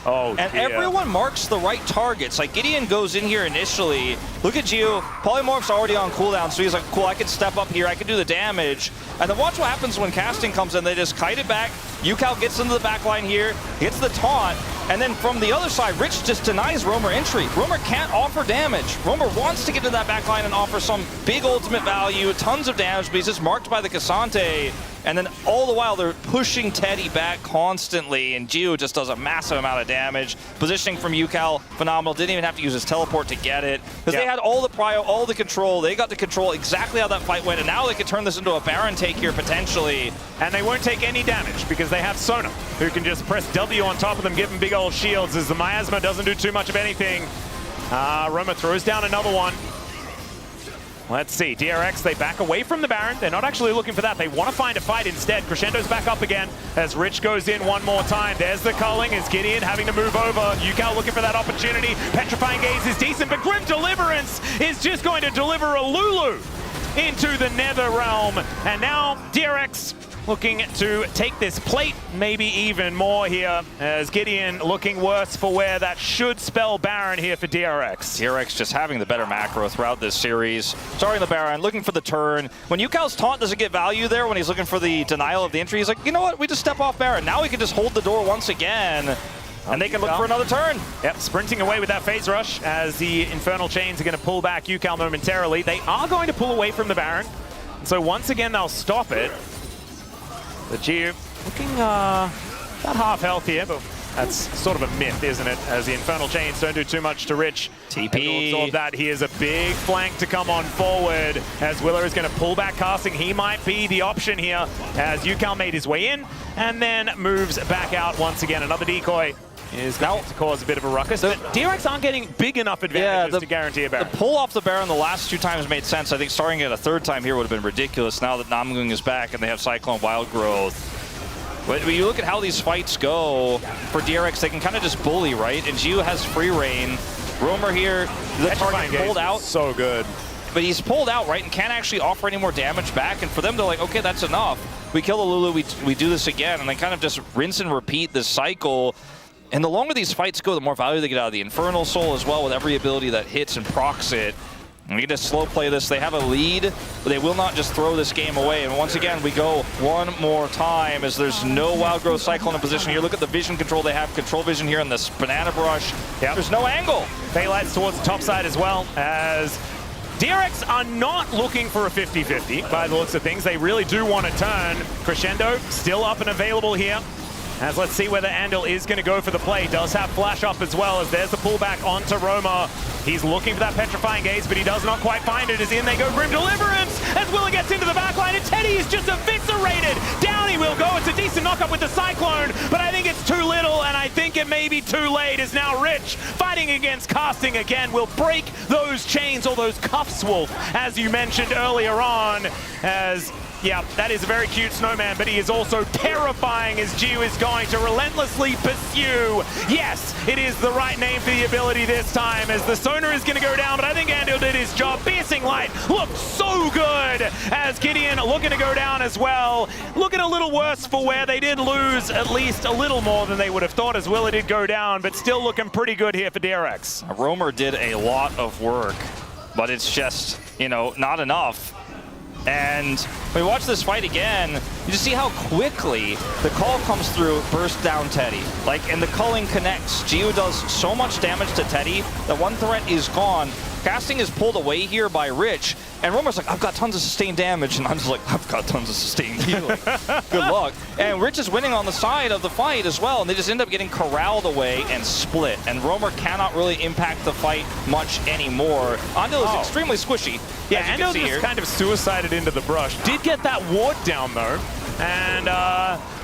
Oh, and everyone marks the right targets. Like, Gideon goes in here initially. Look at Gio. Polymorph's already on cooldown, so he's like, cool, I can step up here. I can do the damage. And then watch what happens when Casting comes in. They just kite it back. UCal gets into the back line here, gets the taunt, and then from the other side, Rich just denies Roamer entry. Roamer can't offer damage. Roamer wants to get to that back line and offer some big ultimate value, tons of damage, but he's just marked by the Cassante. And then all the while, they're pushing Teddy back constantly, and Gio just does a massive amount of damage. Positioning from UCal, phenomenal. Didn't even have to use his teleport to get it, because they had all the prio, all the control. They got to control exactly how that fight went, and now they could turn this into a Baron take here, potentially. And they won't take any damage, because they have Sona, who can just press W on top of them, give them big old shields, as the Miasma doesn't do too much of anything. Roma throws down another one. Let's see, DRX, they back away from the Baron. They're not actually looking for that. They want to find a fight instead. Crescendo's back up again as Rich goes in one more time. There's the culling as Gideon having to move over. UCal looking for that opportunity. Petrifying Gaze is decent, but Grim Deliverance is just going to deliver a Lulu into the Nether Realm. And now DRX looking to take this plate, maybe even more here, as Gideon looking worse for wear. That should spell Baron here for DRX. DRX just having the better macro throughout this series. Starting the Baron, looking for the turn. When UCal's taunt doesn't get value there, when he's looking for the denial of the entry, he's like, you know what, we just step off Baron. Now we can just hold the door once again, and they can look for another turn. Yep, sprinting away with that phase rush as the Infernal Chains are going to pull back UCal momentarily. They are going to pull away from the Baron, so once again they'll stop it. The Geo looking about half health here, but that's sort of a myth, isn't it? As the Infernal Chains don't do too much to Rich. TP. Absorb that. He is a big flank to come on forward as Willer is going to pull back Casting. He might be the option here as UCal made his way in and then moves back out once again. Another decoy is going to cause a bit of a ruckus, but DRX aren't getting big enough advantages to guarantee a Baron. The pull off the Baron the last two times made sense. I think starting it a third time here would have been ridiculous now that Namgung is back and they have Cyclone Wild Growth. But when you look at how these fights go for DRX, they can kind of just bully, right? And Gio has free reign. Roamer here, the target pulled out. So good. But he's pulled out, right, and can't actually offer any more damage back. And for them, they're like, okay, that's enough. We kill the Lulu, we do this again. And they kind of just rinse and repeat this cycle. And the longer these fights go, the more value they get out of the Infernal Soul as well, with every ability that hits and procs it. And we can just slow play this. They have a lead, but they will not just throw this game away. And once again, we go one more time as there's no Wild Growth Cyclone in position here. Look at the vision control. They have control vision here in this Banana Brush. Yep. There's no angle. Phaelites towards the top side as well, as DRX are not looking for a 50-50 by the looks of things. They really do want to turn. Crescendo still up and available here. As let's see whether Andal is going to go for the play. Does have flash up as well, as there's the pullback onto Roma. He's looking for that Petrifying Gaze, but he does not quite find it. As in they go Grim Deliverance, as Willa gets into the backline, and Teddy is just eviscerated. Down he will go. It's a decent knockup with the Cyclone, but I think it's too little, and I think it may be too late, as now Rich, fighting against Casting again, will break those chains, or those cuffs, Wolf, as you mentioned earlier on, as... yeah, that is a very cute snowman, but he is also terrifying as Gio is going to relentlessly pursue. Yes, it is the right name for the ability this time, as the Sonar is going to go down, but I think Andal did his job. Piercing Light looked so good as Gideon looking to go down as well. Looking a little worse for where they did lose at least a little more than they would have thought, as Willa did go down, but still looking pretty good here for DRX. Roamer did a lot of work, but it's just, you know, not enough. And when we watch this fight again, you just see how quickly the call comes through, burst down Teddy. Like, and the culling connects. Gio does so much damage to Teddy that one threat is gone. Casting is pulled away here by Rich, and Romer's like, I've got tons of sustained damage, and I'm just like, I've got tons of sustained healing. Good luck. And Rich is winning on the side of the fight as well, and they just end up getting corralled away and split. And Romer cannot really impact the fight much anymore. Andil is extremely squishy. Yeah, Andil just kind of suicided into the brush. Did get that ward down though, and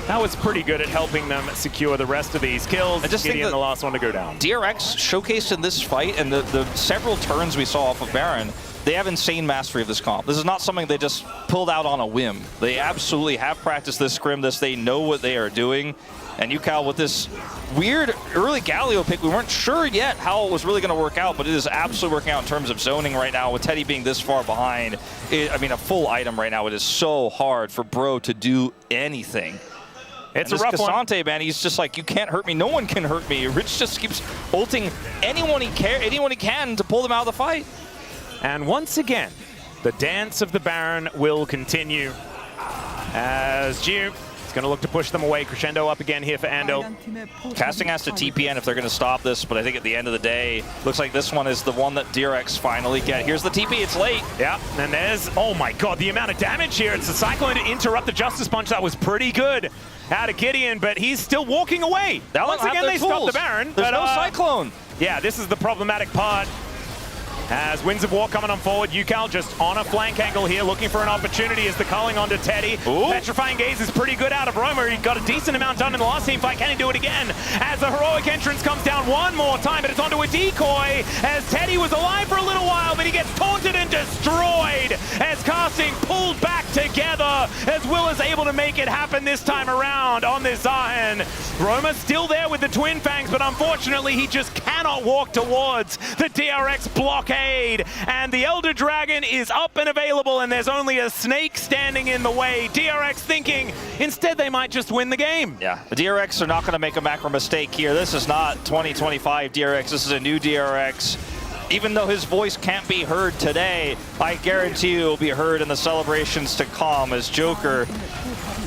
that was pretty good at helping them secure the rest of these kills. I just think the last one to go down. DRX showcased in this fight, and the several turns we saw off of Baron, they have insane mastery of this comp. This is not something they just pulled out on a whim. They absolutely have practiced this scrim. They know what they are doing. And UCal with this weird early Galio pick, we weren't sure yet how it was really going to work out, but it is absolutely working out in terms of zoning right now with Teddy being this far behind. I mean, a full item right now. It is so hard for Bro to do anything. It's and a rough Cassante, one. man, he's just like, you can't hurt me. No one can hurt me. Rich just keeps ulting anyone he can to pull them out of the fight. And once again, the dance of the Baron will continue as Jew is going to look to push them away. Crescendo up again here for Andil. Casting has to TPN if they're going to stop this, but I think at the end of the day, looks like this one is the one that DRX finally get. Here's the TP, it's late. Yeah, and there's, oh my god, the amount of damage here. It's the Cyclone to interrupt the Justice Punch. That was pretty good out of Gideon, but he's still walking away. Once again, they stop the Baron. There's no Cyclone. Yeah, this is the problematic part. As Winds of War coming on forward, UCal just on a flank angle here, looking for an opportunity as the culling onto Teddy. Ooh. Petrifying Gaze is pretty good out of Romer. He got a decent amount done in the last team fight. Can he do it again? As the heroic entrance comes down one more time, but it's onto a decoy. As Teddy was alive for a little while, but he gets taunted and destroyed. As Casting pulled back together, as Will is able to make it happen this time around on this Zahen. Romer still there with the Twin Fangs, but unfortunately he just cannot walk towards the DRX blockade. And the Elder Dragon is up and available, and there's only a snake standing in the way. DRX thinking instead they might just win the game. Yeah, the DRX are not going to make a macro mistake here. This is not 2025 DRX. This is a new DRX. Even though his voice can't be heard today, I guarantee you it will be heard in the celebrations to come as Joker,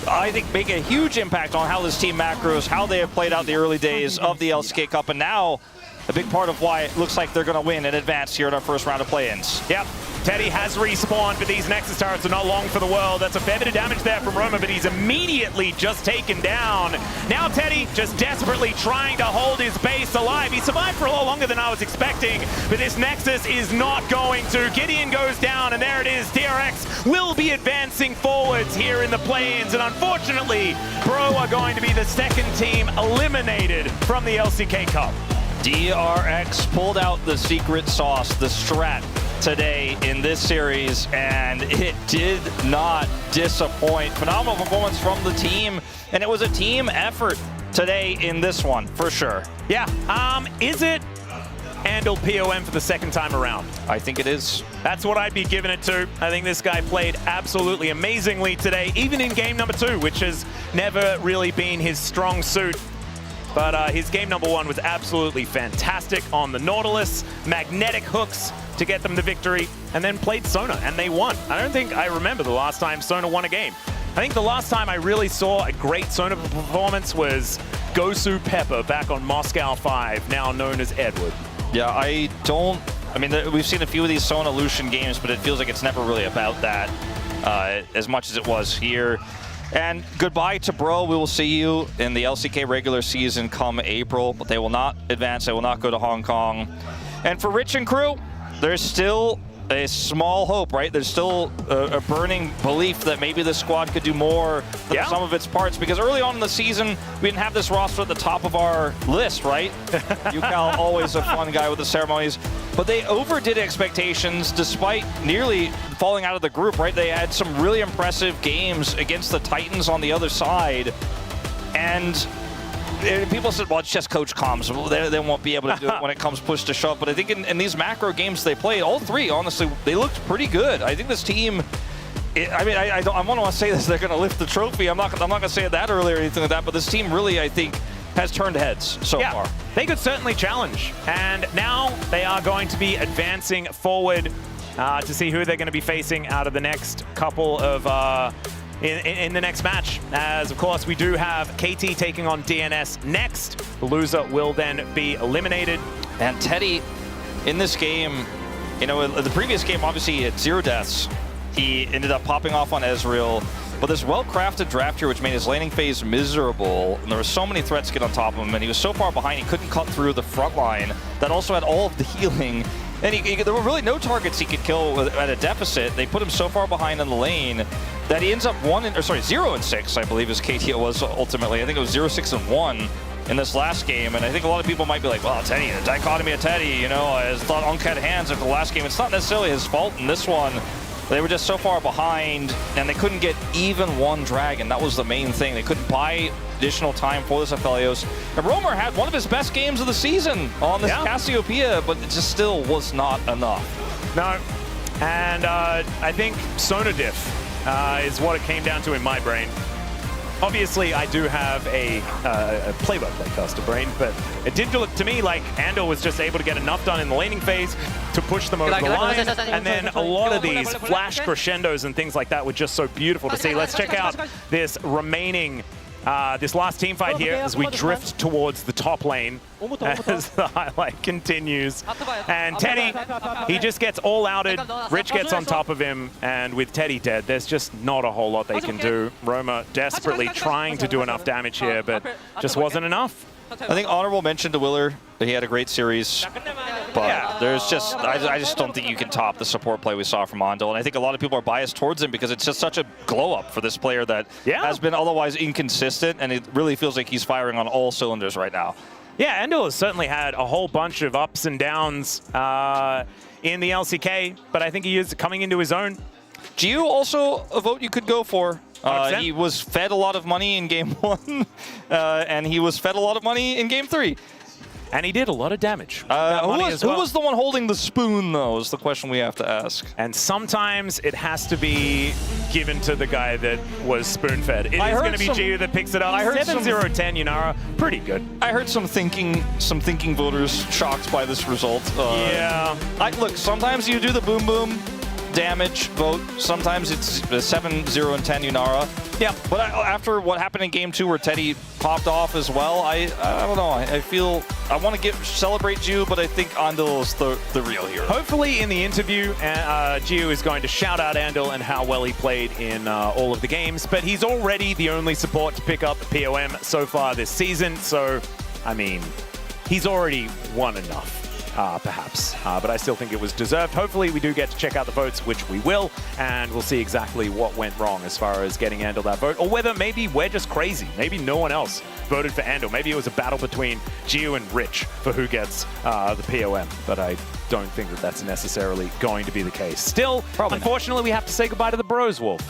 I think, make a huge impact on how this team macros, how they have played out the early days of the LCK Cup, and now a big part of why it looks like they're going to win and advance here in our first round of play-ins. Yep, Teddy has respawned, but these Nexus turrets are not long for the world. That's a fair bit of damage there from Romer, but he's immediately just taken down. Now Teddy just desperately trying to hold his base alive. He survived for a lot longer than I was expecting, but this Nexus is not going to. Gideon goes down, and there it is. DRX will be advancing forwards here in the play-ins, and unfortunately, Bro are going to be the second team eliminated from the LCK Cup. DRX pulled out the secret sauce, the strat, today in this series, and it did not disappoint. Phenomenal performance from the team, and it was a team effort today in this one, for sure. Yeah, is it Andil POM for the second time around? I think it is. That's what I'd be giving it to. I think this guy played absolutely amazingly today, even in game number 2, which has never really been his strong suit. But his game number 1 was absolutely fantastic on the Nautilus, magnetic hooks to get them the victory, and then played Sona, and they won. I don't think I remember the last time Sona won a game. I think the last time I really saw a great Sona performance was Gosu Pepper back on Moscow 5, now known as Edward. Yeah, I mean, we've seen a few of these Sona Lucian games, but it feels like it's never really about that as much as it was here. And goodbye to Bro. We will see you in the LCK regular season come April, but they will not advance. They will not go to Hong Kong. And for Rich and crew, there's still a small hope, right? There's still a burning belief that maybe this squad could do more than some of its parts, because early on in the season, we didn't have this roster at the top of our list, right? UCal, always a fun guy with the ceremonies. But they overdid expectations despite nearly falling out of the group, right? They had some really impressive games against the Titans on the other side. And people said, well, it's just coach comms. They won't be able to do it when it comes push to shove. But I think in these macro games they played, all three, honestly, they looked pretty good. I think this team, I want to say this, they're going to lift the trophy. I'm not going to say it that early or anything like that, but this team really, I think, has turned heads so far. They could certainly challenge. And now they are going to be advancing forward to see who they're going to be facing out of the next couple of in the next match, as of course we do have KT taking on DNS next. The loser will then be eliminated. And Teddy, in this game, You know, in the previous game, obviously he had 0 deaths. He ended up popping off on Ezreal. But this well-crafted draft here, which made his laning phase miserable, and there were so many threats to get on top of him, and he was so far behind he couldn't cut through the front line that also had all of the healing. And there were really no targets he could kill at a deficit. They put him so far behind in the lane that he ends up 0 and 6, I believe his KT was ultimately. I think it was 0, 6, and 1 in this last game. And I think a lot of people might be like, well, Teddy, the dichotomy of Teddy, you know, I thought uncut hands after the last game. It's not necessarily his fault in this one. They were just so far behind, and they couldn't get even one dragon. That was the main thing. They couldn't buy additional time for this Aphelios. And Romer had one of his best games of the season on this Cassiopeia, but it just still was not enough. No, and I think Sonadiff is what it came down to in my brain. Obviously, I do have a play-by-play caster brain, but it did look to me like Andal was just able to get enough done in the laning phase to push them over the line, and then a lot of these flash crescendos and things like that were just so beautiful to see. Let's check out this remaining, this last team fight here as we drift towards the top lane as the highlight continues. And Teddy, he just gets all outed. Rich gets on top of him, and with Teddy dead, there's just not a whole lot they can do. Roma desperately trying to do enough damage here, but just wasn't enough. I think honorable mention to Willer. He had a great series, but there's just I just don't think you can top the support play we saw from Andal, and I think a lot of people are biased towards him because it's just such a glow up for this player that has been otherwise inconsistent, and it really feels like he's firing on all cylinders right now. Yeah, Andal has certainly had a whole bunch of ups and downs in the LCK, but I think he is coming into his own. Gio also a vote you could go for. He was fed a lot of money in game 1, and he was fed a lot of money in game 3. And he did a lot of damage. Who was the one holding the spoon, though, is the question we have to ask. And sometimes it has to be given to the guy that was spoon-fed. It is going to be Gio that picks it up. I heard 7-0-10 Yunara, pretty good. I heard some thinking voters shocked by this result. Look, sometimes you do the boom-boom damage vote. Sometimes it's 7-0 and 10 Yunara. Yeah, but after what happened in game 2 where Teddy popped off as well, I don't know. I feel I want to celebrate Gio, but I think Andal is the real hero. Hopefully in the interview, Gio is going to shout out Andal and how well he played in all of the games, but he's already the only support to pick up the POM so far this season, so, I mean, he's already won enough. Perhaps, but I still think it was deserved. Hopefully we do get to check out the votes, which we will, and we'll see exactly what went wrong as far as getting Andal that vote, or whether maybe we're just crazy. Maybe no one else voted for Andal. Maybe it was a battle between Gio and Rich for who gets the POM, but I don't think that that's necessarily going to be the case. Still, unfortunately, we have to say goodbye to the Bros, Wolf.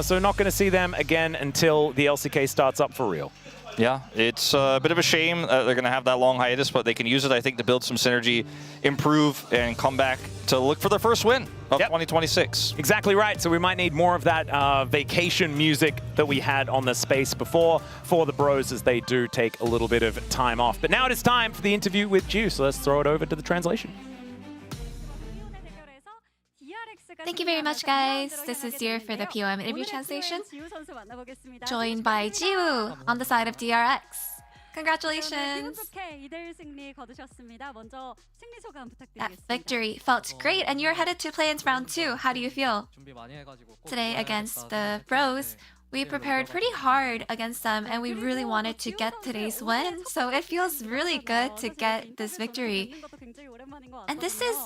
So not going to see them again until the LCK starts up for real. Yeah, it's a bit of a shame they're going to have that long hiatus, but they can use it, I think, to build some synergy, improve, and come back to look for their first win of 2026. Exactly right. So we might need more of that vacation music that we had on the space before for the Bros as they do take a little bit of time off. But now it is time for the interview with Gio, so let's throw it over to the translation. Thank you very much, guys. This is Gio for the POM interview translation, joined by Gio on the side of DRX. Congratulations! That victory felt great, and you're headed to play-ins round 2. How do you feel? Today against the Bros, we prepared pretty hard against them, and we really wanted to get today's win, so it feels really good to get this victory. And this is...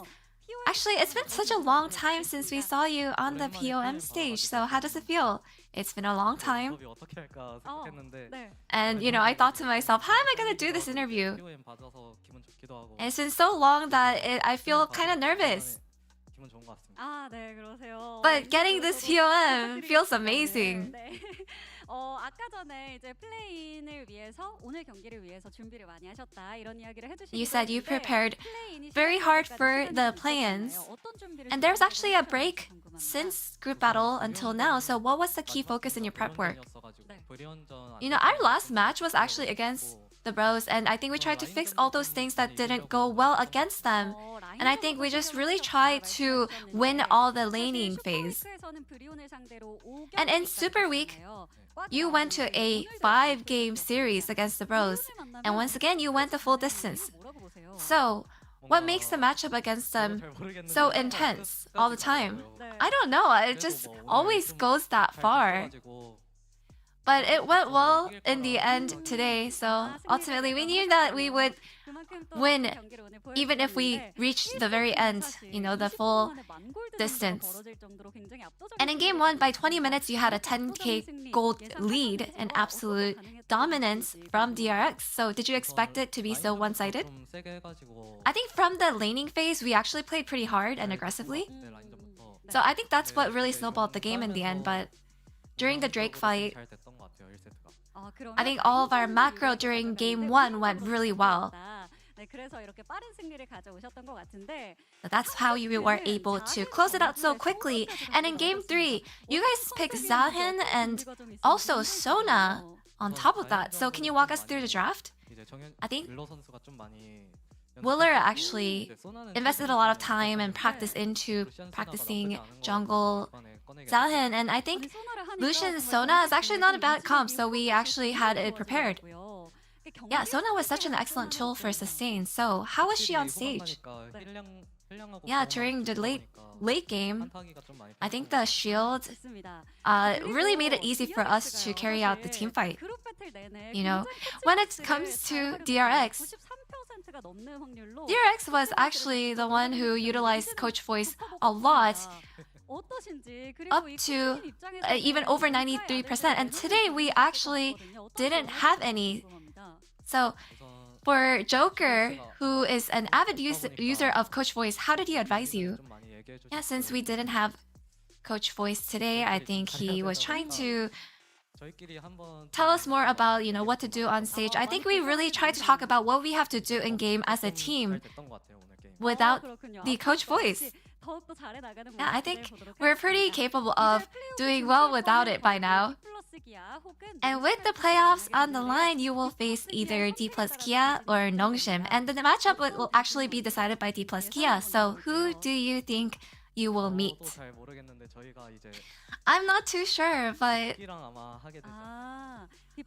Actually, it's been such a long time since we saw you on the POM stage, so how does it feel? It's been a long time. And, you know, I thought to myself, how am I going to do this interview? And it's been so long that I feel kind of nervous. But getting this POM feels amazing. You said you prepared very hard for the play-ins, and there was actually a break since group battle until now, so what was the key focus in your prep work? You know, our last match was actually against the Bros, and I think we tried to fix all those things that didn't go well against them. And I think we just really tried to win all the laning phase. And in Super Week, you went to a 5-game series against the Bros, and once again, you went the full distance. So, What makes the matchup against them so intense all the time? I don't know. It just always goes that far. But it went well in the end today, so ultimately we knew that we would win even if we reached the very end, you know, the full distance. And in game 1, by 20 minutes, you had a 10k gold lead and absolute dominance from DRX. So did you expect it to be so one-sided? I think from the laning phase, we actually played pretty hard and aggressively. So I think that's what really snowballed the game in the end, but during the Drake fight, I think all of our macro during game 1 went really well. So that's how you were able to close it out so quickly. And in game 3, you guys picked Zahin and also Sona on top of that. So can you walk us through the draft? I think Willer actually invested a lot of time and practice into practicing jungle Zahin, and I think Lucian Sona is actually not a bad comp, so we actually had it prepared. Yeah, Sona was such an excellent tool for sustain. So how was she on stage? Yeah, during the late game, I think the shield really made it easy for us to carry out the team fight. You know, when it comes to DRX was actually the one who utilized Coach Voice a lot, up to even over 93%. And today we actually didn't have any. So for Joker, who is an avid user of Coach Voice, how did he advise you? Yeah, since we didn't have Coach Voice today, I think he was trying to tell us more about, you know, what to do on stage. I think we really tried to talk about what we have to do in game as a team without the Coach Voice. Yeah, I think we're pretty capable of doing well without it by now. And with the playoffs on the line, you will face either D plus Kia or Nongshim. And the matchup will actually be decided by D plus Kia. So who do you think you will meet? I'm not too sure, but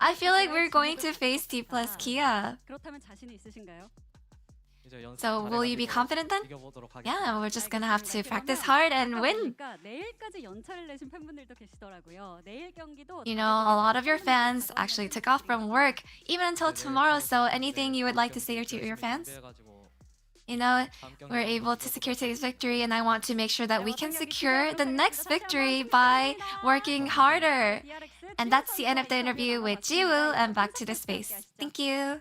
I feel like we're going to face D plus Kia. So will you be confident then? Yeah, we're just gonna have to practice hard and win. You know, a lot of your fans actually took off from work even until tomorrow, so anything you would like to say to your fans? You know, we're able to secure today's victory, and I want to make sure that we can secure the next victory by working harder. And that's the end of the interview with Jiwoo, and back to the space. Thank you.